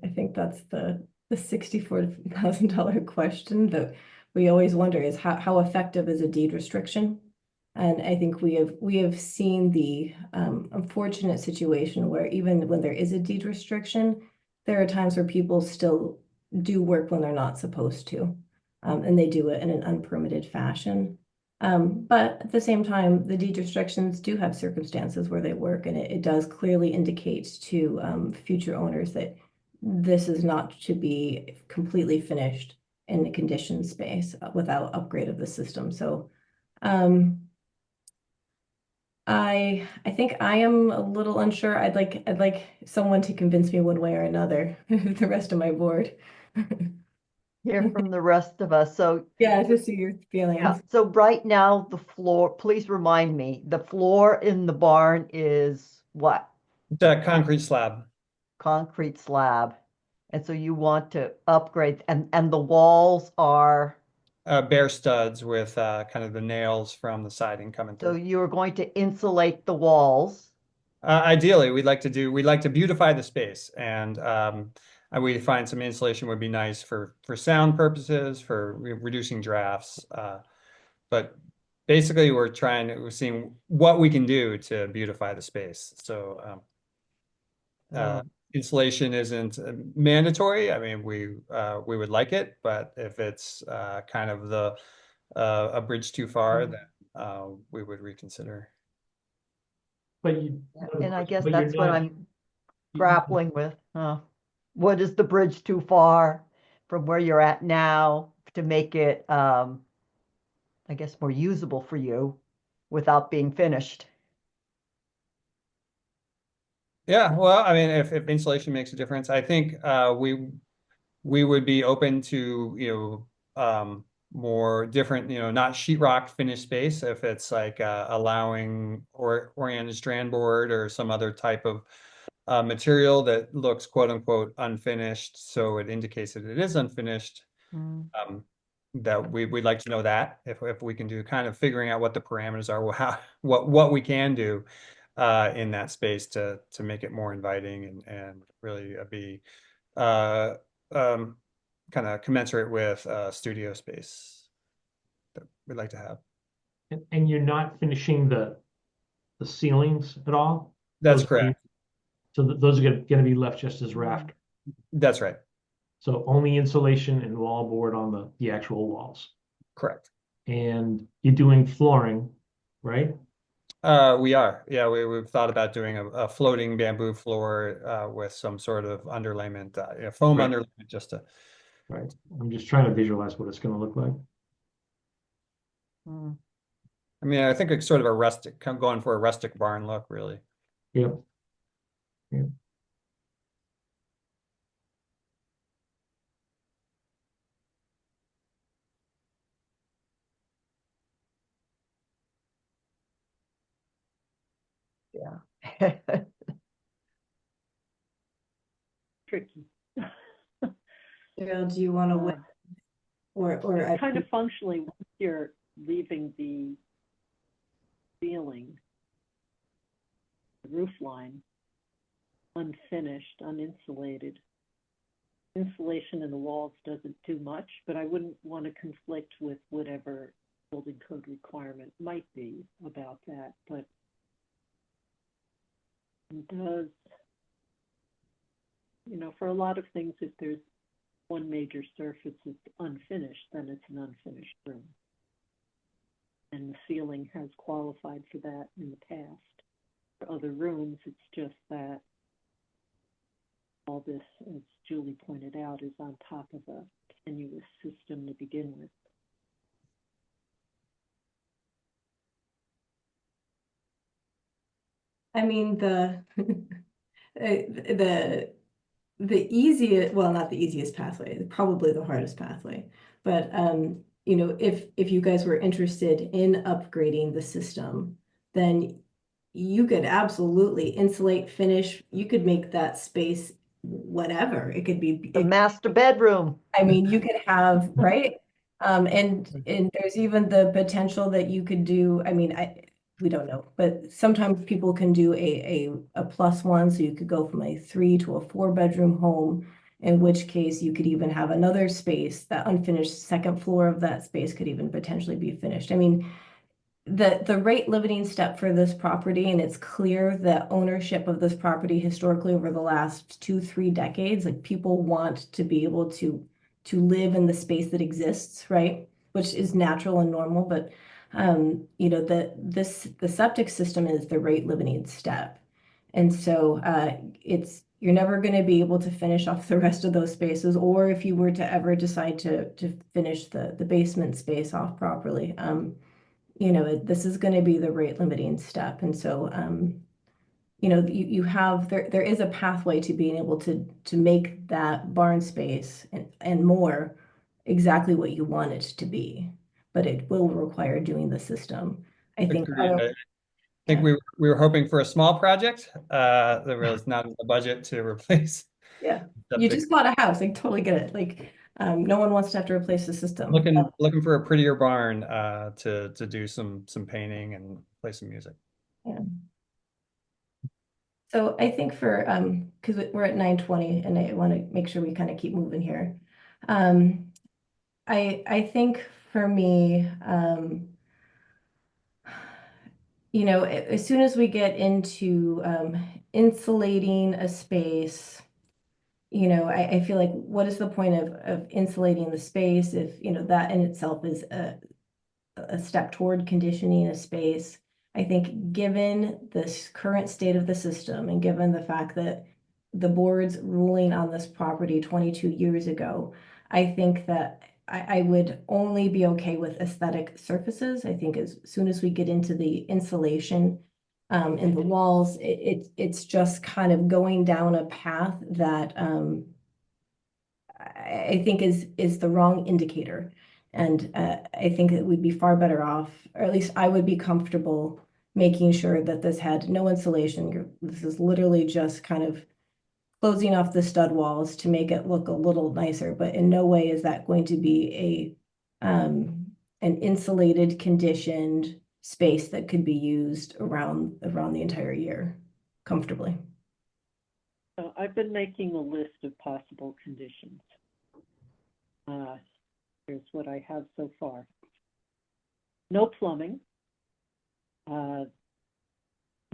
I think that's the $64,000 question that we always wonder is how effective is a deed restriction? And I think we have seen the unfortunate situation where even when there is a deed restriction, there are times where people still do work when they're not supposed to, and they do it in an unpermitted fashion. But at the same time, the deed restrictions do have circumstances where they work, and it does clearly indicate to future owners that this is not to be completely finished in the conditioned space without upgrade of the system. So I think I am a little unsure. I'd like someone to convince me one way or another, the rest of my board. hear from the rest of us. So Yeah, just see your yeah, feelings. so right now the floor, please remind me, the floor in the barn is what? The concrete slab. Concrete slab. And so you want to upgrade and the walls are, Bare studs with kind of the nails from the siding coming so through. you're going to insulate the walls. Ideally, we'd like to beautify the space, and we find some insulation would be nice for sound purposes, for reducing drafts. But basically, we're seeing what we can do to beautify the space. So Um, insulation isn't mandatory. I mean, we would like it, but if it's kind of a bridge too far, then we would reconsider. But you, And I guess but you're that's what not, I'm grappling with. What is the bridge too far from where you're at now to make it, I guess, more usable for you without being finished? Yeah, well, I mean, if insulation makes a difference, I think we would be open to, more different, not sheetrock finished space if it's like allowing or oriented strand board or some other type of material that looks quote unquote unfinished, so it indicates that it is unfinished. Mm. That we'd like to know that if we can do kind of figuring out what the parameters are, what we can do in that space to make it more inviting and really be uh, um, kind of commensurate with studio space that we'd like to have. and you're not finishing the ceilings at all? That's Those- correct. So those are gonna be left just as raft. That's right. So only insulation and wall board on the actual walls. Correct. And you're doing flooring, right? We are. Yeah, we've thought about doing a floating bamboo floor with some sort of underlayment, foam Right. underlayment, just to. Right. I'm just trying to visualize what it's gonna look like. Mm. I mean, I think it's sort of a rustic, going for a rustic barn look, really. Yep. Yep. Yeah. Tricky. Daryl, do you want to wait? Or I Kind of functionally, once you're leaving the ceiling, the roof line, unfinished, uninsulated. Insulation in the walls doesn't do much, but I wouldn't want to conflict with whatever building code requirement might be about that, but it does, for a lot of things, if there's one major surface that's unfinished, then it's an unfinished room. And the ceiling has qualified for that in the past. For other rooms, it's just that all this, as Julie pointed out, is on top of a tenuous system to begin with. I mean, the easiest, well, not the easiest pathway, probably the hardest pathway. But if you guys were interested in upgrading the system, then you could absolutely insulate, finish. You could make that space whatever. It could be The master bedroom. I mean, you could have, right? And there's even the potential that you could do, I mean, we don't know, but sometimes people can do a +1, so you could go from a 3 to a 4-bedroom home, in which case you could even have another space, that unfinished second floor of that space could even potentially be finished. I mean, the rate limiting step for this property, and it's clear that ownership of this property historically over the last 2-3 decades, like people want to be able to live in the space that exists, right? Which is natural and normal, but the septic system is the rate limiting step. And so you're never going to be able to finish off the rest of those spaces, or if you were to ever decide to finish the basement space off properly, this is going to be the rate limiting step. And so, you have, there is a pathway to being able to make that barn space and more exactly what you want it to be, but it will require doing the system. I think Agreed. I think yeah. we were hoping for a small project. There was not in the budget to replace. Yeah, you septic. just bought a house. I totally get it. Like, no one wants to have to replace the system. Looking for a prettier barn to do some painting and play some music. Yeah. So I think for because we're at 9:20 and I want to make sure we kind of keep moving here. I think for me, you know, as soon as we get into insulating a space, you know, I feel like what is the point of insulating the space if, you know, that in itself is a step toward conditioning a space. I think given this current state of the system and given the fact that the board's ruling on this property 22 years ago, I think that I would only be okay with aesthetic surfaces. I think as soon as we get into the insulation in the walls, it's just kind of going down a path that I think is the wrong indicator. And I think that we'd be far better off, or at least I would be comfortable making sure that this had no insulation. This is literally just kind of closing off the stud walls to make it look a little nicer, but in no way is that going to be an insulated, conditioned space that could be used around the entire year comfortably. So I've been making a list of possible conditions. Here's what I have so far. No plumbing,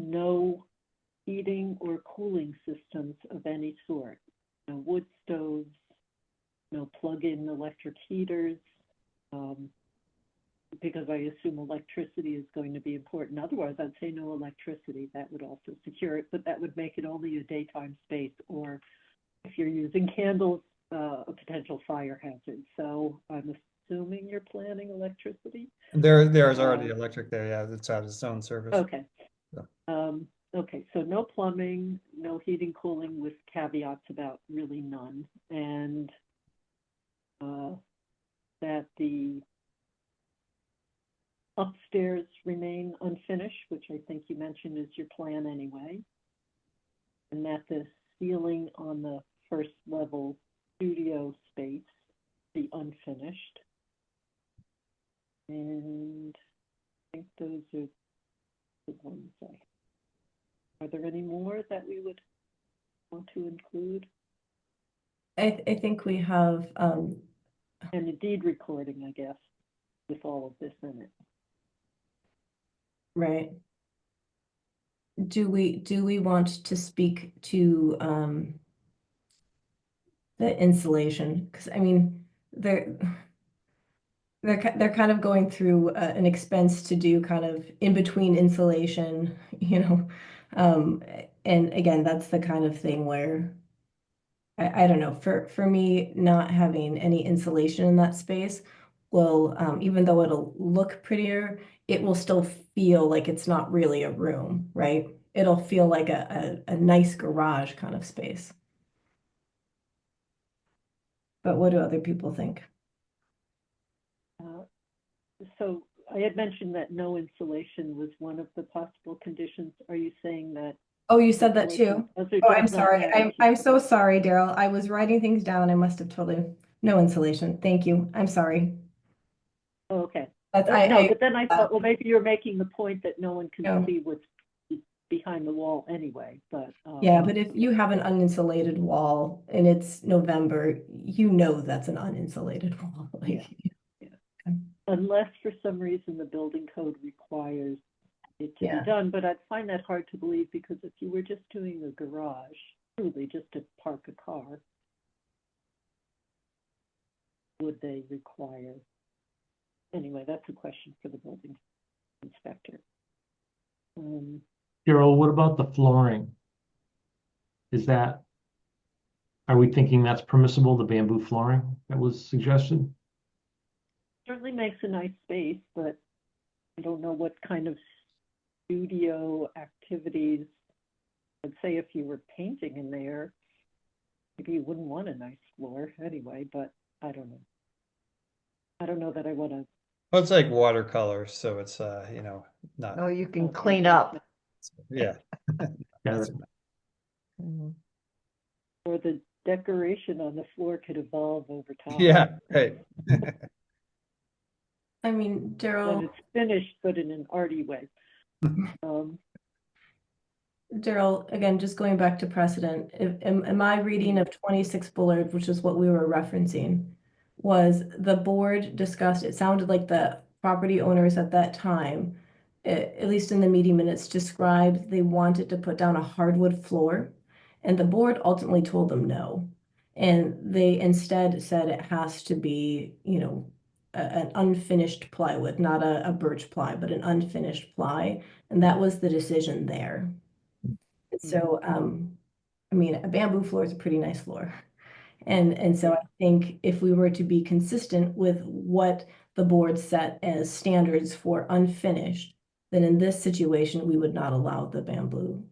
no heating or cooling systems of any sort, no wood stoves, no plug-in electric heaters, because I assume electricity is going to be important. Otherwise, I'd say no electricity. That would also secure it, but that would make it only a daytime space, or if you're using candles, a potential fire hazard. So I'm assuming you're planning electricity. There's already electric there. Yeah, it's out of its own service. Okay. Yeah. Okay, so no plumbing, no heating, cooling, with caveats about really none, and that the upstairs remain unfinished, which I think you mentioned is your plan anyway, and that the ceiling on the first level studio space be unfinished. And I think those are the ones Are there any more that we would want to include? I think we have And a deed recording, I guess, with all of this in it. right. Do we want to speak to the insulation? Because I mean, they're kind of going through an expense to do kind of in between insulation, you know. And again, that's the kind of thing where I don't know, for me, not having any insulation in that space will, even though it'll look prettier, it will still feel like it's not really a room, right? It'll feel like a nice garage kind of space. But what do other people think? So I had mentioned that no insulation was one of the possible conditions. Are you saying that? Oh, you said that too? Oh, I'm does not sorry. matter? I'm so sorry, Daryl. I was writing things down. I must have totally, no insulation. Thank you. I'm sorry. Oh, okay. That's, No, but then I thought, well, maybe you're making the point that no one can No. see what's behind the wall anyway, but. Yeah, but if you have an uninsulated wall and it's November, you know that's an uninsulated wall. Like, Unless for some reason the building code requires it to Yeah. be done, but I'd find that hard to believe, because if you were just doing a garage, truly just to park a car, would they require? Anyway, that's a question for the building inspector. Daryl, what about the flooring? Are we thinking that's permissible, the bamboo flooring that was suggested? Certainly makes a nice space, but I don't know what kind of studio activities. I'd say if you were painting in there, maybe you wouldn't want a nice floor anyway, but I don't know. I don't know that I want to. Well, it's like watercolor, so it's, you know, not, Oh, you can clean up. yeah. Got it. Mhm. Or the decoration on the floor could evolve over time. Yeah, right. I mean, When Daryl, it's finished, but in an arty way. Um, Daryl, again, just going back to precedent, am I reading of 26 Bullard, which is what we were referencing, was the board discussed, it sounded like the property owners at that time, at least in the meeting minutes, described they wanted to put down a hardwood floor, and the board ultimately told them no. And they instead said it has to be, you know, an unfinished plywood, not a birch ply, but an unfinished ply. And that was the decision there. So, I mean, a bamboo floor is a pretty nice floor. And so I think if we were to be consistent with what the board set as standards for unfinished, then in this situation, we would not allow the bamboo,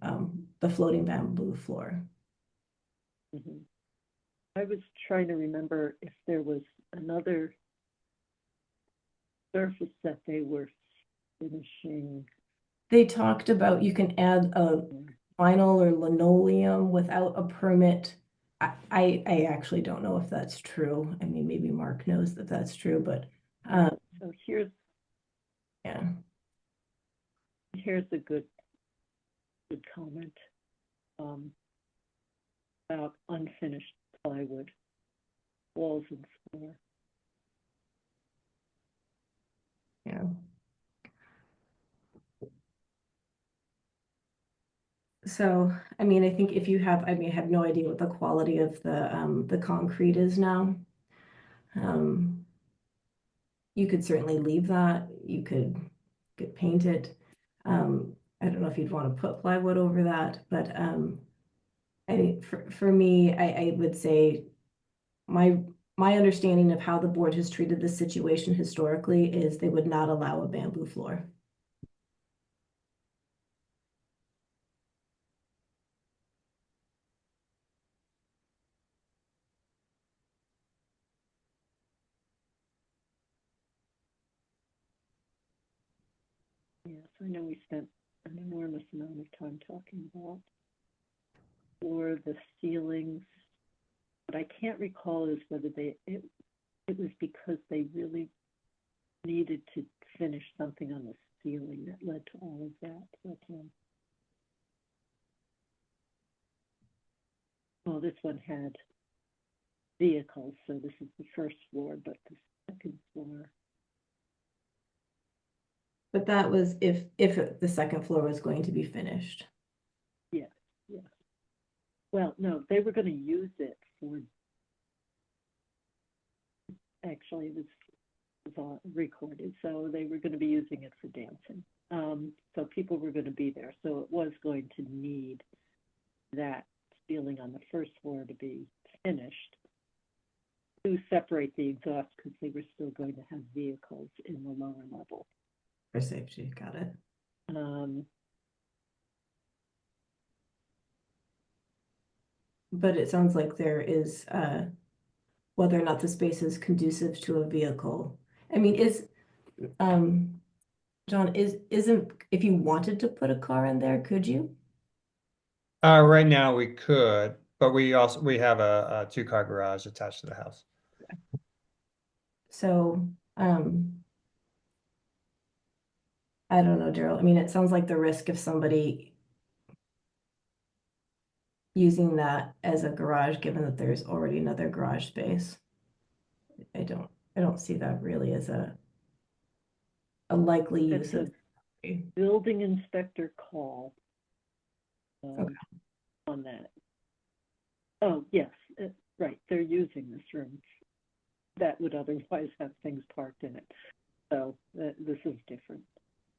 the floating bamboo floor. mhm. I was trying to remember if there was another surface that they were finishing. They talked about you can add a vinyl or linoleum without a permit. I actually don't know if that's true. I mean, maybe Mark knows that that's true, but So here's yeah. a good comment about unfinished plywood, walls and floor. Yeah. So, I mean, I think if you have, I mean, I have no idea what the quality of the concrete is now. You could certainly leave that. You could paint it. I don't know if you'd want to put plywood over that, but I for me, I would say my understanding of how the board has treated this situation historically is they would not allow a bamboo floor. Yes, I know we spent an enormous amount of time talking about or the ceilings. What I can't recall is whether it was because they really needed to finish something on the ceiling that led to all of that. But, well, this one had vehicles, so this is the first floor, but the second floor. But that was if the second floor was going to be finished. Yes, yes. Well, no, they were going to use it for. Actually, it was recorded, so they were going to be using it for dancing. So people were going to be there, so it was going to need that ceiling on the first floor to be finished to separate the exhaust because they were still going to have vehicles in the lower level. For safety, got it. But it sounds like there is whether or not the space is conducive to a vehicle. I mean, John, isn't if you wanted to put a car in there, could you? Right now we could, but we have a two-car garage attached to the house. So, I don't know, Daryl. I mean, it sounds like the risk of somebody using that as a garage, given that there's already another garage space. I don't see that really as a likely use It's of. a building inspector call Okay. on that. Oh, yes, right. They're using this room that would otherwise have things parked in it. So this is different.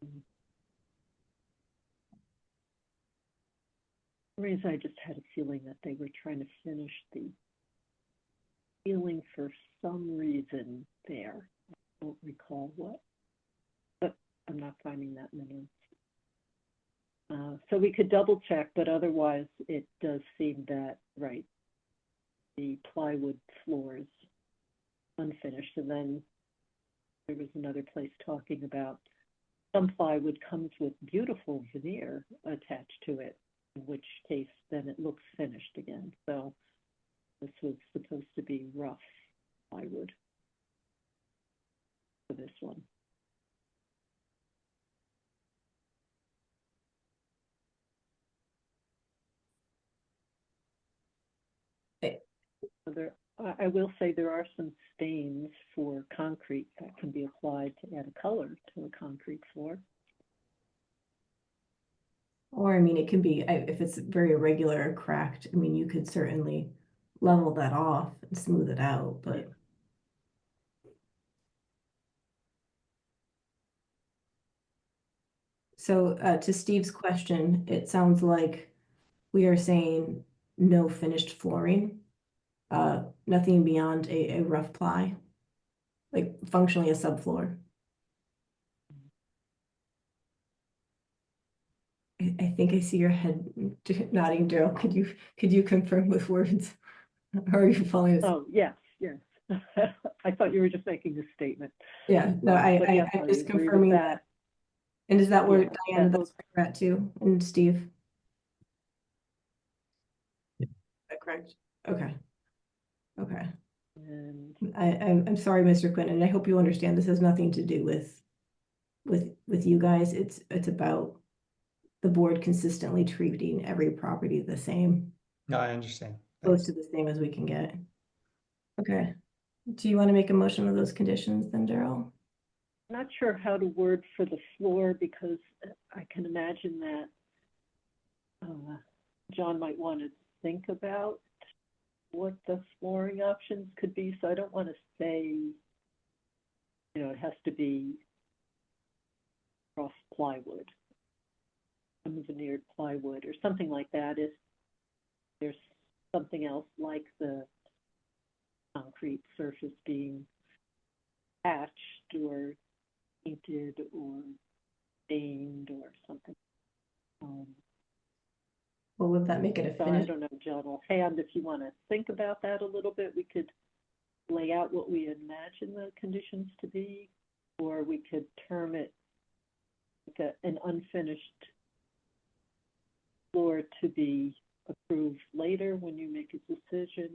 For some reason, I just had a feeling that they were trying to finish the ceiling for some reason there. I don't recall what, but I'm not finding that in the notes. So we could double check, but otherwise it does seem that, right, the plywood floor is unfinished, and then there was another place talking about some plywood comes with beautiful veneer attached to it, in which case then it looks finished again. So this was supposed to be rough plywood for this one. I will say there are some stains for concrete that can be applied to add a color to a concrete floor. Or, I mean, it can be, if it's very irregular or cracked, I mean, you could certainly level that off and smooth it out, but. So, to Steve's question, it sounds like we are saying no finished flooring, nothing beyond a rough ply, like functionally a subfloor. I think I see your head nodding, Daryl. Could you confirm with words? Or are you following us? Oh, yes, yes. I thought you were just making a statement. Yeah, no, But yes, I'm I just agree with confirming that. that. And is that where, Yeah, Diana, that that's where you're at too, and Steve? Is that correct? Okay. Okay. And I'm sorry, Mr. Quinn, and I hope you understand this has nothing to do with you guys. It's about the board consistently treating every property the same, No, I understand. close to the same as we can get. Okay. Do you want to make a motion of those conditions then, Daryl? not sure how to word for the floor because I can imagine that John might want to think about what the flooring options could be. So I don't want to say, you know, it has to be cross plywood, some veneered plywood or something like that. If there's something else like the concrete surface being patched or painted or stained or something. Well, would that make it a So I finish? don't know, John, offhand, if you want to think about that a little bit, we could lay out what we imagine the conditions to be, or we could term it like an unfinished floor to be approved later when you make a decision.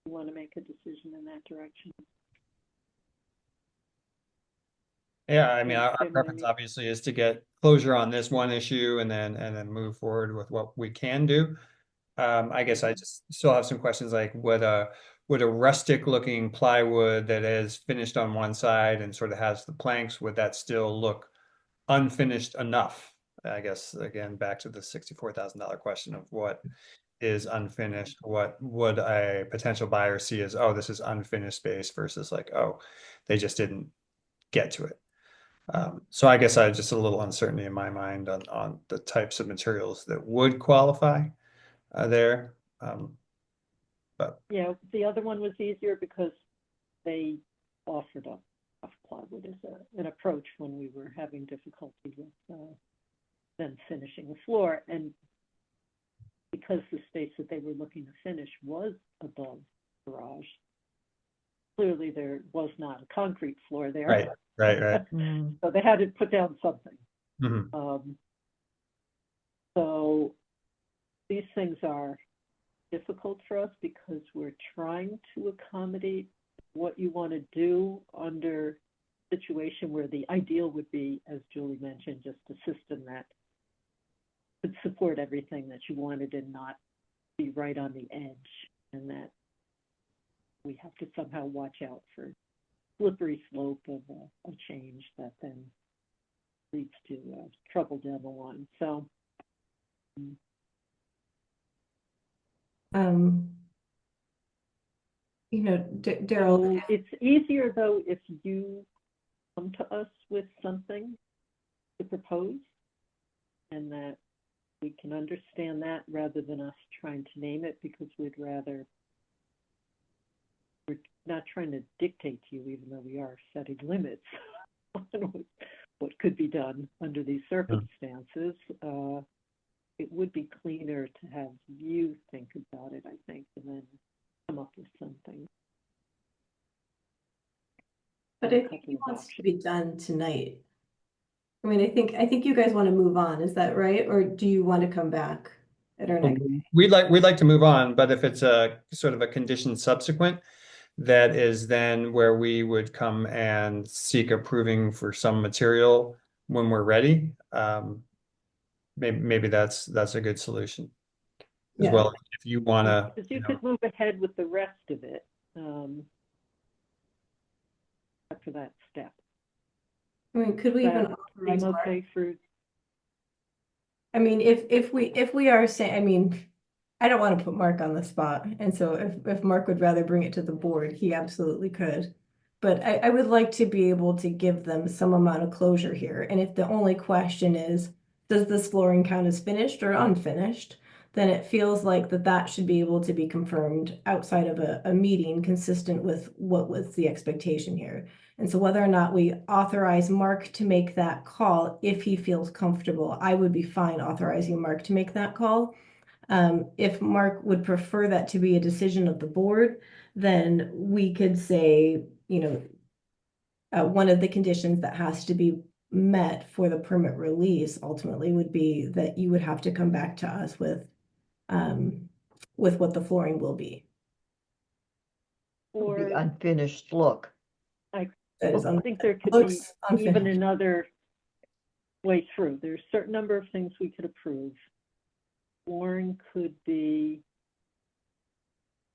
You want to make a decision in that direction. Yeah, I mean, our Understand what I preference mean? obviously is to get closure on this one issue and then move forward with what we can do. I guess I just still have some questions like would a rustic looking plywood that is finished on one side and sort of has the planks, would that still look unfinished enough? I guess again back to the $64,000 question of what is unfinished. What would a potential buyer see as, oh, this is unfinished space versus like, oh, they just didn't get to it. So I guess I have just a little uncertainty in my mind on the types of materials that would qualify there. But Yeah, the other one was easier because they offered up plywood as an approach when we were having difficulty with them finishing the floor. And because the space that they were looking to finish was above the garage, clearly there was not a concrete floor there. right. So they had to put down something. Mhm. So these things are difficult for us because we're trying to accommodate what you want to do under a situation where the ideal would be, as Julie mentioned, just a system that could support everything that you wanted and not be right on the edge, and that we have to somehow watch out for slippery slope of a change that then leads to trouble down the line. So You know, Daryl, so it's easier though if you come to us with something to propose, and that we can understand that rather than us trying to name it, because we're not trying to dictate to you, even though we are setting limits on what could be done under these circumstances. It would be cleaner to have you think about it, I think, and then come up with something. But I think he wants to be done tonight. I mean, I think you guys want to move on, is that right? Or do you want to come back at our next? We'd like to move on, but if it's a sort of a condition subsequent, that is then where we would come and seek approving for some material when we're ready. Maybe that's a good solution as Yeah. well. If you want to, Because you could move ahead with the rest of it after that step. I mean, could we even That authorize seem Mark? okay for, I mean, if we are saying, I mean, I don't want to put Mark on the spot, and so if Mark would rather bring it to the board, he absolutely could. But I would like to be able to give them some amount of closure here, and if the only question is, does this flooring count as finished or unfinished? Then it feels like that should be able to be confirmed outside of a meeting consistent with what was the expectation here. And so whether or not we authorize Mark to make that call, if he feels comfortable, I would be fine authorizing Mark to make that call. If Mark would prefer that to be a decision of the board, then we could say, you know, one of the conditions that has to be met for the permit release ultimately would be that you would have to come back to us with what the flooring will be. or The unfinished look. I That is think there could be looks even unfinished. another way through. There's a certain number of things we could approve. Flooring could be,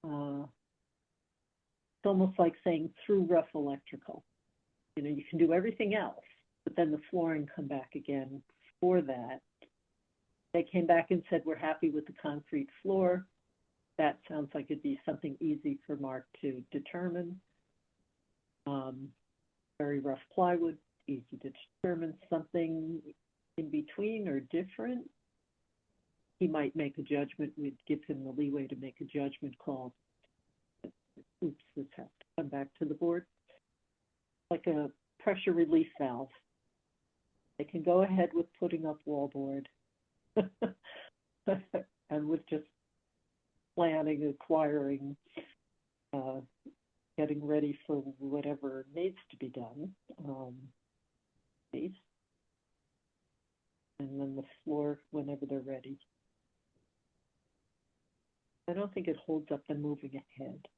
it's almost like saying through rough electrical. You know, you can do everything else, but then the flooring come back again for that. They came back and said, we're happy with the concrete floor. That sounds like it'd be something easy for Mark to determine. Very rough plywood, easy to determine. Something in between or different, he might make a judgment. We'd give him the leeway to make a judgment call. Oops, this has to come back to the board. Like a pressure relief valve. They can go ahead with putting up wallboard and with just planning, acquiring, getting ready for whatever needs to be done. And then the floor whenever they're ready. I don't think it holds up them moving ahead.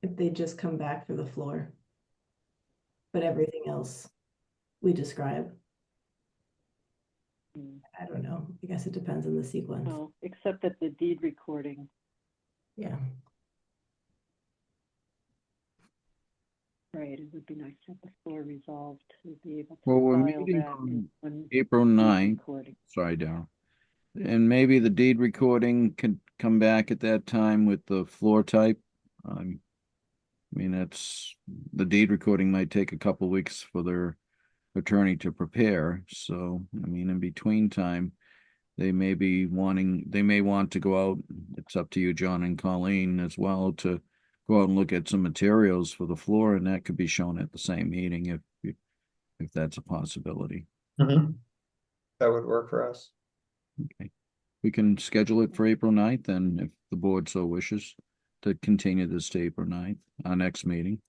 If they just come back for the floor. But everything else we describe. I don't know. I guess it depends on the sequence. No, except that the deed recording. Yeah. Right, it would be nice to have the floor resolved to be able to Well, we're file meeting that on when April deed 9th. recording. Sorry, Darryl. And maybe the deed recording could come back at that time with the floor type. I mean, the deed recording might take a couple weeks for their attorney to prepare. So, I mean, in between time, they may want to go out. It's up to you, John and Colleen, as well, to go out and look at some materials for the floor, and that could be shown at the same meeting if that's a possibility. that would work for us. Okay. We can schedule it for April 9th, and if the board so wishes, to continue this to April 9th, our next meeting.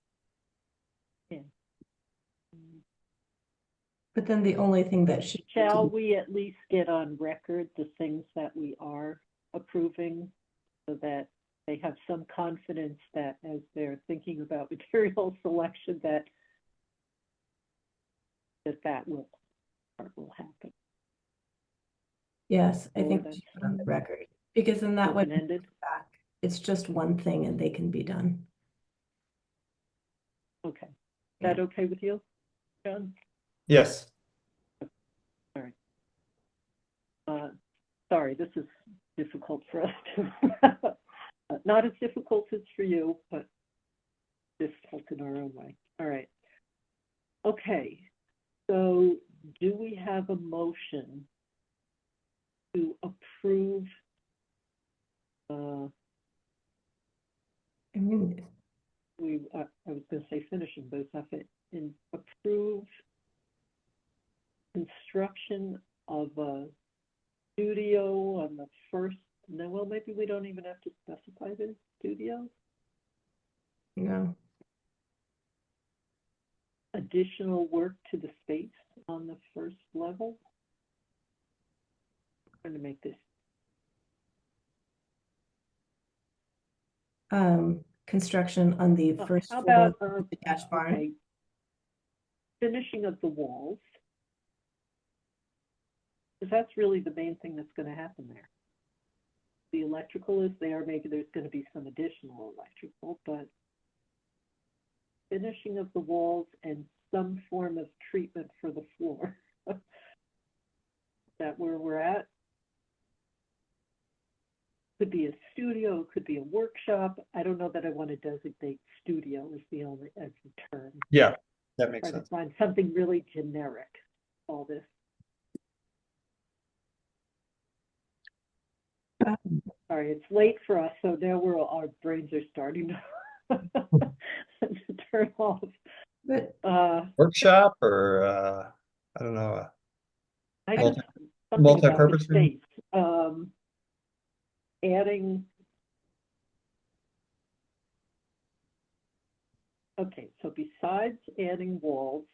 But then the only thing that should. Shall we at least get on record the things that we are approving so that they have some confidence that as they're thinking about material selection that will happen? Yes, I Or think we that's should put on the record, because then that way open-ended? it's just one thing and they can be done. Okay. Is that okay with you, John? Yes. All right. Sorry, this is difficult for us to, not as difficult as for you, but difficult in our own way. All right. Okay. So do we have a motion to approve I mean, I was going to say finishing, but it's not fit. And approve construction of a studio on the first. No, well, maybe we don't even have to specify the studio. No. Additional work to the space on the first level? Trying to make this, Construction on the first how floor about, of the detached barn. okay, finishing of the walls? Because that's really the main thing that's going to happen there. The electrical is there, maybe there's going to be some additional electrical, but finishing of the walls and some form of treatment for the floor. Is that where we're at? Could be a studio, could be a workshop. I don't know that I want to designate studio as the only, as the term. Yeah, that makes Try to sense. find something really generic, all this. Sorry, it's late for us, so now our brains are starting to turn off. But Workshop or I don't know. I Multi- just, something about the multi-purpose room? space. Adding. Okay, so besides adding walls,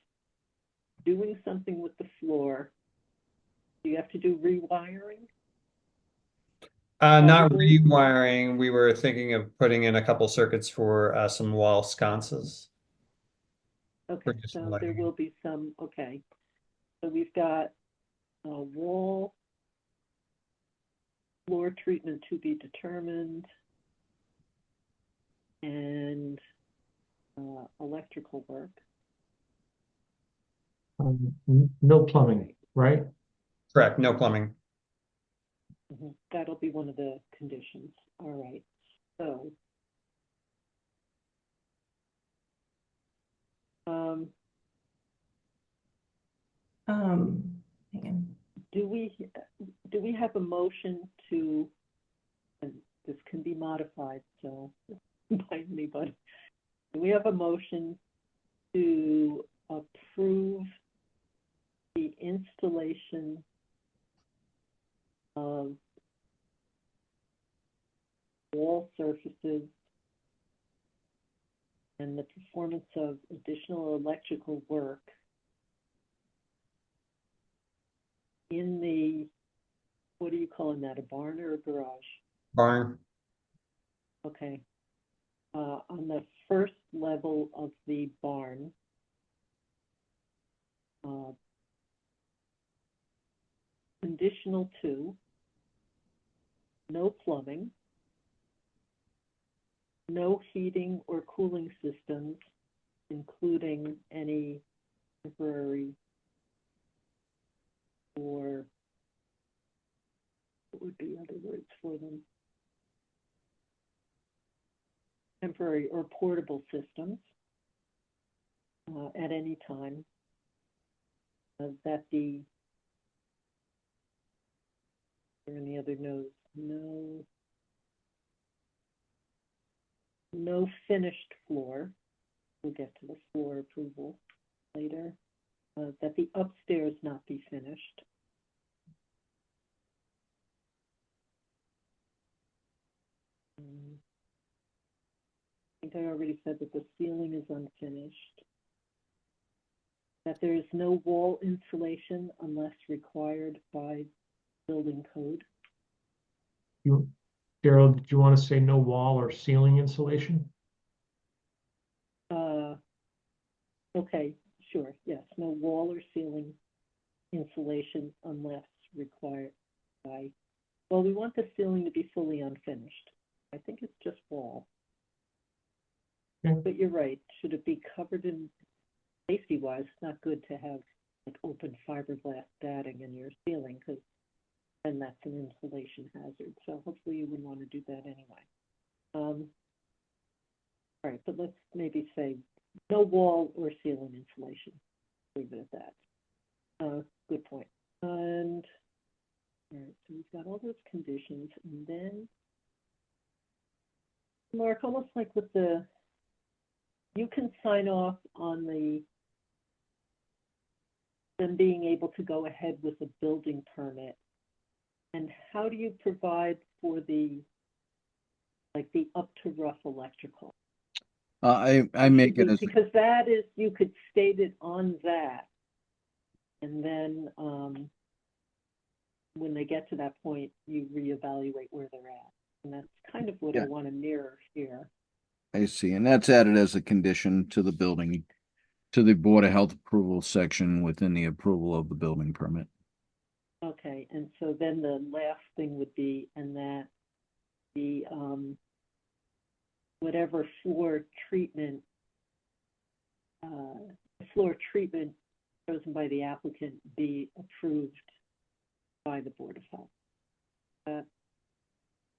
doing something with the floor, do you have to do rewiring? Not Probably. rewiring. We were thinking of putting in a couple circuits for some wall sconces. Okay, just so lighting. there will be some, okay. So we've got a wall, floor treatment to be determined, and electrical work. No plumbing, right? Correct, no plumbing. That'll be one of the conditions. All right. So, hang on. do we have a motion to, and this can be modified, so by anybody. Do we have a motion to approve the installation of wall surfaces and the performance of additional electrical work in the, what are you calling that, a barn or a garage? Barn. Okay. On the first level of the barn, conditional 2, no plumbing, no heating or cooling systems, including any temporary or, what would be other words for them? Temporary or portable systems at any time. That the, or any other notes, no finished floor. We'll get to the floor approval later. That the upstairs not be finished. I think I already said that the ceiling is unfinished. That there is no wall insulation unless required by building code. Daryl, did you want to say no wall or ceiling insulation? Okay, sure, yes, no wall or ceiling insulation unless required by, well, we want the ceiling to be fully unfinished. I think it's just wall. Okay. But you're right, should it be covered in, safety-wise, it's not good to have like open fiberglass batting in your ceiling because then that's an insulation hazard. So hopefully you wouldn't want to do that anyway. All right, but let's maybe say no wall or ceiling insulation. Leave it at that. Good point. And all right, so we've got all those conditions, and then Mark, almost like with the, you can sign off on the them being able to go ahead with a building permit. And how do you provide for the, like the up to rough electrical? I make it as, Because that is, you could state it on that. And then, when they get to that point, you reevaluate where they're at. And that's kind of what I Yeah. want to mirror here. I see, and that's added as a condition to the building, to the Board of Health approval section within the approval of the building permit. Okay, and so then the last thing would be, and that the, whatever floor treatment chosen by the applicant be approved by the Board of Health. That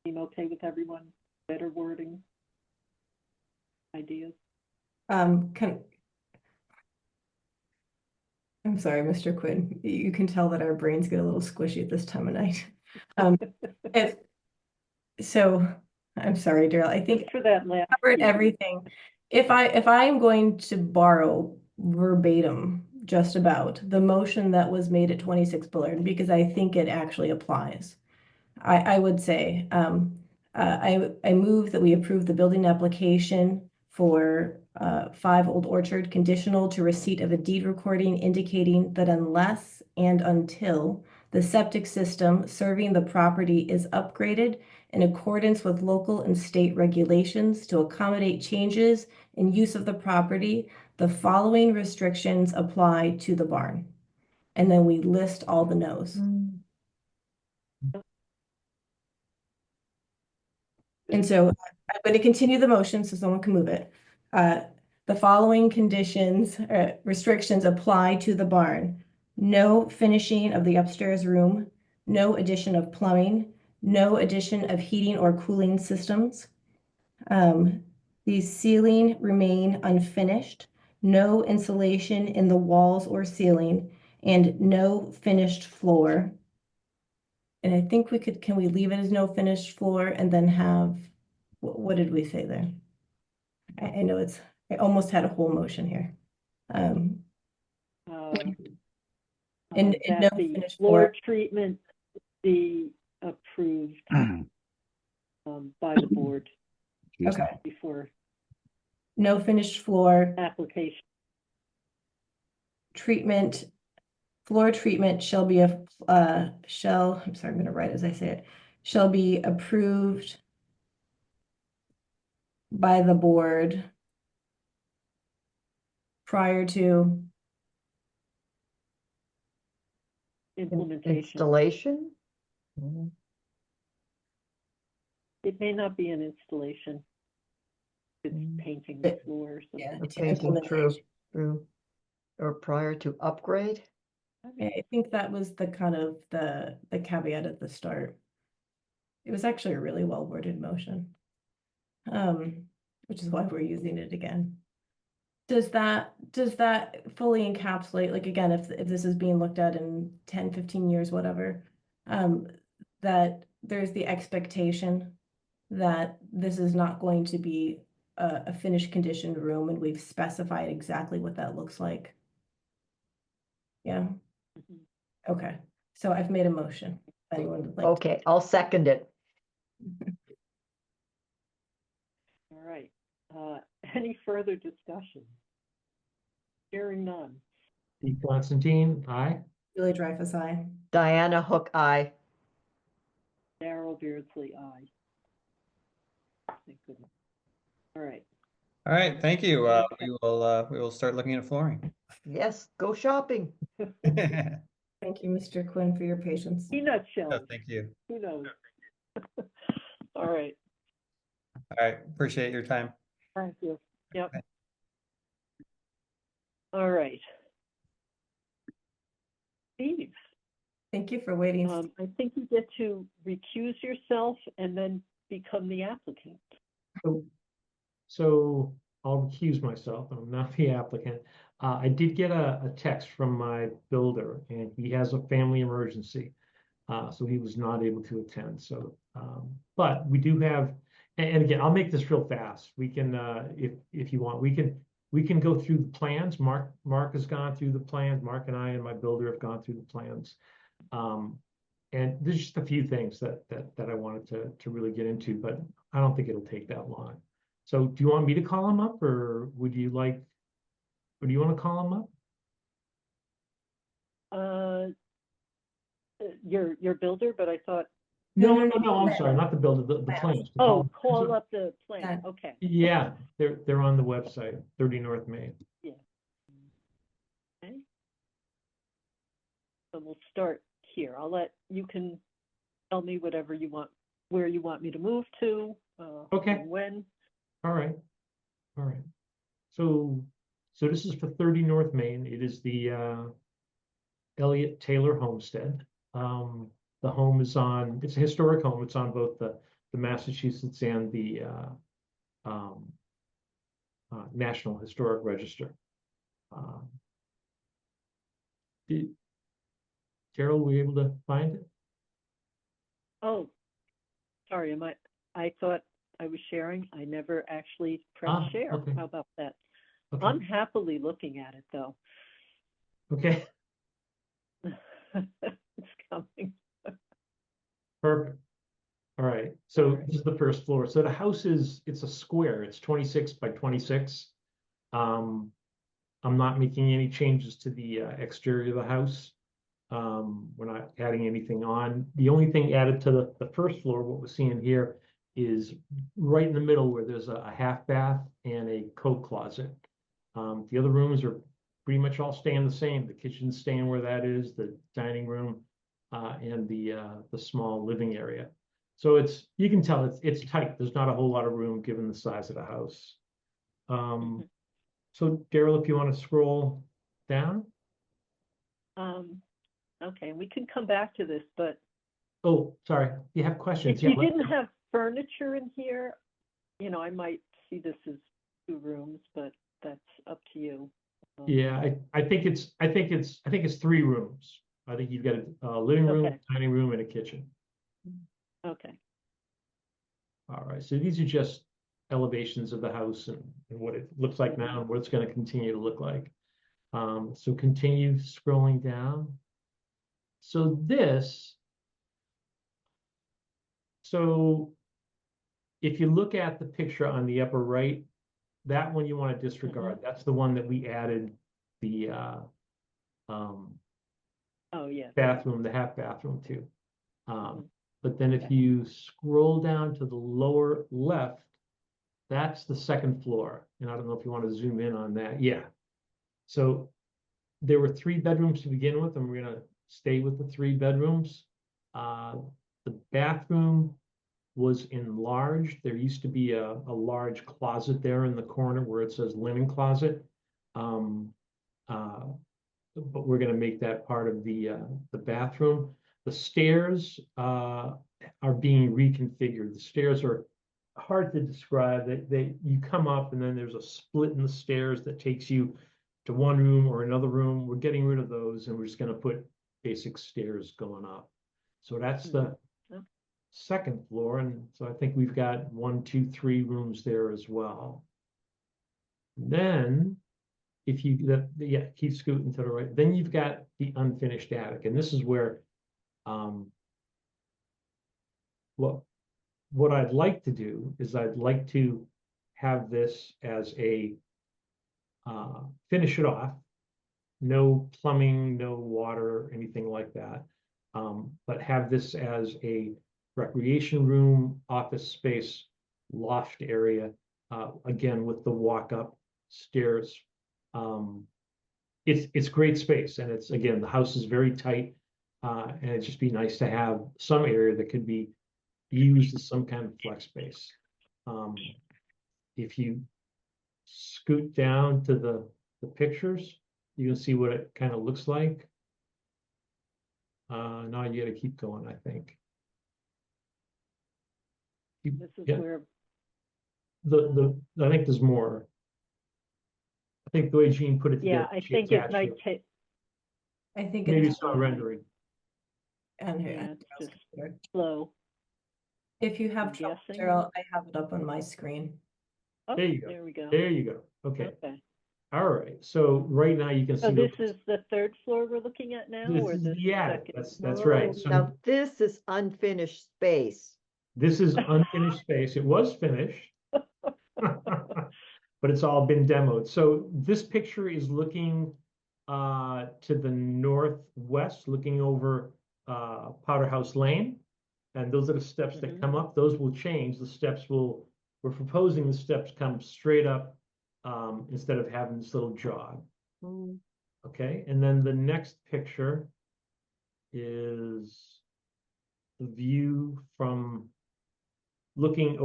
seem okay with everyone? Better wording? Ideas? I'm sorry, Mr. Quinn. You can tell that our brains get a little squishy at this time of night. if so, I'm sorry, Daryl. I think Just for that last covered piece. everything. If I am going to borrow verbatim just about the motion that was made at 26 Bullard, because I think it actually applies, I would say I move that we approve the building application for 5 Old Orchard, conditional to receipt of a deed recording indicating that unless and until the septic system serving the property is upgraded in accordance with local and state regulations to accommodate changes in use of the property, the following restrictions apply to the barn. And then we list all the no's. And so I'm going to continue the motion so someone can move it. The following conditions, restrictions apply to the barn. No finishing of the upstairs room, no addition of plumbing, no addition of heating or cooling systems. The ceiling remain unfinished, no insulation in the walls or ceiling, and no finished floor. And I think can we leave it as no finished floor and then have, what did we say there? I know I almost had a whole motion here. And no That the finished floor floor. treatment be approved by the board Okay, before no finished floor application. treatment. Floor treatment shall be I'm sorry, I'm going to write as I say it, shall be approved by the board prior to Implementation. Installation? It may not be an installation. It's painting the floor or something. yeah, Or to painting implementation. through, or prior to upgrade? I think that was the kind of the caveat at the start. It was actually a really well worded motion. Which is why we're using it again. Does that fully encapsulate, like, again, if this is being looked at in 10, 15 years, whatever, that there's the expectation that this is not going to be a finished conditioned room, and we've specified exactly what that looks like? Yeah. Okay, so I've made a motion. Anyone would like to? Okay, I'll second it. All right. Any further discussion? Hearing none. Steve Constantine, aye. Julie Dreyfus, aye. Diana Hook, aye. Darrell Beardsley, aye. Thank goodness. All right. All right, thank you. We will start looking at flooring. Yes, go shopping. Thank you, Mr. Quinn, for your patience. Peanut shells. Oh, thank you. Who knows? All right. All right, appreciate your time. Thank you. Yep. All right. Steve, Thank you for waiting. I think you get to recuse yourself and then become the applicant. So I'll recuse myself. I'm not the applicant. I did get a text from my builder, and he has a family emergency. So he was not able to attend. So, but we do have, and again, I'll make this real fast. We can, if you want, we can go through the plans. Mark has gone through the plans. Mark and I and my builder have gone through the plans. And there's just a few things that I wanted to really get into, but I don't think it'll take that long. So do you want me to call him up, or would you like, or do you want to call him up? Your builder, but I thought, No, I'm sorry, not the builder, the plans. oh, call up the plan. That- Okay. Yeah, they're on the website, 30 North Main. Yeah. Okay. So we'll start here. You can tell me whatever you want, where you want me to move to, Okay. and when. All right. All right. So this is for 30 North Main. It is the Elliott Taylor Homestead. The home is it's a historic home. It's on both the Massachusetts and the National Historic Register. Carol, were you able to find it? Oh, sorry, I thought I was sharing. I never actually pressed share. Okay. How about that? Okay. I'm happily looking at it though. Okay. It's coming. Perfect. All right. So this is the first floor. So the house it's a square. It's 26 by 26. I'm not making any changes to the exterior of the house. We're not adding anything on. The only thing added to the first floor, what we're seeing here, is right in the middle where there's a half bath and a coat closet. The other rooms are pretty much all staying the same. The kitchen's staying where that is, the dining room, and the small living area. So you can tell it's tight. There's not a whole lot of room given the size of the house. So Daryl, if you want to scroll down. Okay, we can come back to this, but Oh, sorry. You have questions? if you let- didn't have furniture in here, I might see this as 2 rooms, but that's up to you. Yeah, I think it's 3 rooms. I think you've got a living room, Okay. dining room, and a kitchen. Okay. All right. So these are just elevations of the house and what it looks like now and what it's going to continue to look like. So continue scrolling down. So if you look at the picture on the upper right, that one you want to disregard. That's the one that we added the Oh, yeah. bathroom, the half bathroom to. But then if you scroll down to the lower left, that's the second floor. And I don't know if you want to zoom in on that. Yeah. So there were 3 bedrooms to begin with, and we're going to stay with the 3 bedrooms. The bathroom was enlarged. There used to be a large closet there in the corner where it says linen closet. But we're going to make that part of the bathroom. The stairs are being reconfigured. The stairs are hard to describe. You come up and then there's a split in the stairs that takes you to one room or another room. We're getting rid of those and we're just going to put basic stairs going up. So that's the second floor. And so I think we've got 1, 2, 3 rooms there as well. Then if you keep scooting to the right, then you've got the unfinished attic. And this is where what I'd like to do is I'd like to have this as a finish it off. No plumbing, no water, anything like that. But have this as a recreation room, office space, loft area, again with the walk-up stairs. It's great space, and it's again the house is very tight, and it'd just be nice to have some area that could be used as some kind of flex space. If you scoot down to the pictures, you can see what it kind of looks like. Now you got to keep going, I think. This is where I think there's more. I think the way Jean put it together. I she think it attached might take. I think Maybe it's it's not rendering. on here. Yeah, it's just slow. If you I'm have trouble, guessing. Cheryl, I have it up on my screen. Oh, There you go. there we go. There you go. Okay. Okay. All right. So right now you can see. So this is the 3rd floor we're looking at now, This or is the the attic. second? That's right. So Now, this is unfinished space. this is unfinished space. It was finished. But it's all been demoed. So this picture is looking to the northwest, looking over Powder House Lane. And those are the steps that come up. Those will change. We're proposing the steps come straight up instead of having this little jog. Okay, and then the next picture is the view from looking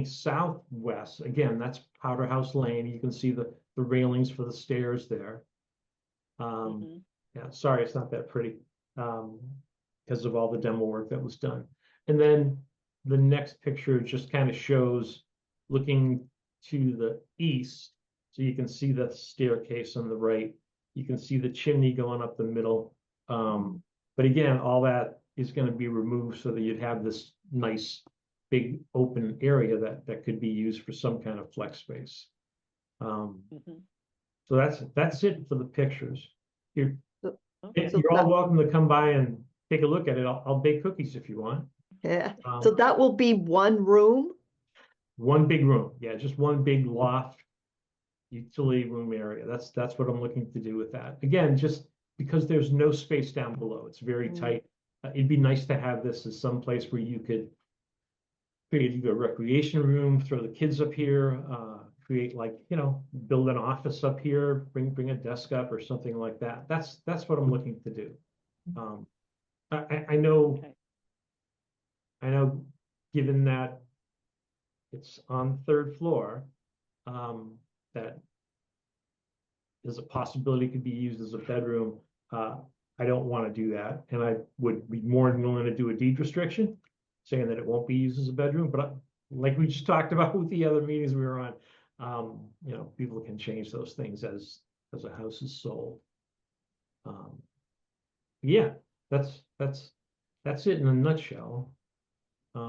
southwest. Again, that's Powder House Lane. You can see the railings for the stairs there. Yeah, sorry, it's not that pretty because of all the demo work that was done. And then the next picture just kind of shows looking to the east. So you can see the staircase on the right. You can see the chimney going up the middle. But again, all that is going to be removed so that you'd have this nice big open area that could be used for some kind of flex space. So that's it for the pictures. You're all welcome to come by and take a look at it. I'll bake cookies if you want. Yeah, so that will be one room? One big room. Yeah, just one big loft utility room area. That's what I'm looking to do with that. Again, just because there's no space down below. It's very tight. It'd be nice to have this as some place where you could create a recreation room, throw the kids up here, create build an office up here, bring a desk up or something like that. That's what I'm looking to do. I know given that it's on the third floor, that there's a possibility it could be used as a bedroom. I don't want to do that. And I would be more than willing to do a deed restriction saying that it won't be used as a bedroom. But like we just talked about with the other meetings we were on, people can change those things as a house is sold. Yeah, that's it in a nutshell. I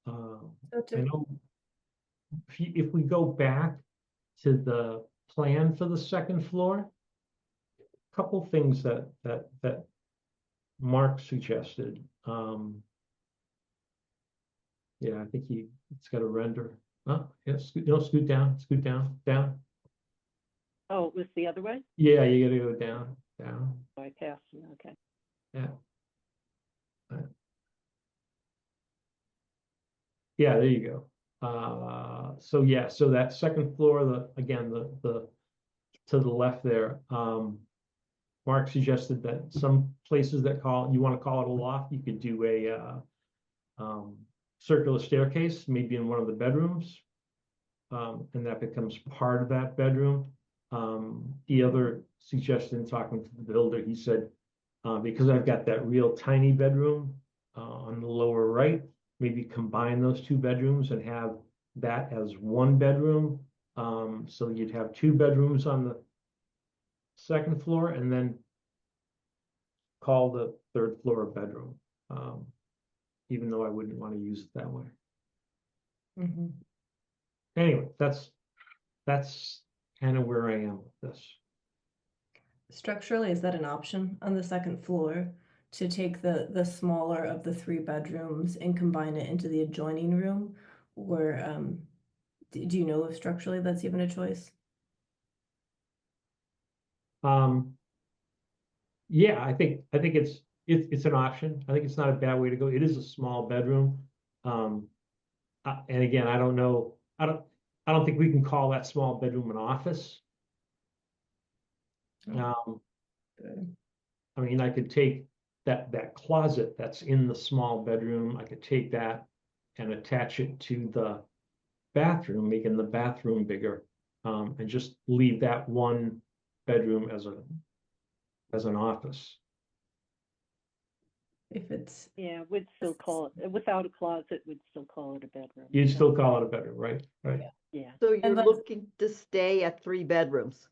know if we go back to the plan for the second floor, a couple things that Mark suggested. Yeah, I think it's got a render. Oh, yeah, scoot down, down. Oh, it was the other way? Yeah, you gotta go down. Oh, I passed you, okay. Yeah. Yeah, there you go. So yeah, so that second floor, the to the left there, Mark suggested that some places that you want to call it a loft, you could do a circular staircase, maybe in one of the bedrooms, and that becomes part of that bedroom. The other suggestion, talking to the builder, he said, because I've got that real tiny bedroom on the lower right, maybe combine those two bedrooms and have that as one bedroom. So you'd have two bedrooms on the second floor and then call the third floor a bedroom, even though I wouldn't want to use it that way. Anyway, that's kind of where I am with this. Structurally, is that an option on the second floor to take the smaller of the three bedrooms and combine it into the adjoining room? Or do you know if structurally that's even a choice? Yeah, I think it's an option. I think it's not a bad way to go. It is a small bedroom. And again, I don't know. I don't think we can call that small bedroom an office. I mean, I could take that closet that's in the small bedroom. I could take that and attach it to the bathroom, making the bathroom bigger, and just leave that one bedroom as an office. If it's we'd still call it, without a closet, we'd still call it a bedroom. You'd still call it a bedroom, right? Right. Yeah. So you're looking to stay at 3 bedrooms?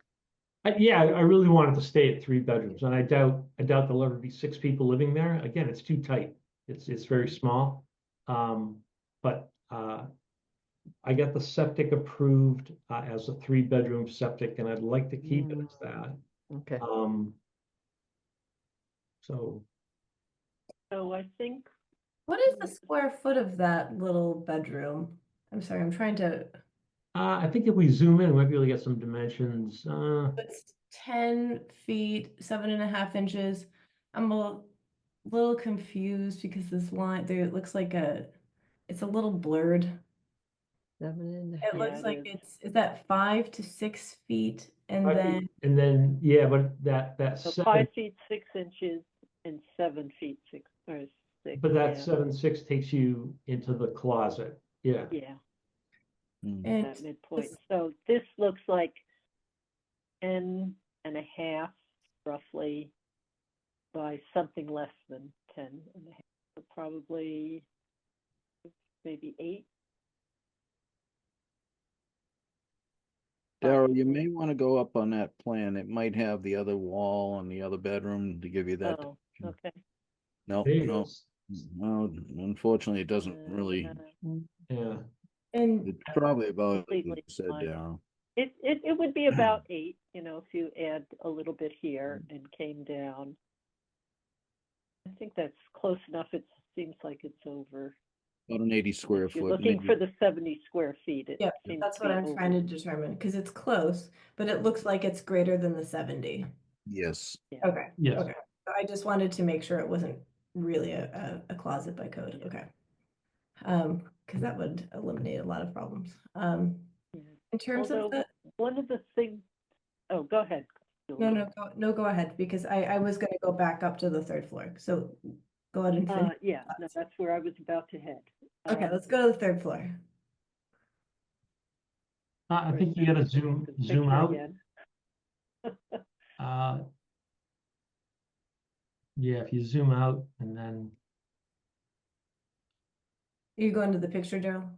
Yeah, I really wanted to stay at 3 bedrooms, and I doubt there'll ever be 6 people living there. Again, it's too tight. It's very small. But I got the septic approved as a 3-bedroom septic, and I'd like to keep it as that. Okay. So So I think What is the square foot of that little bedroom? I'm sorry, I'm trying to, I think if we zoom in, we might be able to get some dimensions. it's 10 feet, 7.5 inches. I'm a little confused because this line there, it looks like it's a little blurred. 7.5. It looks it like is. is that 5 to 6 feet? And then, And then, yeah, but that So 7, 5 feet 6 inches and 7 feet 6. but that Yeah. 7.6 takes you into the closet. Yeah. Yeah, Mm. and that midpoint. this- So this looks like 10.5 roughly by something less than 10.5. So probably maybe 8. Daryl, you may want to go up on that plan. It might have the other wall and the other bedroom to give you that. Oh, dimension. okay. No, There it no. is. Well, unfortunately, it doesn't really. Yeah. and It's probably about what you Completely said, fine. Daryl. It would be about 8, if you add a little bit here and came down. I think that's close enough. It seems like it's over. About an 80 square If you're foot. looking maybe. for the 70 square feet, it yeah, seems that's to what be I'm over. trying to determine because it's close, but it looks like it's greater than the 70. Yes. Yeah. Okay. Yes. Okay. So I just wanted to make sure it wasn't really a closet by code. Yeah. Okay. Because that would eliminate a lot of problems. Yeah. In terms of Although the, one of the things, oh, go ahead. Julie. no, go ahead, because I was gonna go back up to the third floor. So go ahead and finish. Yeah, no, that's where I was about to head. Okay, let's go to the third floor. I wait, think you gotta the zoom picture out. again. Uh, yeah, if you zoom out and then, You go into the picture, Daryl?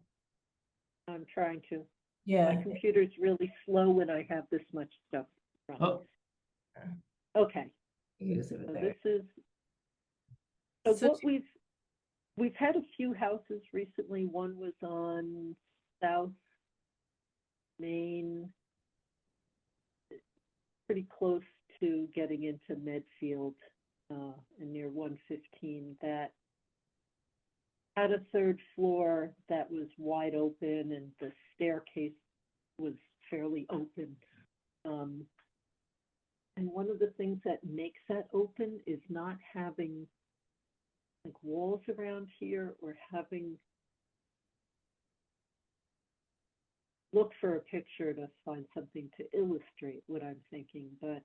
I'm trying to. My Yeah. computer's really slow when I have this much stuff running. oh, Okay, You just leave it so there. this is, so So what we've had a few houses recently. One was on South Main, pretty close to getting into Medfield, and near 115, that had a third floor that was wide open and the staircase was fairly open. And one of the things that makes that open is not having like walls around here or having, look for a picture to find something to illustrate what I'm thinking, but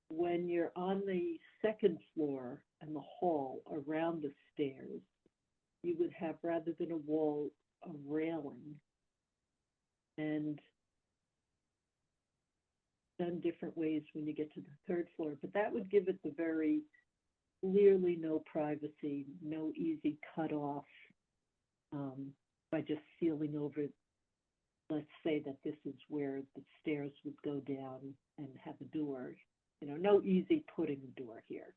when you're on the second floor and the hall around the stairs, you would have, rather than a wall, a railing. And done different ways when you get to the third floor, but that would give it the very clearly no privacy, no easy cutoff, by just sealing over. Let's say that this is where the stairs would go down and have a door, no easy putting a door here.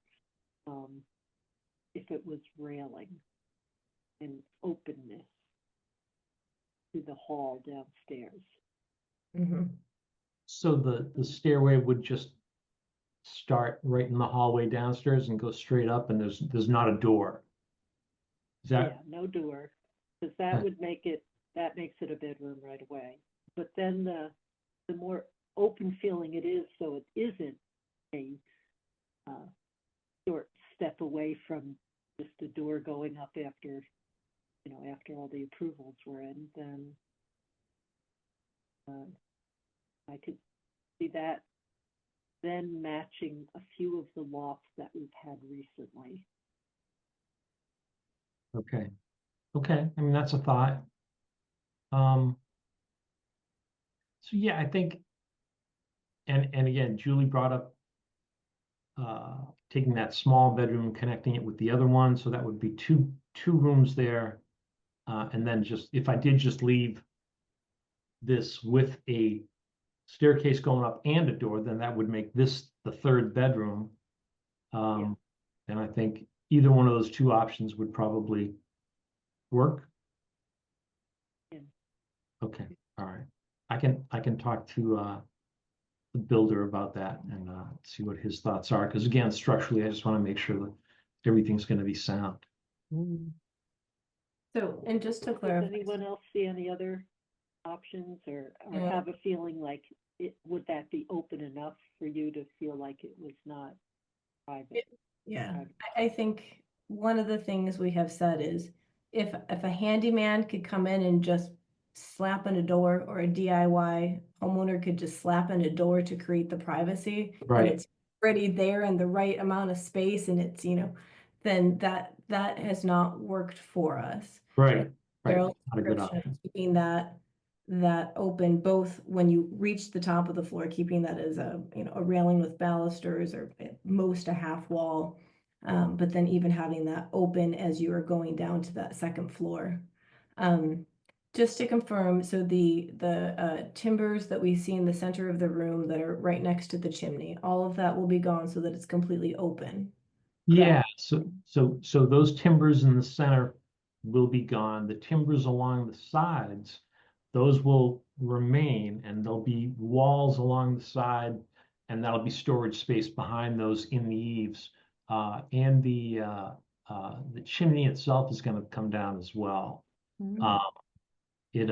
If it was railing and openness to the hall downstairs. Mhm. so the stairway would just start right in the hallway downstairs and go straight up, and there's not a door. Is Yeah, that, no door, because that would make it, that makes it a bedroom right away. But then the more open feeling it is, so it isn't a short step away from just a door going up after, after all the approvals were in, then I could see that then matching a few of the lofts that we've had recently. okay? Okay, I mean, that's a thought. So yeah, I think, and again, Julie brought up taking that small bedroom and connecting it with the other one, so that would be two rooms there. And then just, if I did just leave this with a staircase going up and a door, then that would make this the third bedroom. And I think either one of those two options would probably work. Yeah. Okay, all right. I can talk to the builder about that and see what his thoughts are. Because again, structurally, I just want to make sure that everything's going to be sound. So, and just to Does clarify, anyone else see any other options or Yeah. have a feeling like would that be open enough for you to feel like it was not private? yeah, Private. I think one of the things we have said is if a handyman could come in and just slap in a door, or a DIY homeowner could just slap in a door to create the privacy, and Right. it's already there in the right amount of space, and it's, then that has not worked for us. Right. Daryl's Not a good description of option. keeping that open, both when you reach the top of the floor, keeping that as a railing with balusters, or at most a half wall, but then even having that open as you are going down to that second floor. Just to confirm, so the timbers that we see in the center of the room that are right next to the chimney, all of that will be gone so that it's completely open. Yeah, so those timbers in the center will be gone. The timbers along the sides, those will remain, and there'll be walls along the side, and that'll be storage space behind those in the eaves. And the chimney itself is going to come down as well. It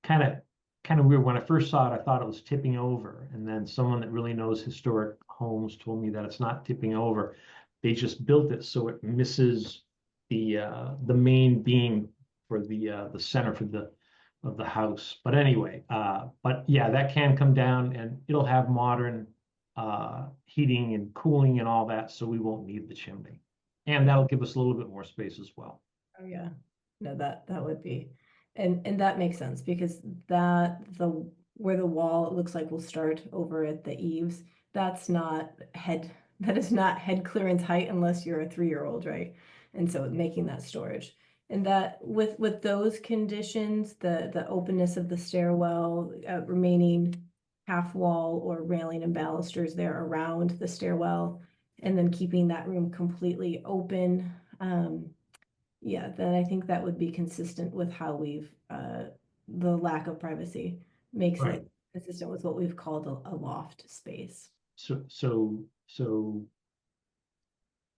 kind of weird. When I first saw it, I thought it was tipping over, and then someone that really knows historic homes told me that it's not tipping over. They just built it so it misses the main beam for the center for of the house. But anyway, but yeah, that can come down, and it'll have modern heating and cooling and all that, so we won't need the chimney, and that'll give us a little bit more space as well. Oh, yeah. No, that would be, and that makes sense, because where the wall, it looks like, will start over at the eaves, that is not head clearance height unless you're a 3-year-old, right? And so making that storage. And that with those conditions, the openness of the stairwell, remaining half wall or railing and balusters there around the stairwell, and then keeping that room completely open, yeah, then I think that would be consistent with how the lack of privacy makes Right. it consistent with what we've called a loft space. So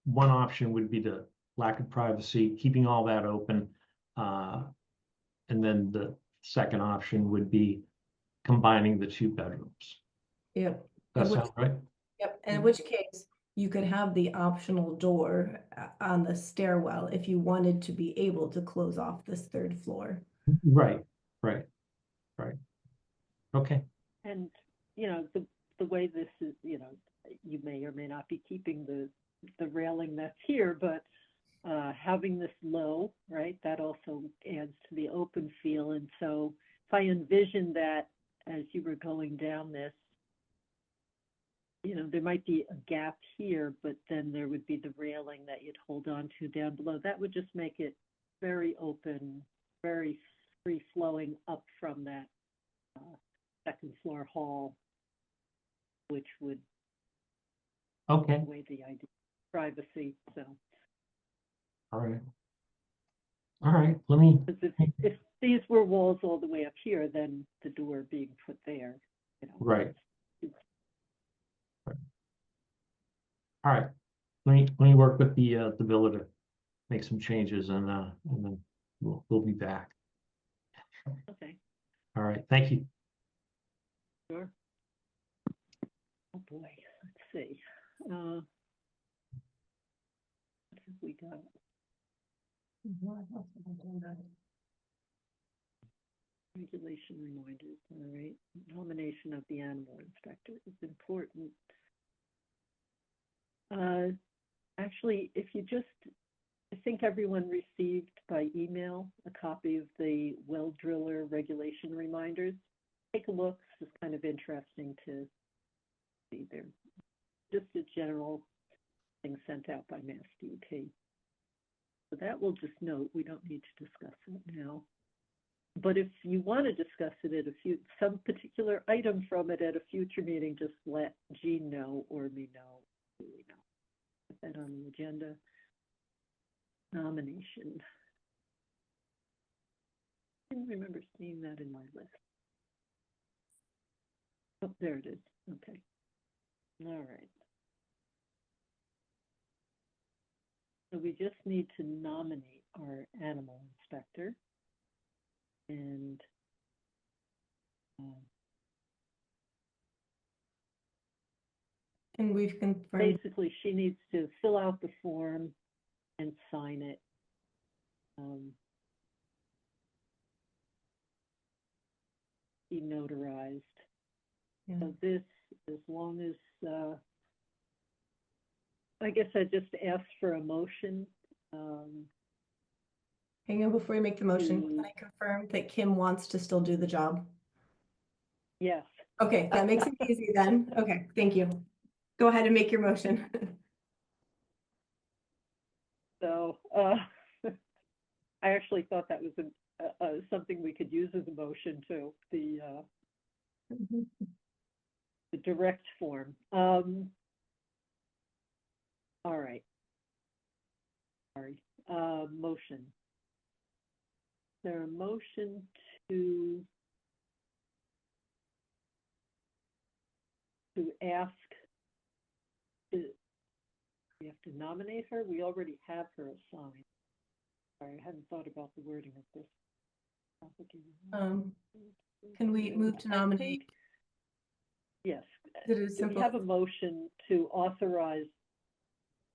one option would be the lack of privacy, keeping all that open. And then the second option would be combining the 2 bedrooms. Yep. That In which, sound right? yep. And in which case, you could have the optional door on the stairwell if you wanted to be able to close off this 3rd floor. Right. Okay. And, the way this is, you may or may not be keeping the railing that's here, but having this low, right, that also adds to the open feel. And so if I envision that as you were going down this, there might be a gap here, but then there would be the railing that you'd hold on to down below. That would just make it very open, very free-flowing up from that second floor hall, which would Okay. take away the idea of privacy. So, All right. Let me. if these were walls all the way up here, then the door being put there, Right. All right. Let me work with the builder to make some changes, and then we'll be back. Okay, All right. Thank you. sure. Oh boy, let's see. What have we got? Regulation reminders, all right. Nomination of the animal inspector is important. Actually, I think everyone received by email a copy of the well driller regulation reminders. Take a look. It's kind of interesting to see. They're just a general thing sent out by Mass DOT. So that we'll just note. We don't need to discuss it now. But if you want to discuss it at some particular item from it at a future meeting, just let Jean know or me know. Put that on the agenda. Nomination. I didn't remember seeing that in my list. Oh, there it is. Okay. All right. So we just need to nominate our animal inspector. And And we've confirmed, basically, she needs to fill out the form and sign it. Be notarized. Yeah. So this, as long as, I guess I just asked for a motion. hang on before you make the motion. to- Can I confirm that Kim wants to still do the job? Yes, Okay, that makes it easy then. Okay, thank you. Go ahead and make your motion. so I actually thought that was something we could use as a motion too, the direct form. All right. Sorry. Motion. Is there a motion to ask to, we have to nominate her? We already have her assigned. Sorry, I hadn't thought about the wording of this. Can we move to I nominate? think- Yes. Is it as Do we simple have a as- motion to authorize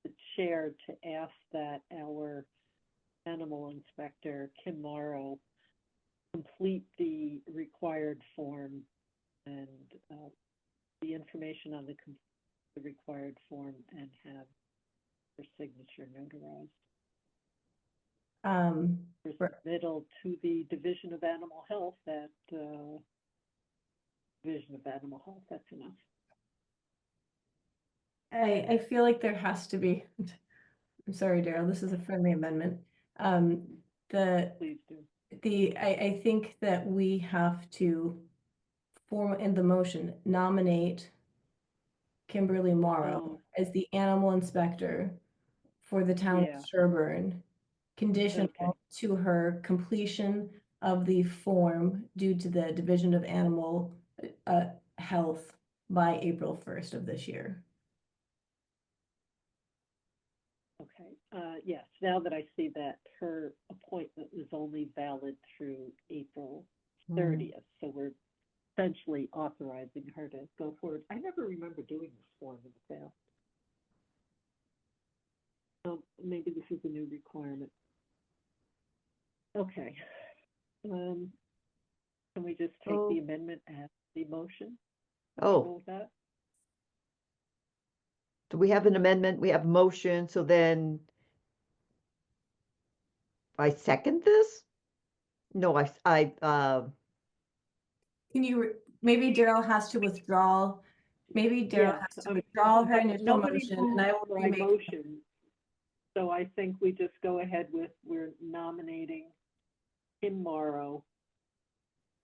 the chair to ask that our animal inspector, Kim Morrow, complete the required form and the information on the required form and have her signature notarized for submittal to the Division of Animal Health at Division of Animal Health. That's enough. I feel like there has to be, I'm sorry, Daryl, this is a friendly amendment. Please do. I think that we have to form in the motion, nominate Kimberly Morrow as the animal inspector for the town Yeah. of Sherborn, conditional Okay. to her completion of the form due to the Division of Animal Health by April 1st of this year. Okay. Yes, now that I see that her appointment was only valid through April 30th, so we're essentially authorizing her to go forward. I never remember doing this form in the past. Maybe this is a new requirement. Okay. Can we just take the amendment as the motion? Oh, With that? do we have an amendment? We have motion, so then I second this? No, Can you, maybe Daryl has to withdraw, maybe Daryl Yes, has to withdraw her but initial nobody motion and I will moved my remake. motion. So I think we just go ahead with, we're nominating Kim Morrow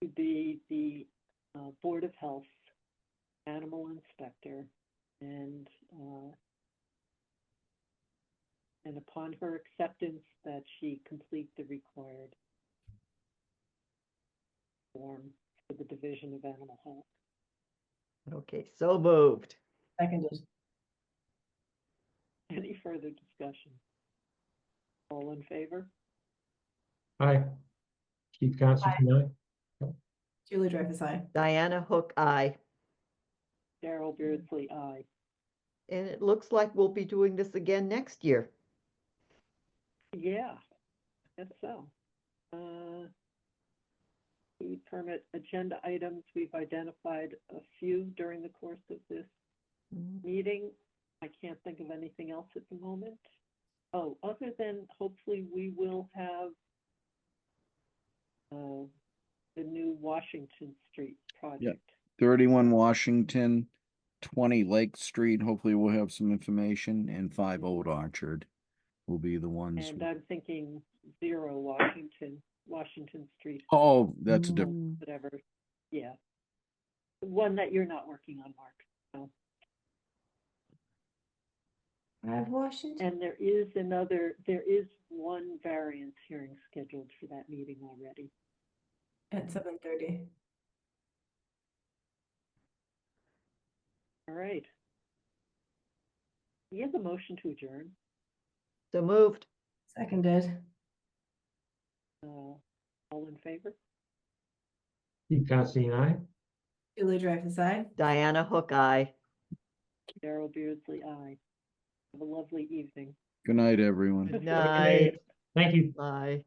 to be the Board of Health animal inspector, and upon her acceptance that she complete the required form for the Division of Animal Health. okay, so moved. Seconded. Any further discussion? All in favor? Aye. Keith Constantine, aye. Julie Dreyfus, aye. Diana Hook, aye. Darrell Beardsley, aye. And it looks like we'll be doing this again next year. Yeah, guess so. The permit agenda items, we've identified a few during the course of this meeting. I can't think of anything else at the moment. Oh, other than hopefully we will have the new Washington Street project. 31 Washington, 20 Lake Street. Hopefully we'll have some information, and 5 Old Orchard will be the ones. And I'm thinking 0 Washington Street, Oh, that's a different. whatever. Yeah. The one that you're not working on, Mark. So. Washington. And there is one variance hearing scheduled for that meeting already. At 7:30. All right. We have a motion to adjourn. So moved. Seconded. All in favor? Steve Considine, aye. Julie Dreyfus, aye. Diana Hook, aye. Daryl Beardsley, aye. Have a lovely evening. Good night, everyone. Good night. Thank you. Bye.